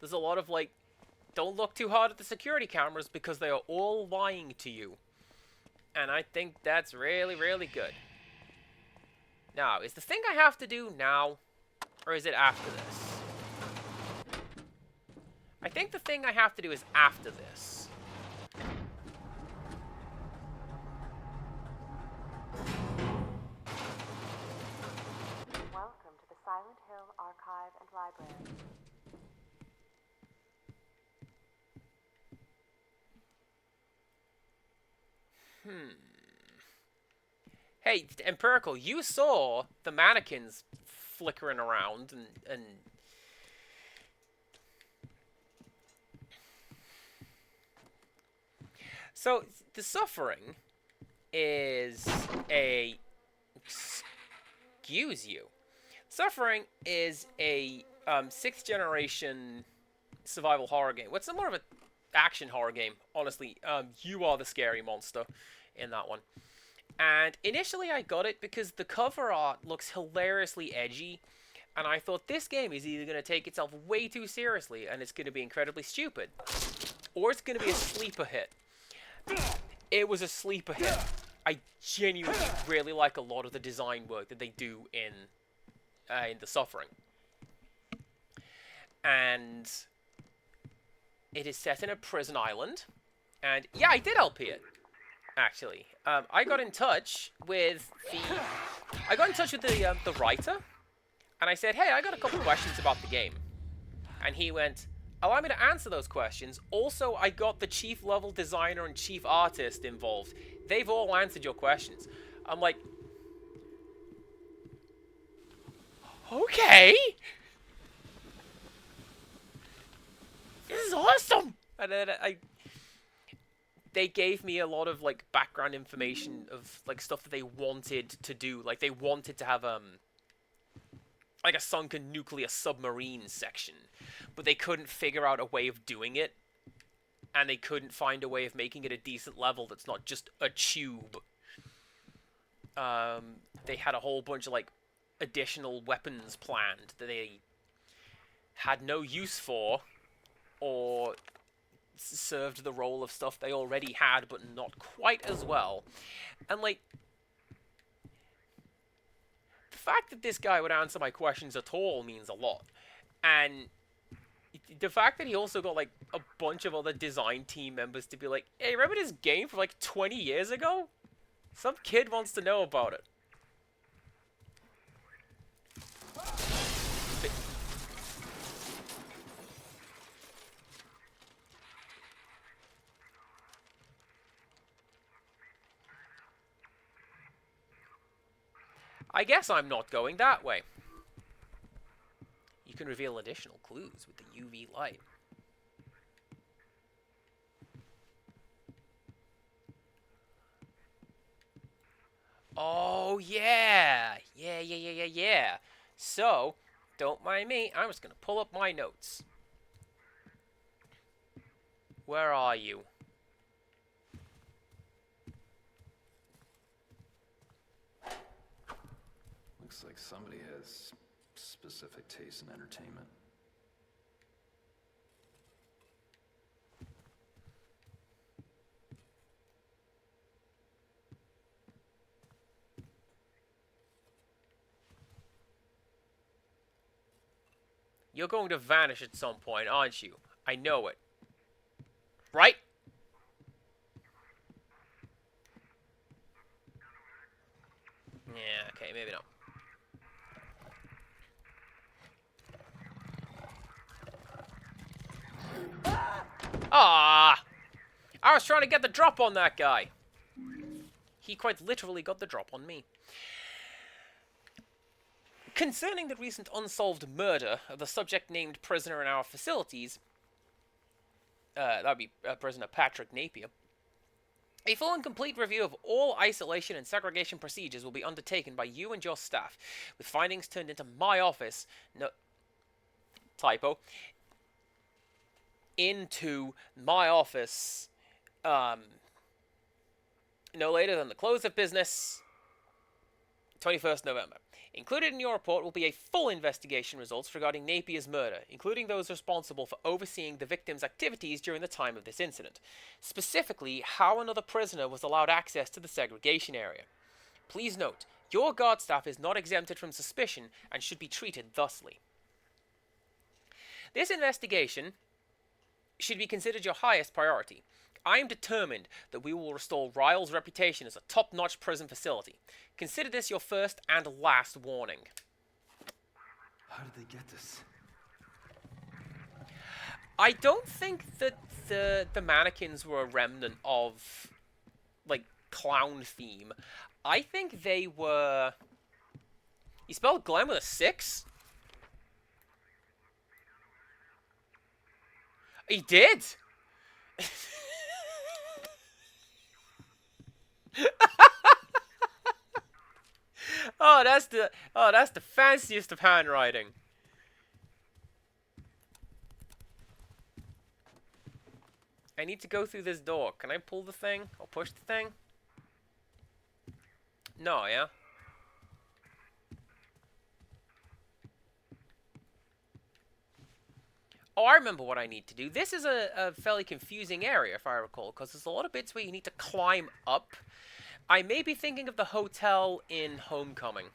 [SPEAKER 1] There's a lot of, like, don't look too hard at the security cameras because they are all lying to you. And I think that's really, really good. Now, is the thing I have to do now, or is it after this? I think the thing I have to do is after this.
[SPEAKER 4] Welcome to the Silent Hill Archive and Library.
[SPEAKER 1] Hey, Empirical, you saw the mannequins flickering around and so the Suffering is a, excuse you, Suffering is a 6th generation survival horror game. What's more of an action horror game, honestly. You are the scary monster in that one. And initially I got it because the cover art looks hilariously edgy, and I thought this game is either going to take itself way too seriously and it's going to be incredibly stupid, or it's going to be a sleeper hit. It was a sleeper hit. I genuinely really like a lot of the design work that they do in The Suffering. And it is set in a prison island, and yeah, I did LP it. Actually, I got in touch with the writer, and I said, hey, I got a couple questions about the game. And he went, allow me to answer those questions. Also, I got the chief level designer and chief artist involved. They've all answered your questions. I'm like, okay. This is awesome. And then they gave me a lot of, like, background information of, like, stuff that they wanted to do. Like, they wanted to have, like, a sunken nuclear submarine section. But they couldn't figure out a way of doing it. And they couldn't find a way of making it a decent level that's not just a tube. They had a whole bunch of, like, additional weapons planned that they had no use for, or served the role of stuff they already had, but not quite as well. And, like, the fact that this guy would answer my questions at all means a lot. And the fact that he also got, like, a bunch of other design team members to be like, hey, remember this game from, like, 20 years ago? Some kid wants to know about it. I guess I'm not going that way. You can reveal additional clues with the UV light. Oh, yeah! Yeah. So, don't mind me, I'm just gonna pull up my notes. Where are you?
[SPEAKER 8] Looks like somebody has specific taste in entertainment.
[SPEAKER 1] You're going to vanish at some point, aren't you? I know it. Right? Yeah, okay, maybe not. Ah! I was trying to get the drop on that guy. He quite literally got the drop on me. Concerning the recent unsolved murder of the subject named prisoner in our facilities, that would be prisoner Patrick Napier, a full and complete review of all isolation and segregation procedures will be undertaken by you and your staff, with findings turned into my office, no, typo, into my office, no later than the close of business, 21st November. Included in your report will be a full investigation results regarding Napier's murder, including those responsible for overseeing the victim's activities during the time of this incident. Specifically, how another prisoner was allowed access to the segregation area. Please note, your guard staff is not exempted from suspicion and should be treated thusly. This investigation should be considered your highest priority. I am determined that we will restore Ryle's reputation as a top-notch prison facility. Consider this your first and last warning.
[SPEAKER 8] How did they get this?
[SPEAKER 1] I don't think that the mannequins were a remnant of, like, clown theme. I think they were... You spelled Glenn with a 6? He did! Oh, that's the fanciest of handwriting. I need to go through this door. Can I pull the thing or push the thing? No, yeah. Oh, I remember what I need to do. This is a fairly confusing area, if I recall, because there's a lot of bits where you need to climb up. I may be thinking of the hotel in Homecoming.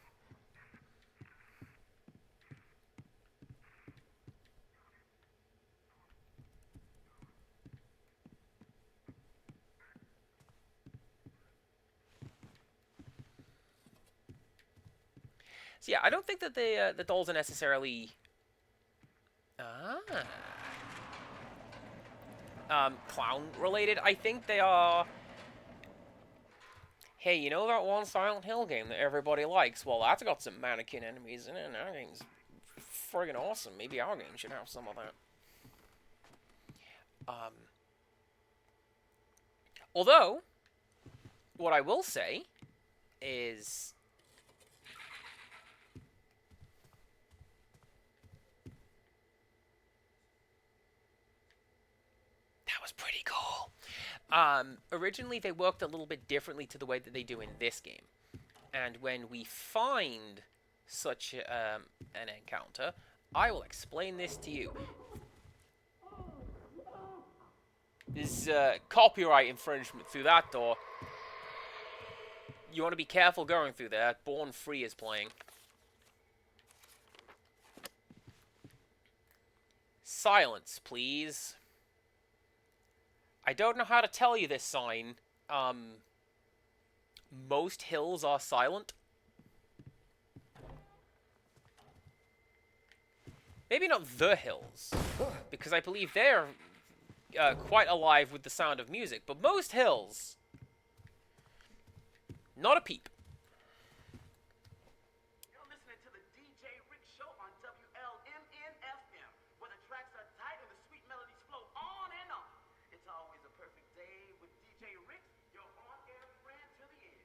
[SPEAKER 1] So yeah, I don't think that the dolls are necessarily clown related. I think they are. Hey, you know that one Silent Hill game that everybody likes? Well, that's got some mannequin enemies in it, and that game's friggin' awesome. Maybe our game should have some of that. Although, what I will say is... that was pretty cool. Originally, they worked a little bit differently to the way that they do in this game. And when we find such an encounter, I will explain this to you. There's copyright infringement through that door. You want to be careful going through there. Born Free is playing. Silence, please. I don't know how to tell you this sign. Most hills are silent. Maybe not the hills, because I believe they're quite alive with the sound of music, but most hills, not a peep.
[SPEAKER 7] You're listening to the DJ Rick Show on WLMN-FM, where the tracks are tight and the sweet melodies flow on and on. It's always a perfect day with DJ Rick, your on-air friend to the end.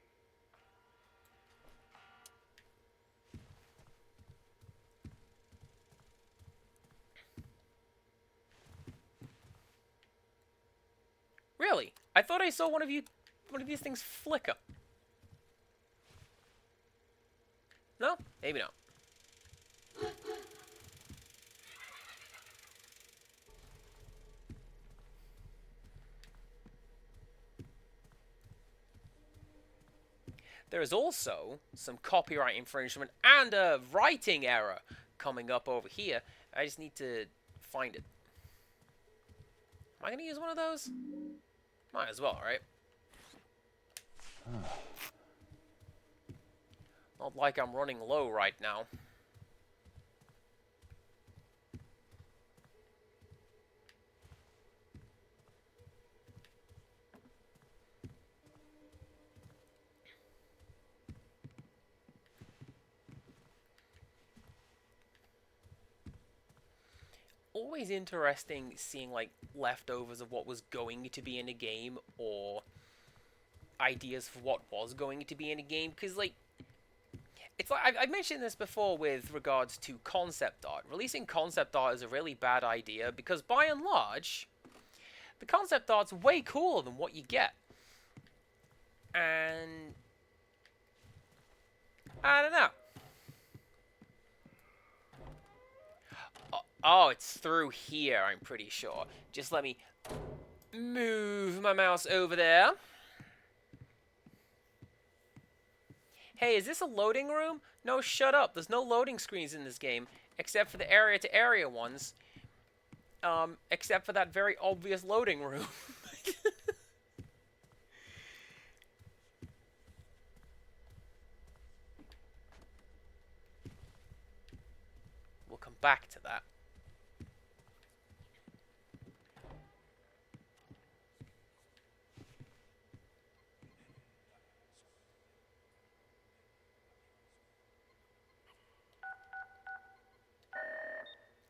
[SPEAKER 1] Really? I thought I saw one of these things flicker. No? Maybe not. There is also some copyright infringement and a writing error coming up over here. I just need to find it. I gonna use one of those? Might as well, right? Not like I'm running low right now. Always interesting seeing like leftovers of what was going to be in a game or ideas for what was going to be in a game, because like it's like I've mentioned this before with regards to concept art. Releasing concept art is a really bad idea because by and large the concept art's way cooler than what you get, and I don't know. Oh, it's through here, I'm pretty sure. Just let me move my mouse over there. Hey, is this a loading room? No, shut up. There's no loading screens in this game, except for the area-to-area ones. Except for that very obvious loading room. We'll come back to that.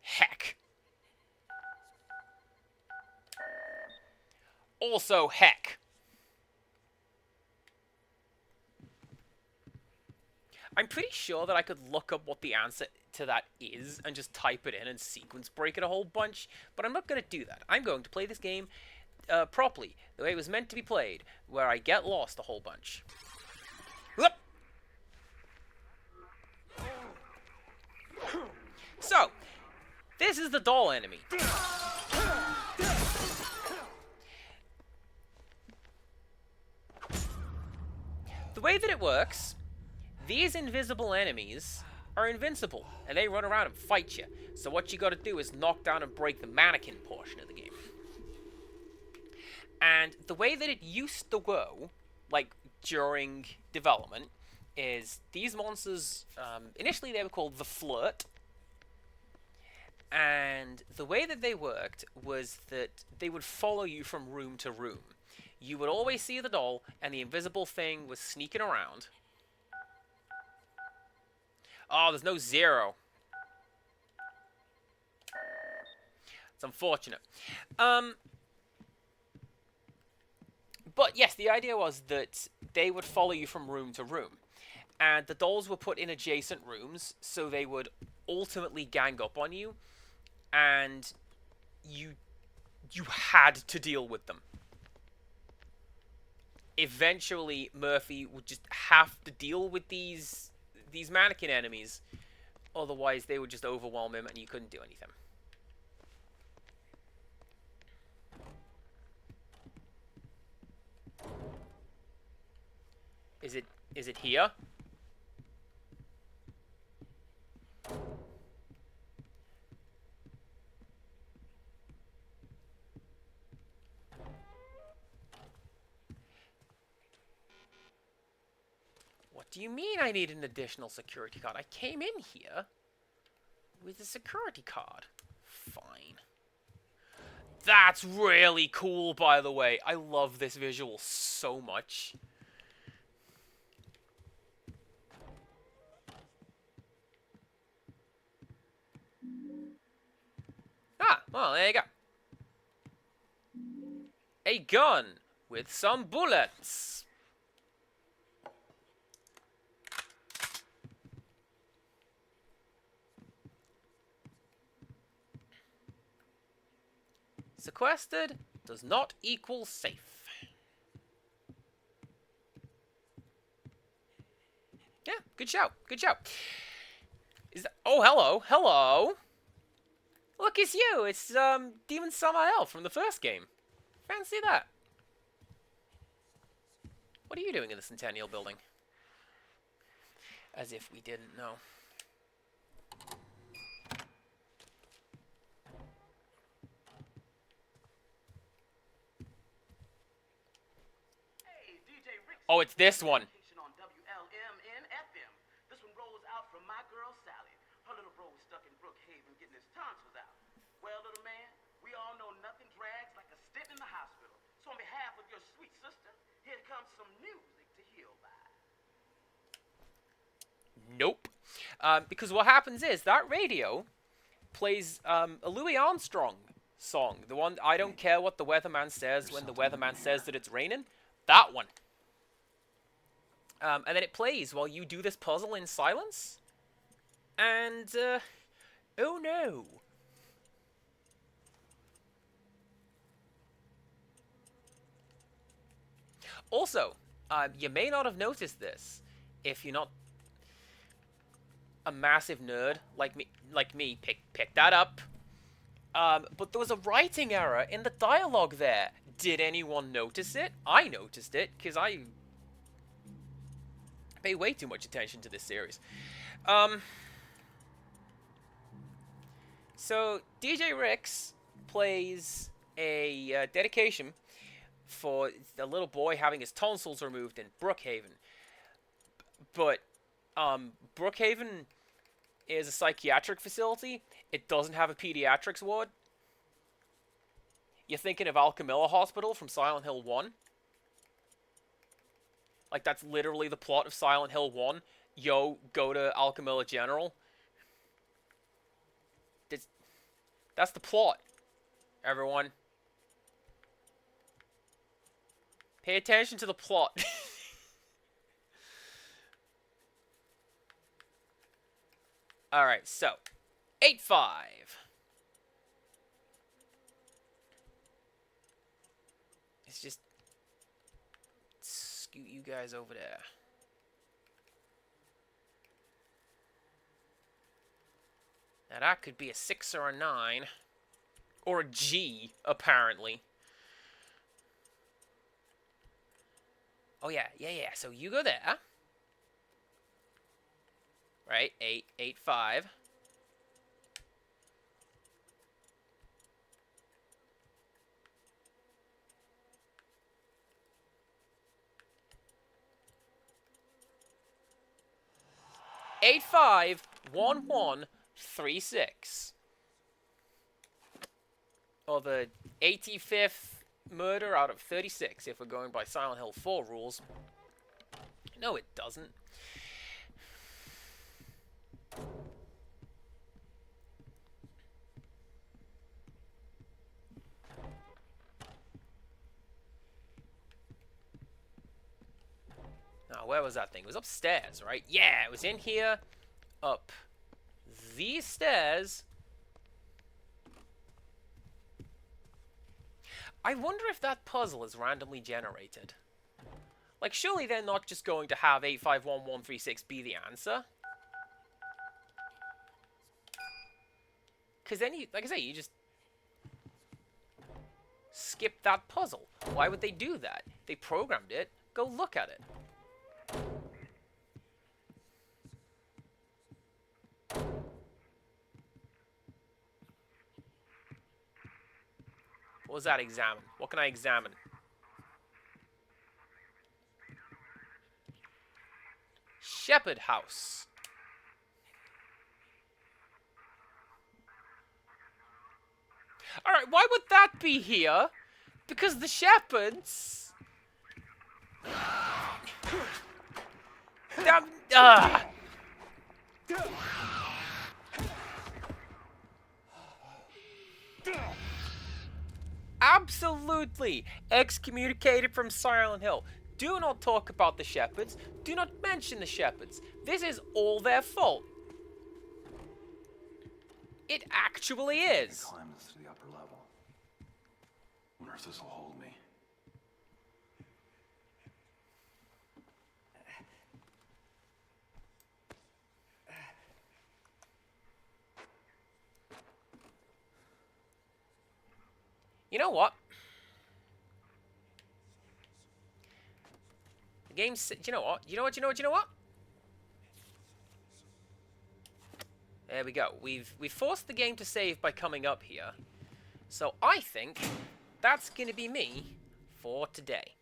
[SPEAKER 1] Heck. Also, heck. I'm pretty sure that I could look up what the answer to that is and just type it in and sequence break it a whole bunch, but I'm not going to do that. I'm going to play this game properly, the way it was meant to be played, where I get lost a whole bunch. Whoop! So, this is the doll enemy. The way that it works, these invisible enemies are invincible, and they run around and fight you. So what you gotta do is knock down and break the mannequin portion of the game. And the way that it used to go, like during development, is these monsters, initially they were called the Flirt, and the way that they worked was that they would follow you from room to room. You would always see the doll, and the invisible thing was sneaking around. Oh, there's no zero. It's unfortunate. But yes, the idea was that they would follow you from room to room. And the dolls were put in adjacent rooms, so they would ultimately gang up on you. And you had to deal with them. Eventually, Murphy would just have to deal with these mannequin enemies. Otherwise, they would just overwhelm him and you couldn't do anything. Is it here? What do you mean I need an additional security card? I came in here with a security card. Fine. That's really cool, by the way. I love this visual so much. Ah, well, there you go. A gun with some bullets. Sequestered does not equal safe. Yeah, good shout. Good shout. Is that... Oh, hello. Hello. Look, it's you. It's, Demon Samael from the first game. Fancy that. What are you doing in the Centennial Building? As if we didn't know. Oh, it's this one.
[SPEAKER 7] On WLMN-FM. This one rolls out from my girl Sally. Her little bro was stuck in Brookhaven getting his tonsils out. Well, little man, we all know nothing drags like a stint in the hospital. So on behalf of your sweet sister, here comes some music to heal by.
[SPEAKER 1] Nope. Because what happens is that radio plays a Louis Armstrong song. The one, I don't care what the weatherman says when the weatherman says that it's raining. That one. And then it plays while you do this puzzle in silence. And, oh no. Also, you may not have noticed this if you're not a massive nerd like me. Pick that up. But there was a writing error in the dialogue there. Did anyone notice it? I noticed it because I pay way too much attention to this series. So DJ Ricks plays a dedication for a little boy having his tonsils removed in Brookhaven. But Brookhaven is a psychiatric facility. It doesn't have a pediatrics ward. You're thinking of Alchemilla Hospital from Silent Hill 1? Like, that's literally the plot of Silent Hill 1. Yo, go to Alchemilla General. That's the plot, everyone. Pay attention to the plot. Alright, so 8-5. Let's just scoot you guys over there. Now that could be a 6 or a 9. Or a G, apparently. Oh yeah. So you go there. Right, 8-5. Eight, 5, 1, 1, 3, 6. Or the 85th murder out of 36, if we're going by Silent Hill 4 rules. No, it doesn't. Now, where was that thing? It was upstairs, right? Yeah, it was in here. Up these stairs. I wonder if that puzzle is randomly generated. Like, surely they're not just going to have 851136 be the answer. Because then, like I say, you just skip that puzzle. Why would they do that? They programmed it. Go look at it. What was that examine? What can I examine? Shepherd House. Alright, why would that be here? Because the shepherds... Damn... Absolutely excommunicated from Silent Hill. Do not talk about the shepherds. Do not mention the shepherds. This is all their fault. It actually is.
[SPEAKER 8] Climb this to the upper level. Wonder if this will hold me.
[SPEAKER 1] You know what? The game's... You know what? You know what? There we go. We've forced the game to save by coming up here. So I think that's going to be me for today.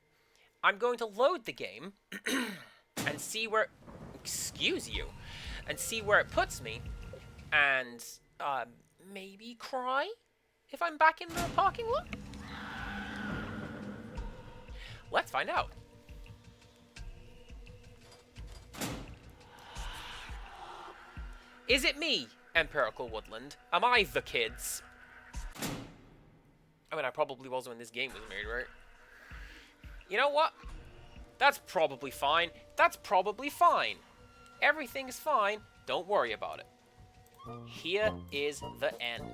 [SPEAKER 1] I'm going to load the game and see where... Excuse you. And see where it puts me. And maybe cry if I'm back in the parking lot? Let's find out. Is it me, Empirical Woodland? Am I the kids? I mean, I probably was when this game was made, right? You know what? That's probably fine. That's probably fine. Everything's fine. Don't worry about it. Here is the end.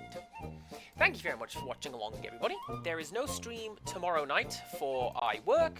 [SPEAKER 1] Thank you very much for watching along, everybody. There is no stream tomorrow night, for I work.